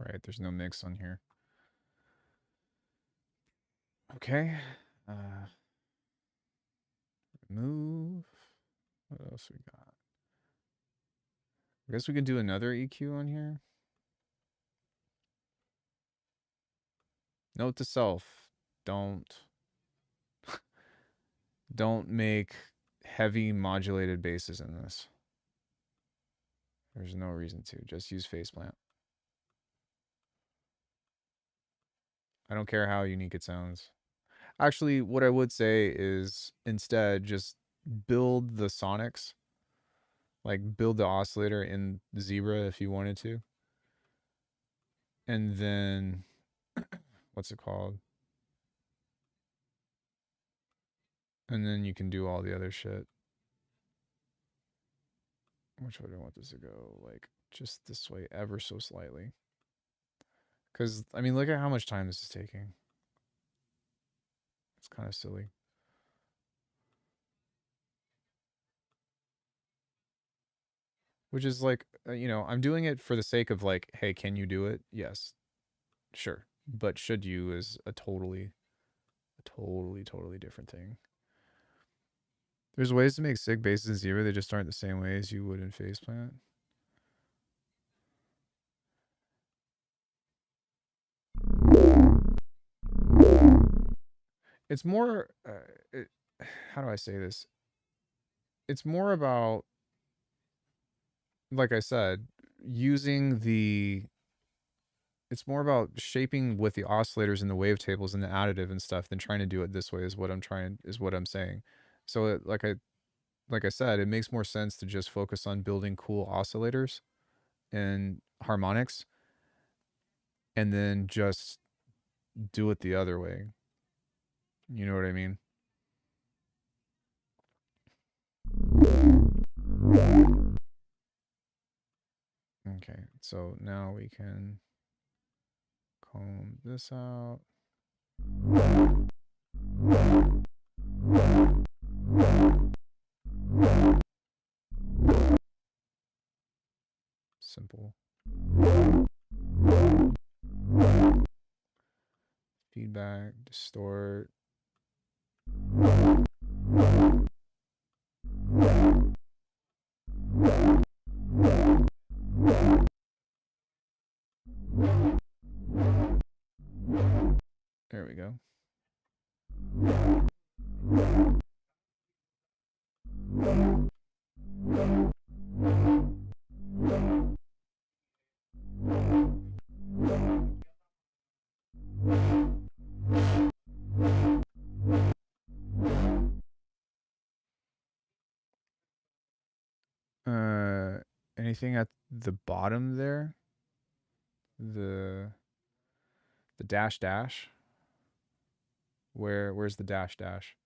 Right, there's no mix on here. Okay. Move. What else we got? I guess we can do another EQ on here. Note to self: don't make heavy modulated basses in this. There's no reason to. Just use faceplant. I don't care how unique it sounds. Actually, what I would say is instead just build the sonics. Like build the oscillator in Zebra if you wanted to. And then what's it called? And then you can do all the other shit. Which way do I want this to go? Like just this way ever so slightly. Because, I mean, look at how much time this is taking. It's kind of silly. Which is like, you know, I'm doing it for the sake of like, hey, can you do it? Yes. Sure. But should you is a totally different thing. There's ways to make sig basses in Zebra. They just aren't the same way as you would in faceplant. It's more, how do I say this? It's more about, like I said, using the, it's more about shaping with the oscillators and the wavetables and the additive and stuff than trying to do it this way is what I'm saying. So like I said, it makes more sense to just focus on building cool oscillators and harmonics and then just do it the other way. You know what I mean? Okay, so now we can comb this out. Simple. Feedback, distort. There we go. Anything at the bottom there? The dash dash? Where's the dash dash?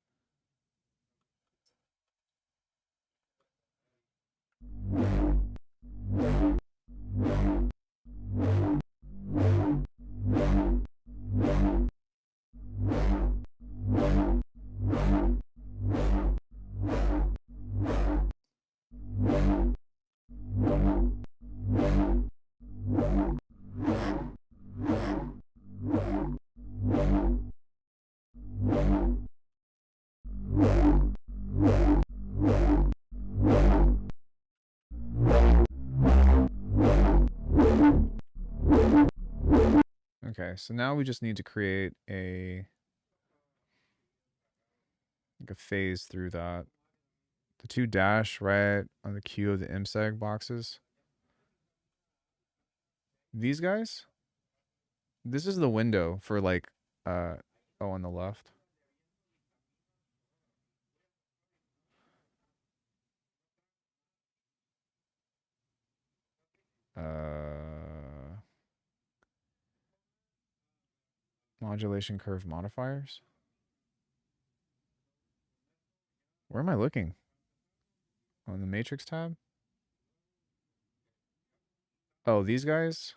Okay, so now we just need to create a phase through that The two dash right on the queue of the MSEG boxes. These guys? This is the window for like, oh, on the left. Modulation curve modifiers. Where am I looking? On the matrix tab? Oh, these guys?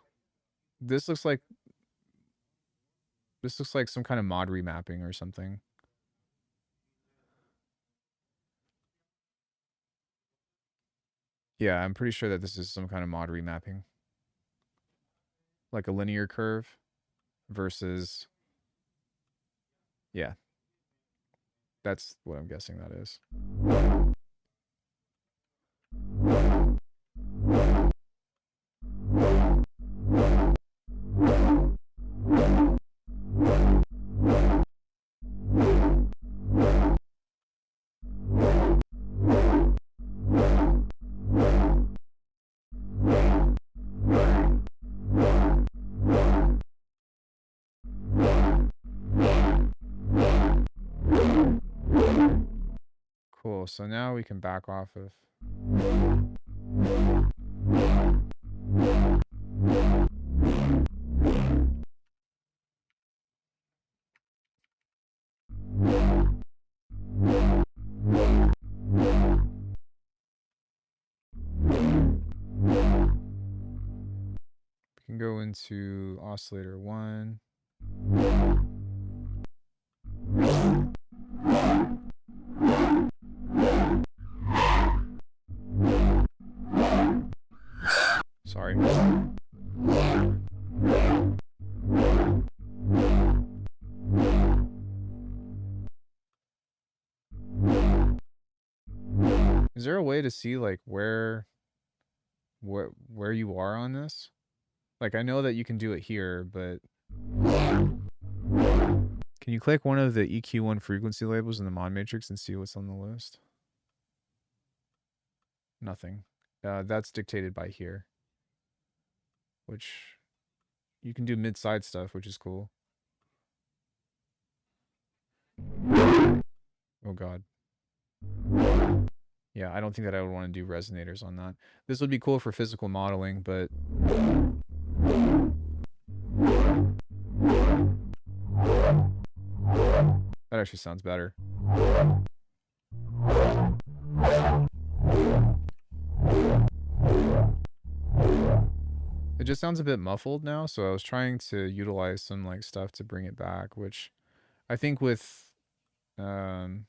This looks like some kind of mod remapping or something. Yeah, I'm pretty sure that this is some kind of mod remapping. Like a linear curve versus, yeah. That's what I'm guessing that is. Cool, so now we can back off of. We can go into oscillator 1. Sorry. Is there a way to see like where you are on this? Like I know that you can do it here, but can you click one of the EQ1 frequency labels in the mod matrix and see what's on the list? Nothing. That's dictated by here, which you can do mid-side stuff, which is cool. Oh God. Yeah, I don't think that I would want to do resonators on that. This would be cool for physical modeling, but that actually sounds better. It just sounds a bit muffled now, so I was trying to utilize some like stuff to bring it back, which I think with on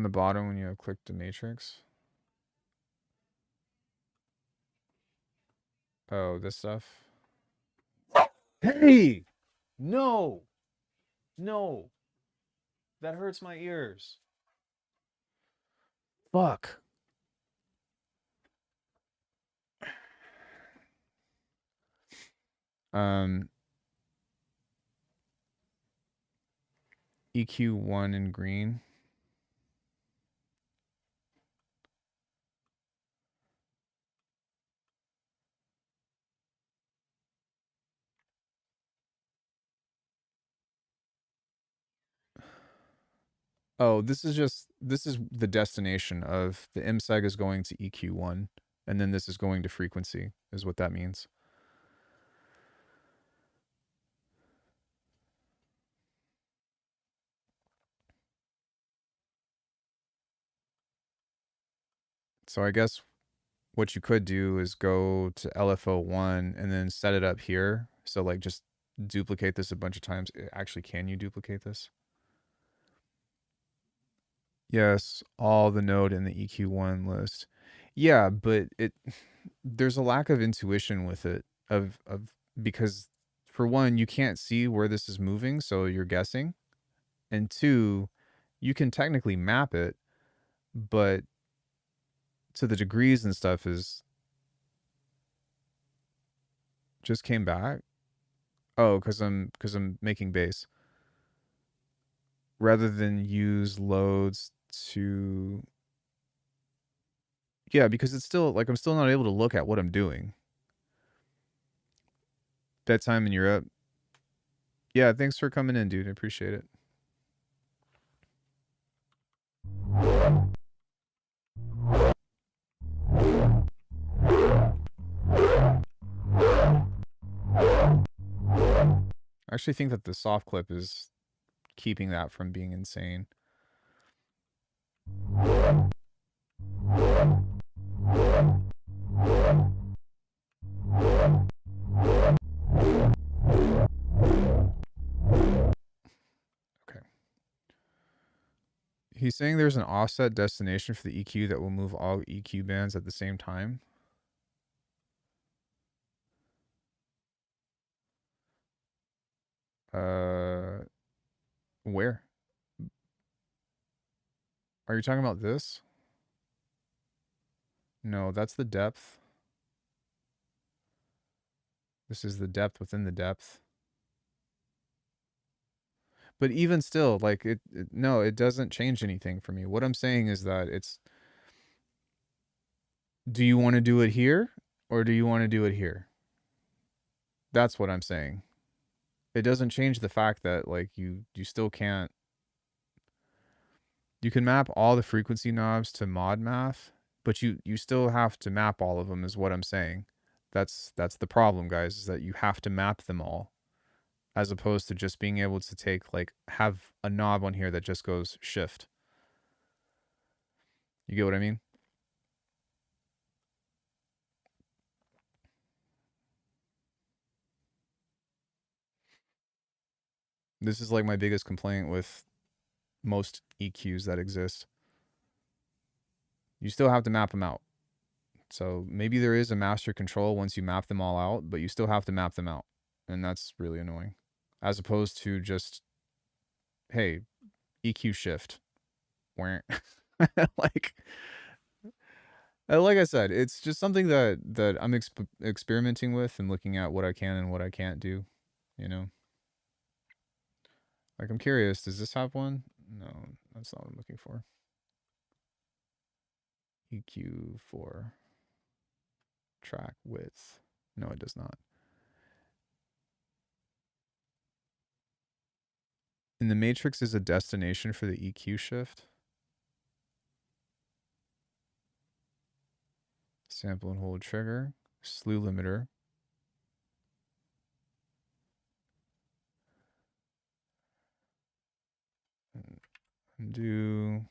the bottom when you have clicked the matrix. Oh, this stuff. Hey! No! No! That hurts my ears. Fuck. EQ1 in green. Oh, this is the destination of the MSEG is going to EQ1, and then this is going to frequency, is what that means. So I guess what you could do is go to LFO1 and then set it up here. So like just duplicate this a bunch of times. Actually, can you duplicate this? Yes, all the node in the EQ1 list. Yeah, but there's a lack of intuition with it of because for one, you can't see where this is moving, so you're guessing. And two, you can technically map it, but to the degrees and stuff is just came back. Oh, because I'm making bass. rather than use loads to, yeah, because it's still like I'm still not able to look at what I'm doing. Bedtime in Europe. Yeah, thanks for coming in, dude. I appreciate it. I actually think that the soft clip is keeping that from being insane. Okay. He's saying there's an offset destination for the EQ that will move all EQ bands at the same time. Where? Are you talking about this? No, that's the depth. This is the depth within the depth. But even still, like no, it doesn't change anything for me. What I'm saying is that it's, do you want to do it here or do you want to do it here? That's what I'm saying. It doesn't change the fact that like you still can't, you can map all the frequency knobs to mod math, but you still have to map all of them is what I'm saying. That's the problem, guys, is that you have to map them all, as opposed to just being able to take, like, have a knob on here that just goes shift. You get what I mean? This is like my biggest complaint with most EQs that exist. You still have to map them out. So maybe there is a master control once you map them all out, but you still have to map them out. And that's really annoying. As opposed to just, hey, EQ shift. like like I said, it's just something that I'm experimenting with and looking at what I can and what I can't do, you know? Like, I'm curious, does this have one? No, that's not what I'm looking for. EQ for track width. No, it does not. In the matrix is a destination for the EQ shift. Sample and hold trigger. Slew limiter. Do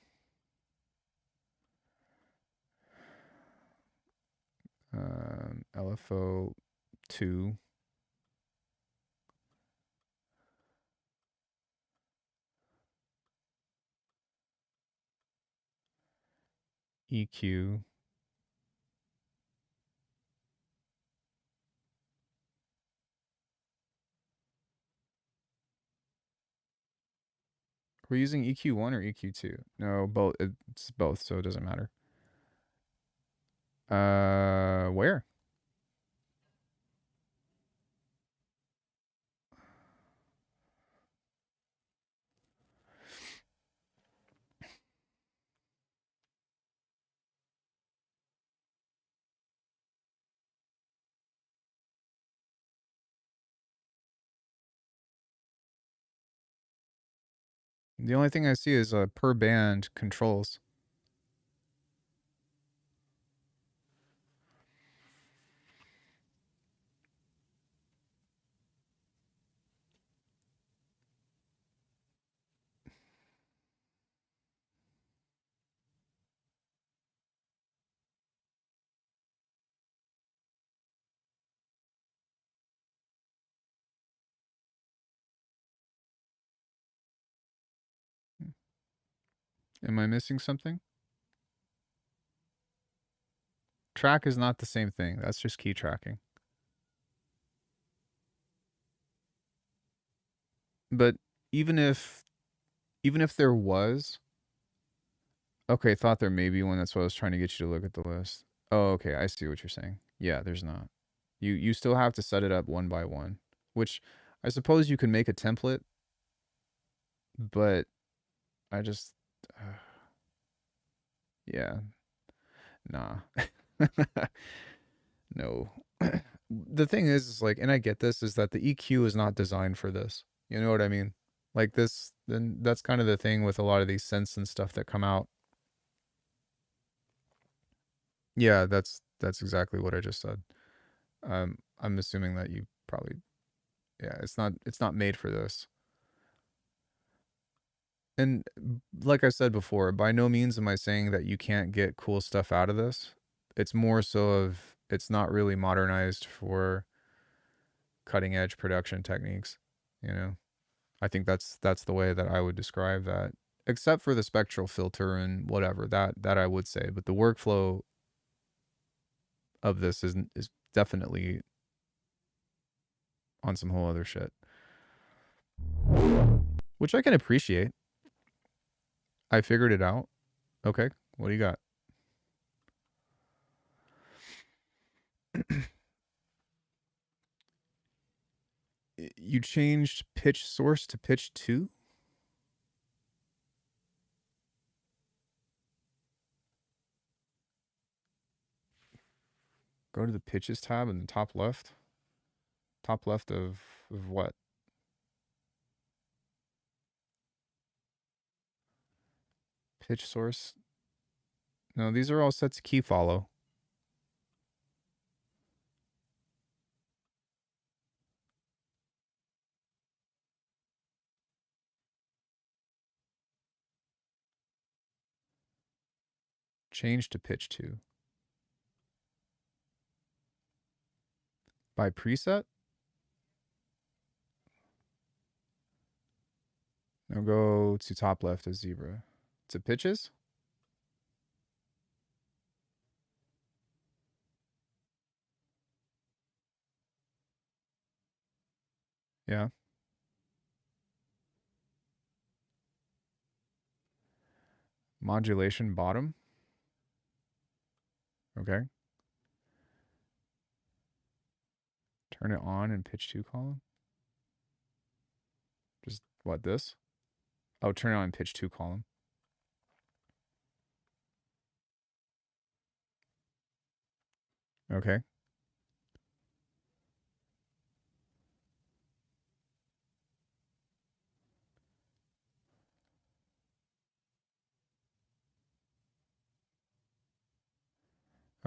LFO 2. EQ. We're using EQ1 or EQ2? No, both. It's both, so it doesn't matter. Where? The only thing I see is per band controls. Am I missing something? Track is not the same thing. That's just key tracking. But even if there was, okay, thought there may be one. That's why I was trying to get you to look at the list. Oh, okay, I see what you're saying. Yeah, there's not. You still have to set it up one by one, which I suppose you can make a template, but I just, yeah, nah. No. The thing is like, and I get this, is that the EQ is not designed for this. You know what I mean? Like this, then that's kind of the thing with a lot of these synths and stuff that come out. Yeah, that's exactly what I just said. I'm assuming that you probably, yeah, it's not made for this. And like I said before, by no means am I saying that you can't get cool stuff out of this. It's more so of it's not really modernized for cutting edge production techniques, you know. I think that's the way that I would describe that. Except for the spectral filter and whatever, that I would say, but the workflow of this is definitely on some whole other shit, which I can appreciate. I figured it out. Okay, what do you got? You changed pitch source to pitch 2? Go to the pitches tab in the top left. Top left of what? Pitch source. No, these are all set to key follow. Change to pitch 2. By preset? Now go to top left of zebra. To pitches? Yeah. Modulation bottom. Okay. Turn it on in pitch 2 column. Just what, this? Oh, turn it on in pitch 2 column. Okay.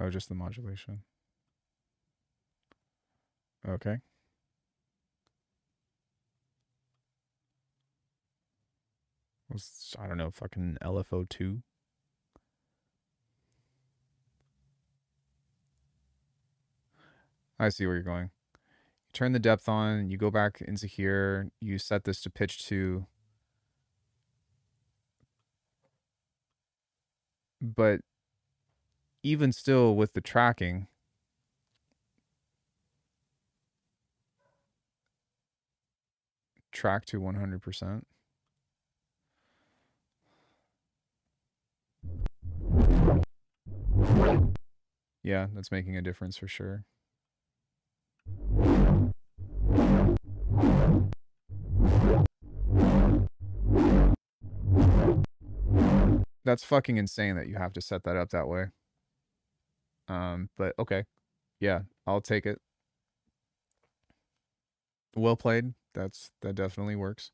Oh, just the modulation. Okay. Was, I don't know, fucking LFO2. I see where you're going. You turn the depth on, you go back into here, you set this to pitch 2. But even still with the tracking, track to 100%. Yeah, that's making a difference for sure. That's fucking insane that you have to set that up that way. But okay. Yeah, I'll take it. Well played. That definitely works.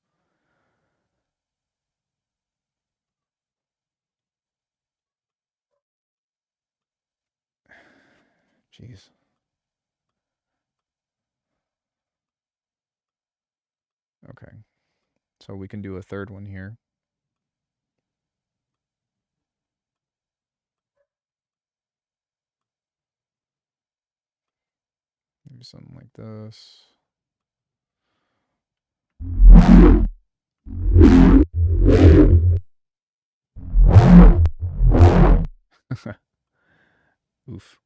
Jeez. Okay. So we can do a third one here. Maybe something like this. Oof.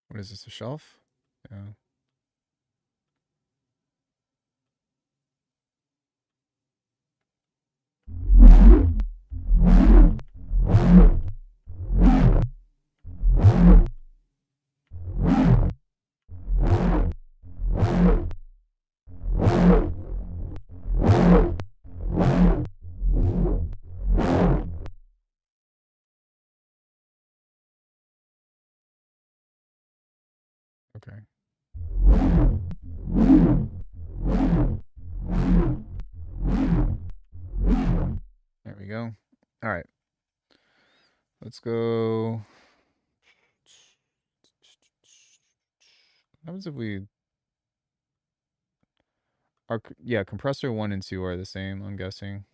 What is this, a shelf? Yeah. Okay. There we go. All right. Let's go. What happens if we... yeah, compressor 1 and 2 are the same, I'm guessing.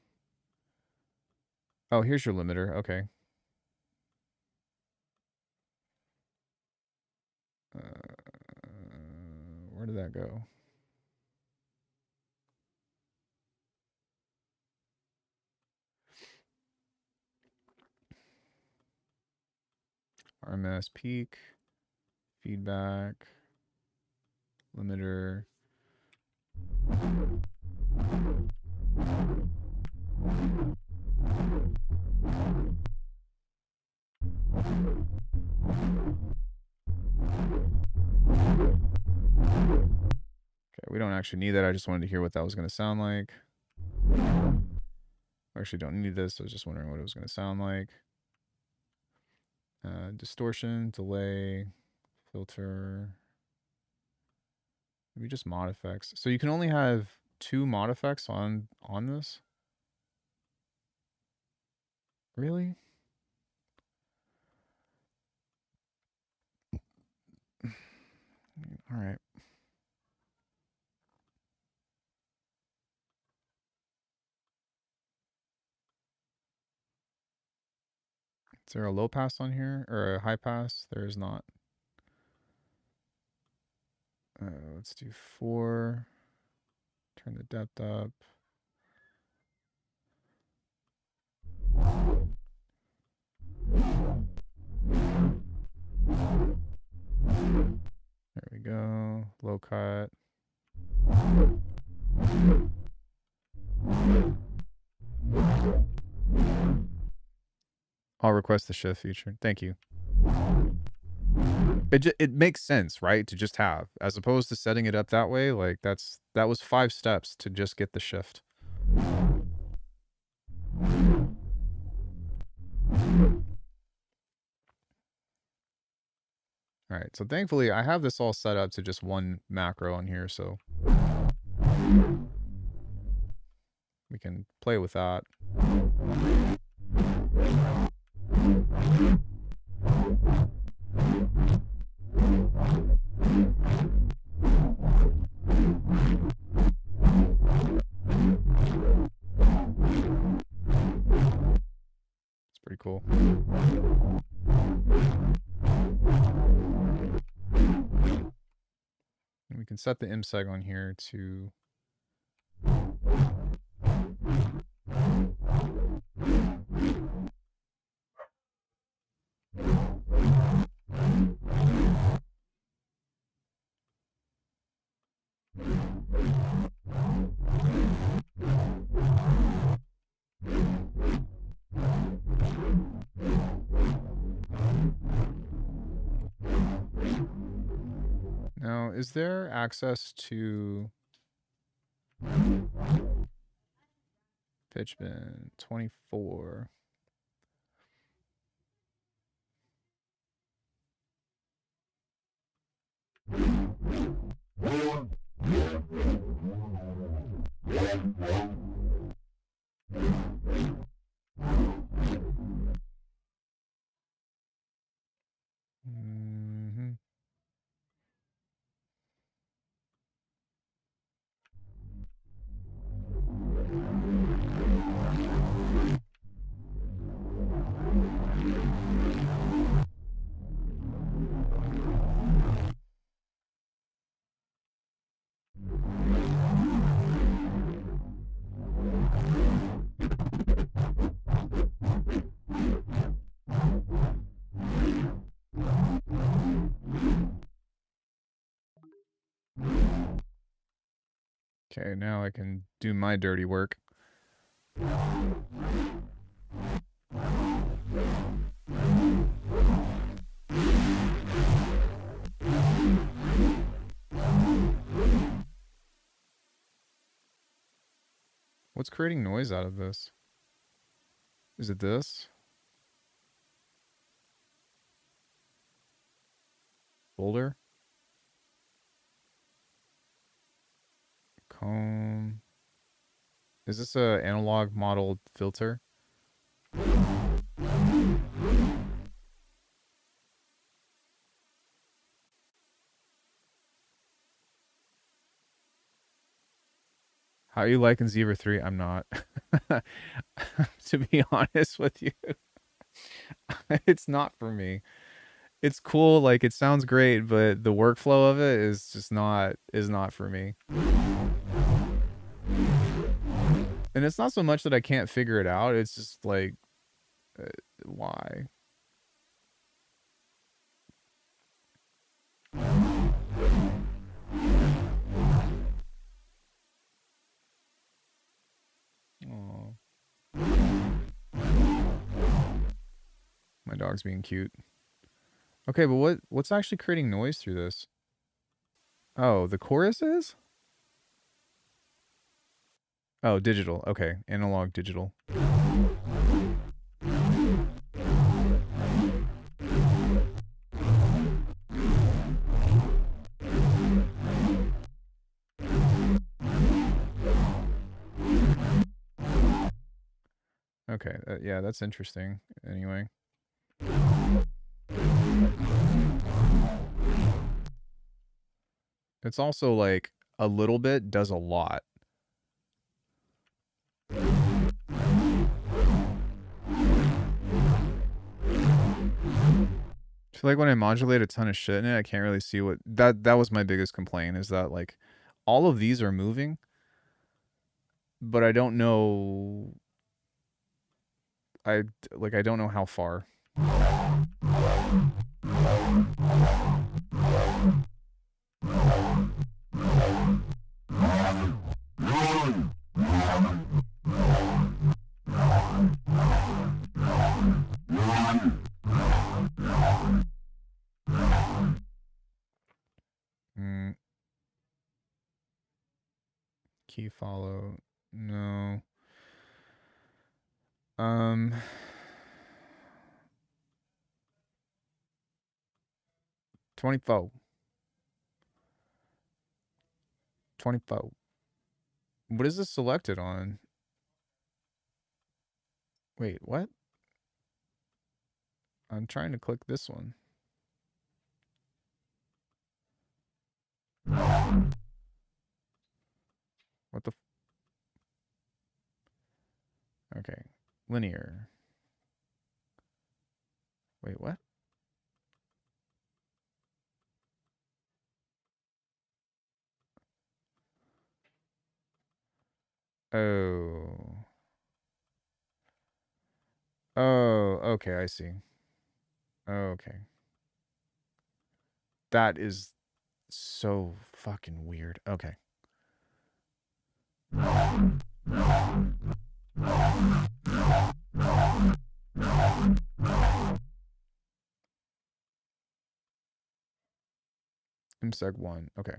Oh, here's your limiter. Okay. Where did that go? RMS peak, feedback, limiter. Okay, we don't actually need that. I just wanted to hear what that was going to sound like. I actually don't need this. I was just wondering what it was going to sound like. Distortion, delay, filter. Maybe just mod effects. So you can only have 2 mod effects on this? Really? All right. Is there a low pass on here or a high pass? There is not. Let's do 4. Turn the depth up. There we go. Low cut. I'll request the shift feature. Thank you. It makes sense, right? To just have, as opposed to setting it up that way. Like that was 5 steps to just get the shift. All right, so thankfully I have this all set up to just 1 macro on here, so we can play with that. It's pretty cool. And we can set the IMSEG on here to now, is there access to pitch bin 24? Mm-hmm. Okay, now I can do my dirty work. What's creating noise out of this? Is it this? Boulder? Home. Is this a analog modeled filter? How are you liking Zebra 3? I'm not. To be honest with you, it's not for me. It's cool, like it sounds great, but the workflow of it is just not for me. And it's not so much that I can't figure it out, it's just like why? Oh. My dog's being cute. Okay, but what's actually creating noise through this? Oh, the chorus is? Oh, digital. Okay, analog digital. Okay, yeah, that's interesting. Anyway. It's also like a little bit does a lot. I feel like when I modulate a ton of shit in it, I can't really see what that was my biggest complaint is that like all of these are moving, but I don't know I don't know how far. Key follow. No. 24. 24. What is this selected on? Wait, what? I'm trying to click this one. What the? Okay. Linear. Wait, what? Oh. Oh, okay, I see. Okay. That is so fucking weird. Okay. MSEG 1. Okay.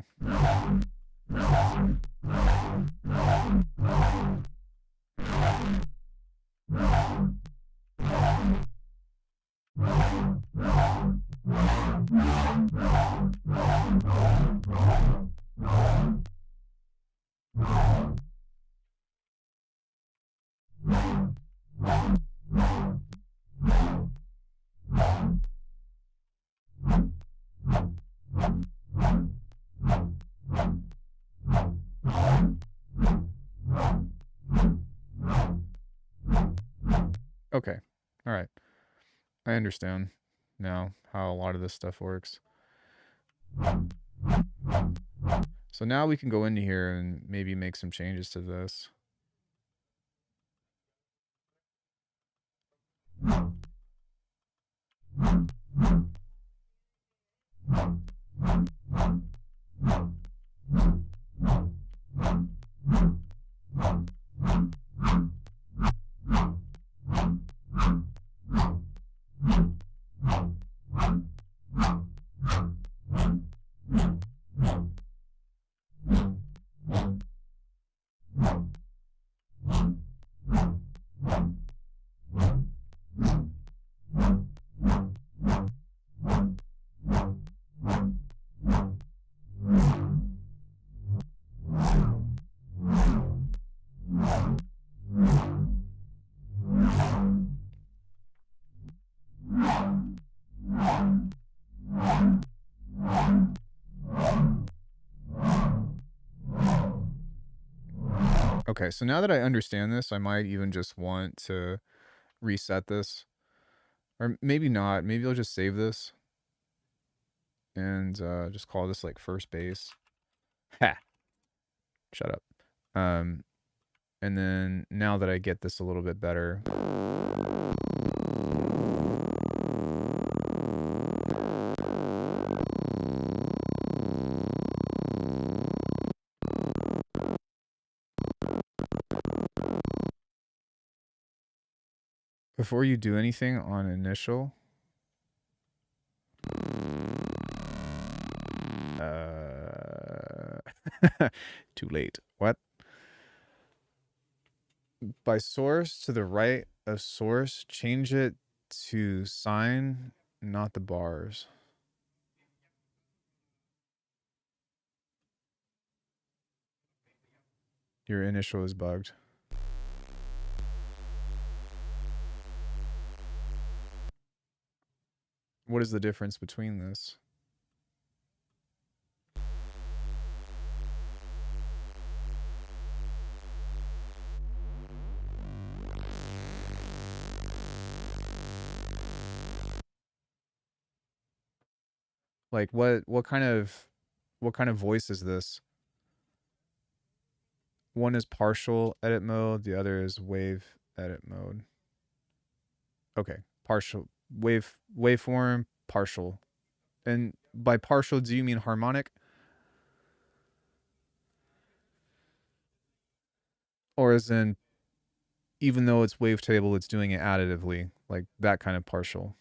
Okay. All right. I understand now how a lot of this stuff works. So now we can go into here and maybe make some changes to this. Okay, so now that I understand this, I might even just want to reset this. Or maybe not. Maybe I'll just save this and just call this like first base. Ha! Shut up. Um, and then now that I get this a little bit better, before you do anything on initial, too late. What? By source to the right of source, change it to sign, not the bars. Your initial is bugged. What is the difference between this? Like what kind of voice is this? One is partial edit mode, the other is wave edit mode. Okay, partial waveform partial. And by partial, do you mean harmonic? Or as in, even though it's wavetable, it's doing it additively, like that kind of partial?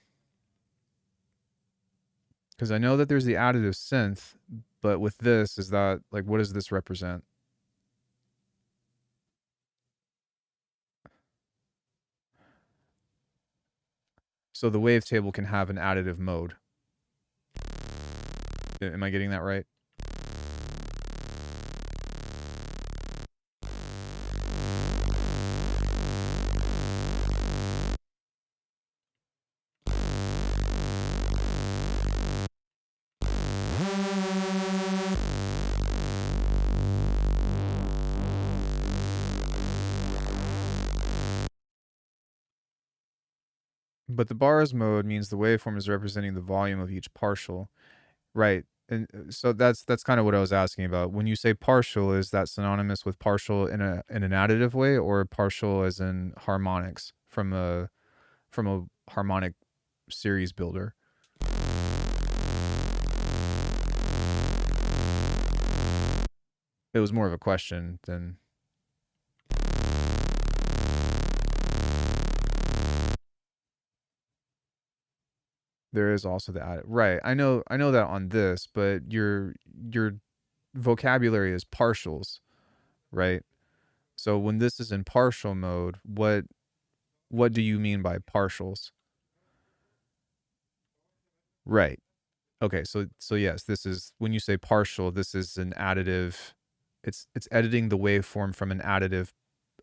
Because I know that there's the additive synth, but with this, is that, like, what does this represent? So the wavetable can have an additive mode. Am I getting that right? But the bars mode means the waveform is representing the volume of each partial. Right. And so that's kind of what I was asking about. When you say partial, is that synonymous with partial in an additive way, or partial as in harmonics from a harmonic series builder? It was more of a question than. There is also the additive. Right. I know that on this, but your vocabulary is partials, right? So when this is in partial mode, what do you mean by partials? Right. Okay, so yes, this is, when you say partial, this is an additive. It's editing the waveform from an additive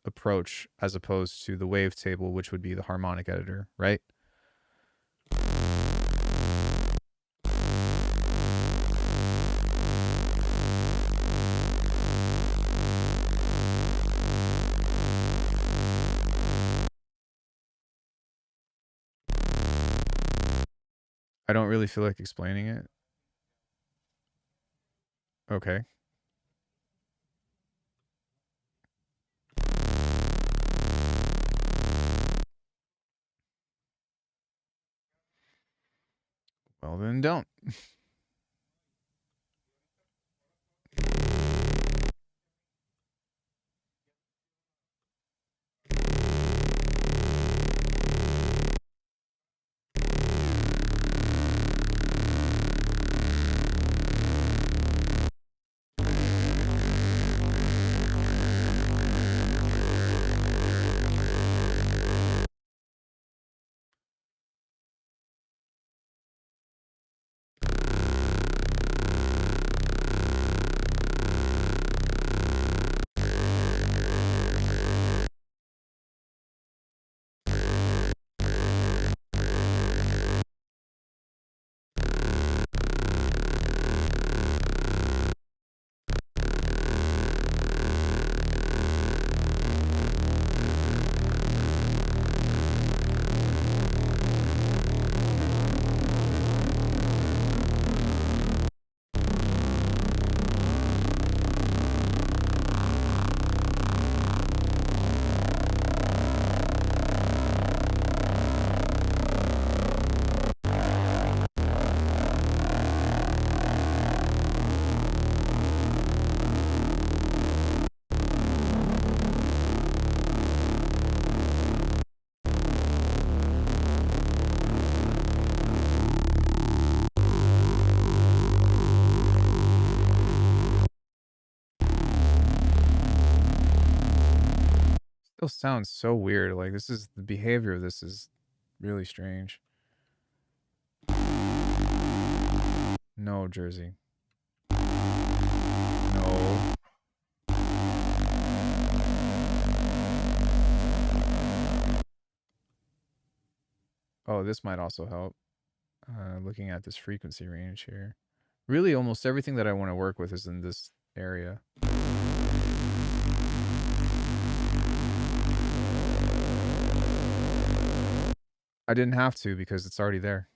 approach as opposed to the wavetable, which would be the harmonic editor, right? I don't really feel like explaining it. Okay. Well, then don't. sounds so weird. Like, this is the behavior of this is really strange. No, Jersey. No. Oh, this might also help. Looking at this frequency range here. Really, almost everything that I want to work with is in this area. I didn't have to because it's already there.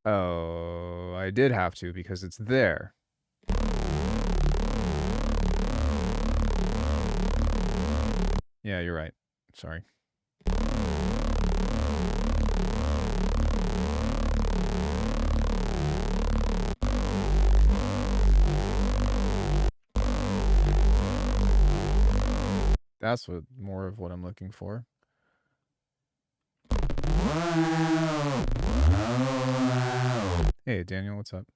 Oh, I did have to because it's there. Yeah, you're right. Sorry. That's what more of what I'm looking for. Hey, Daniel, what's up?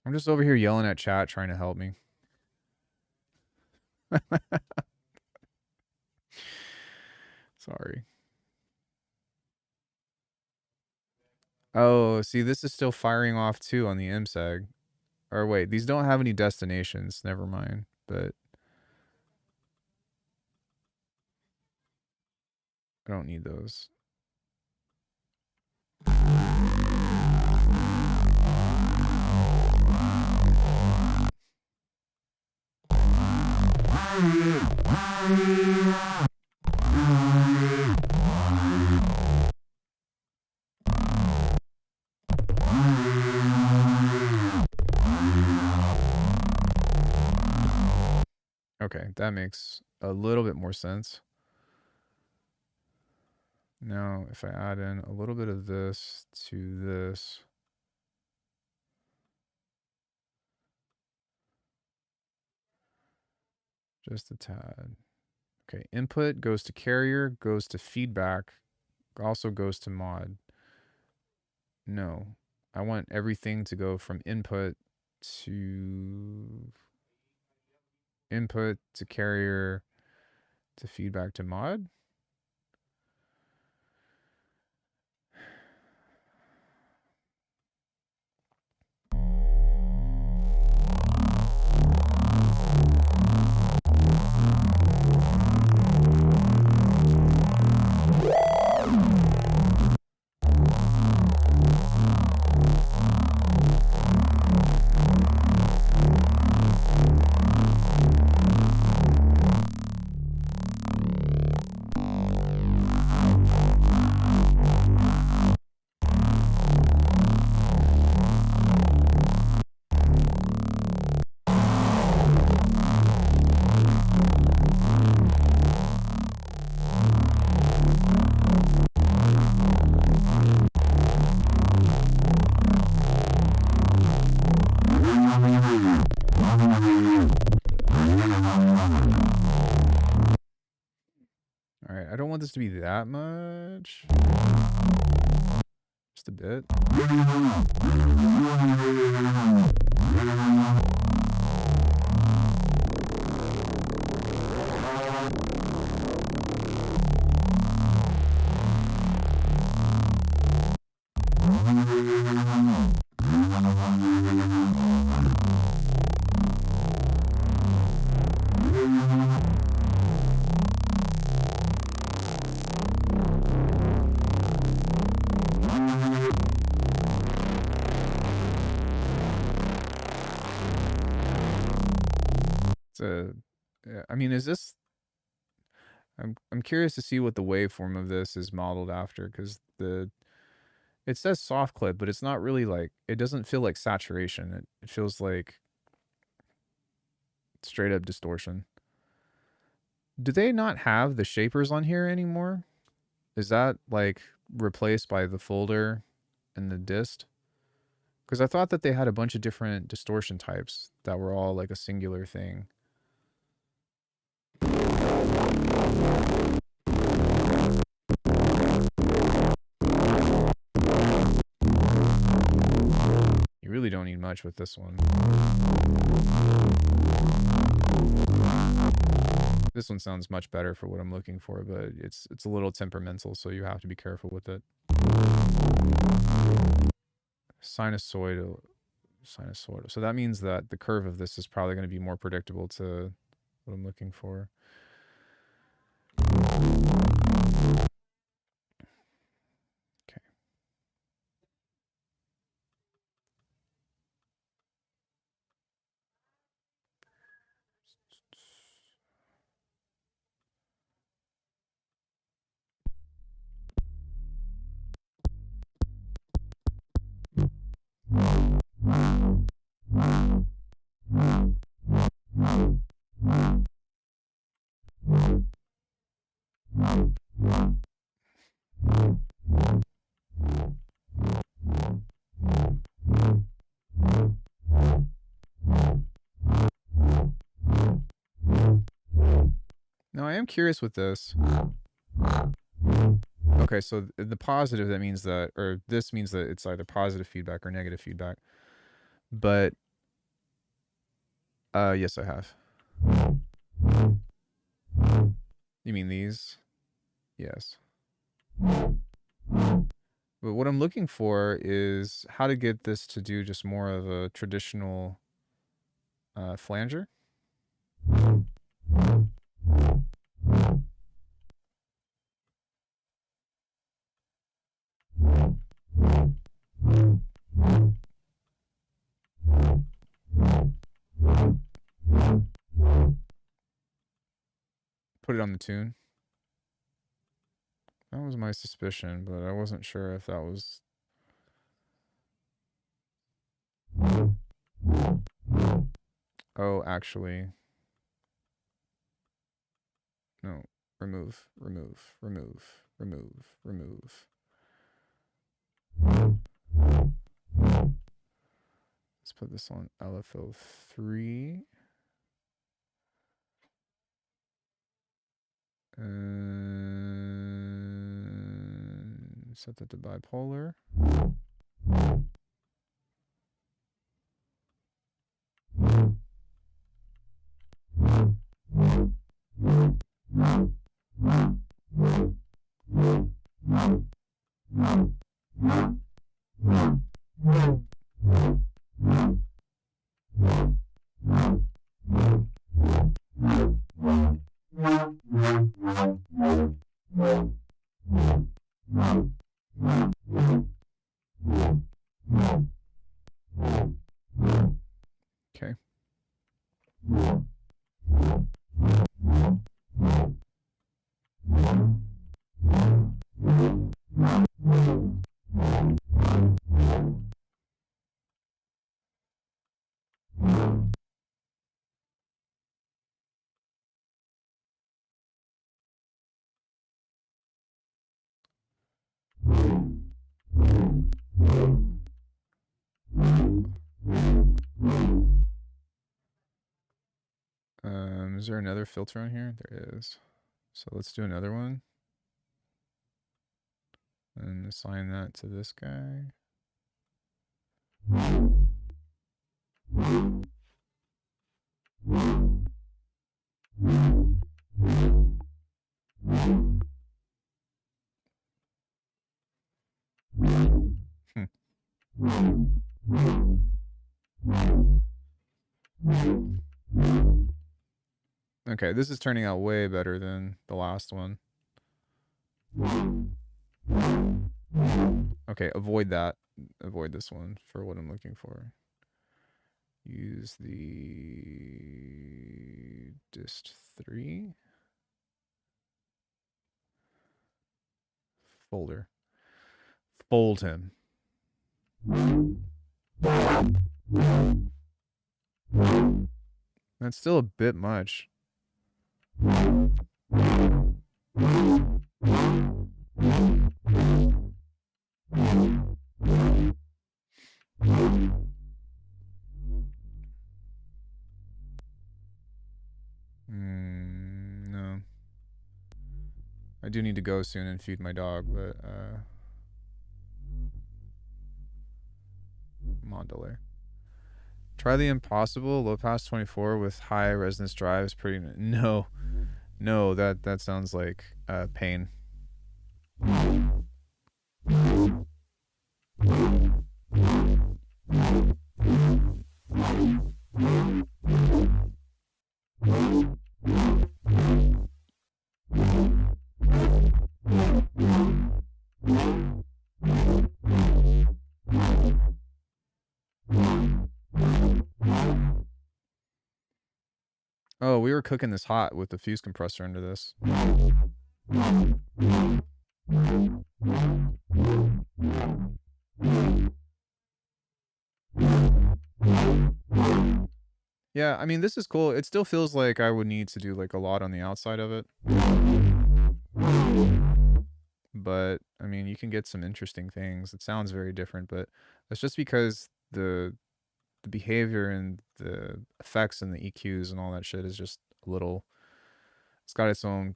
I'm just over here yelling at chat, trying to help me. Sorry. Oh, see, this is still firing off too on the MSEG. Or wait, these don't have any destinations. Never mind. But I don't need those. Okay, that makes a little bit more sense. Now, if I add in a little bit of this to this. Just a tad. Okay, input goes to carrier, goes to feedback, also goes to mod. No, I want everything to go from input to carrier to feedback to mod. All right, I don't want this to be that much. Just a bit. I mean, is this? I'm curious to see what the waveform of this is modeled after, because it says soft clip, but it's not really like, it doesn't feel like saturation. It feels like straight up distortion. Do they not have the shapers on here anymore? Is that like replaced by the folder and the dist? Because I thought that they had a bunch of different distortion types that were all like a singular thing. You really don't need much with this one. This one sounds much better for what I'm looking for, but it's a little temperamental, so you have to be careful with it. Sinusoidal. So that means that the curve of this is probably going to be more predictable to what I'm looking for. Okay. Now I am curious with this. Okay, so the positive, that means that, or this means that it's either positive feedback or negative feedback. But yes, I have. You mean these? Yes. But what I'm looking for is how to get this to do just more of a traditional flanger. Put it on the tune. That was my suspicion, but I wasn't sure if that was... Oh, actually... No. Remove, remove, remove, remove, remove. Let's put this on LFO 3. And set that to bipolar. Okay. Is there another filter on here? There is. So let's do another one. And assign that to this guy. Okay, this is turning out way better than the last one. Okay, avoid that. Avoid this one for what I'm looking for. Use the dist 3 folder. Fold him. That's still a bit much. No. I do need to go soon and feed my dog, but mod delay. Try the Impossible low pass 24 with high resonance drives. Pretty no, that sounds like pain. Oh, we were cooking this hot with the fuse compressor under this. Yeah, I mean, this is cool. It still feels like I would need to do like a lot on the outside of it. But I mean, you can get some interesting things. It sounds very different, but that's just because the behavior and the effects and the EQs and all that shit is just a little, it's got its own,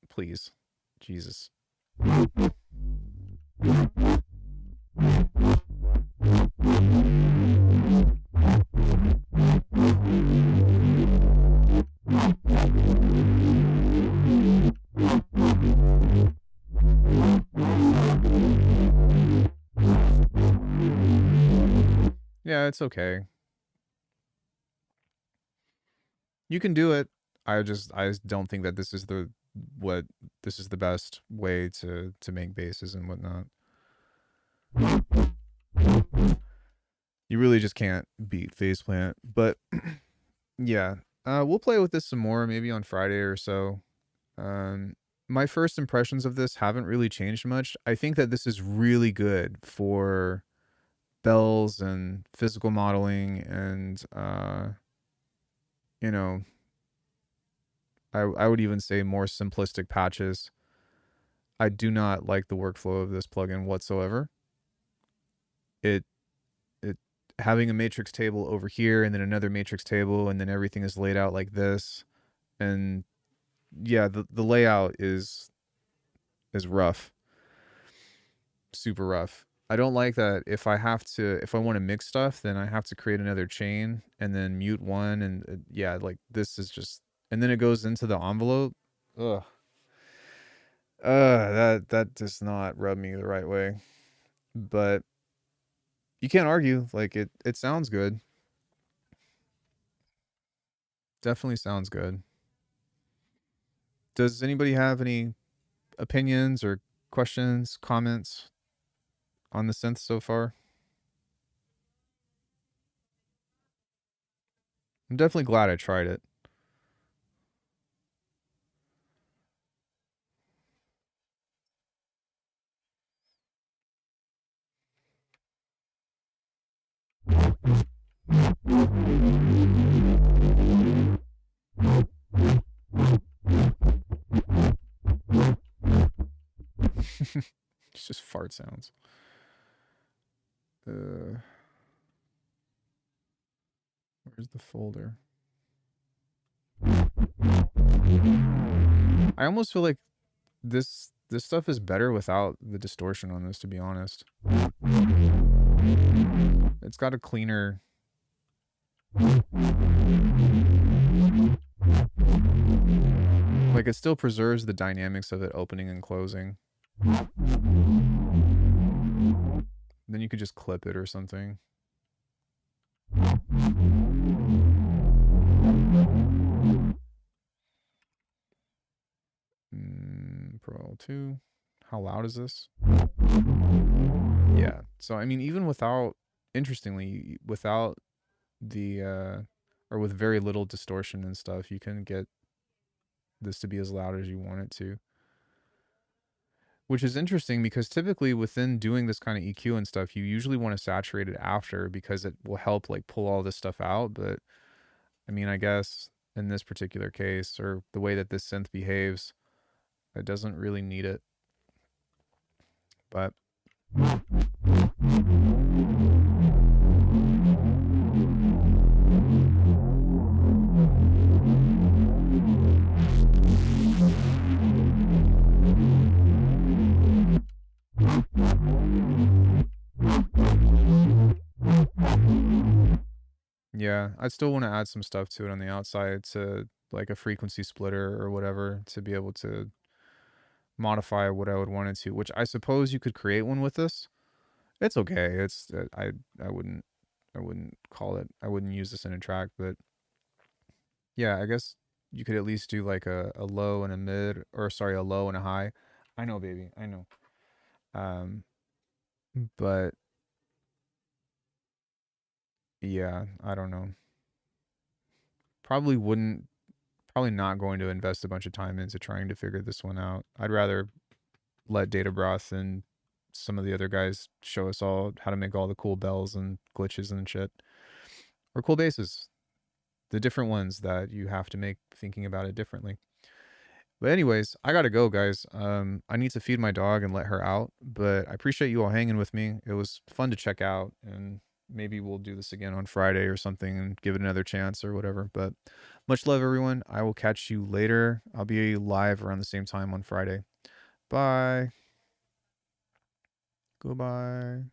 please, Jesus. Yeah, it's okay. You can do it. I just don't think that this is the best way to make basses and whatnot. You really just can't beat Faceplant. But yeah, we'll play with this some more, maybe on Friday or so. My first impressions of this haven't really changed much. I think that this is really good for bells and physical modeling and you know, I would even say more simplistic patches. I do not like the workflow of this plugin whatsoever. It having a matrix table over here and then another matrix table and then everything is laid out like this, and yeah, the layout is rough, super rough. I don't like that. If I want to mix stuff, then I have to create another chain and then mute one, and yeah, like this is just, and then it goes into the envelope. Ugh. That does not rub me the right way. But you can't argue. Like it sounds good. Definitely sounds good. Does anybody have any opinions or questions, comments on the synth so far? I'm definitely glad I tried it. It's just fart sounds. Where's the folder? I almost feel like this stuff is better without the distortion on this, to be honest. It's got a cleaner, like it still preserves the dynamics of it opening and closing. Then you could just clip it or something. Pro 2. How loud is this? Yeah. So I mean, even without, interestingly, without the or with very little distortion and stuff, you can get this to be as loud as you want it to. Which is interesting because typically within doing this kind of EQ and stuff, you usually want to saturate it after because it will help like pull all this stuff out. But I mean, I guess in this particular case, or the way that this synth behaves, it doesn't really need it. But Yeah, I still want to add some stuff to it on the outside to like a frequency splitter or whatever to be able to modify what I would want it to, which I suppose you could create one with this. It's okay. I wouldn't call it. I wouldn't use this in a track, but yeah, I guess you could at least do like a low and a mid, or sorry, a low and a high. I know, baby. I know. Um, but yeah, I don't know. Probably wouldn't. Probably not going to invest a bunch of time into trying to figure this one out. I'd rather let Data Broth and some of the other guys show us all how to make all the cool bells and glitches and shit, or cool basses, the different ones that you have to make thinking about it differently. But anyways, I gotta go, guys. I need to feed my dog and let her out. But I appreciate you all hanging with me. It was fun to check out, and maybe we'll do this again on Friday or something and give it another chance or whatever. But much love, everyone. I will catch you later. I'll be live around the same time on Friday. Bye. Goodbye.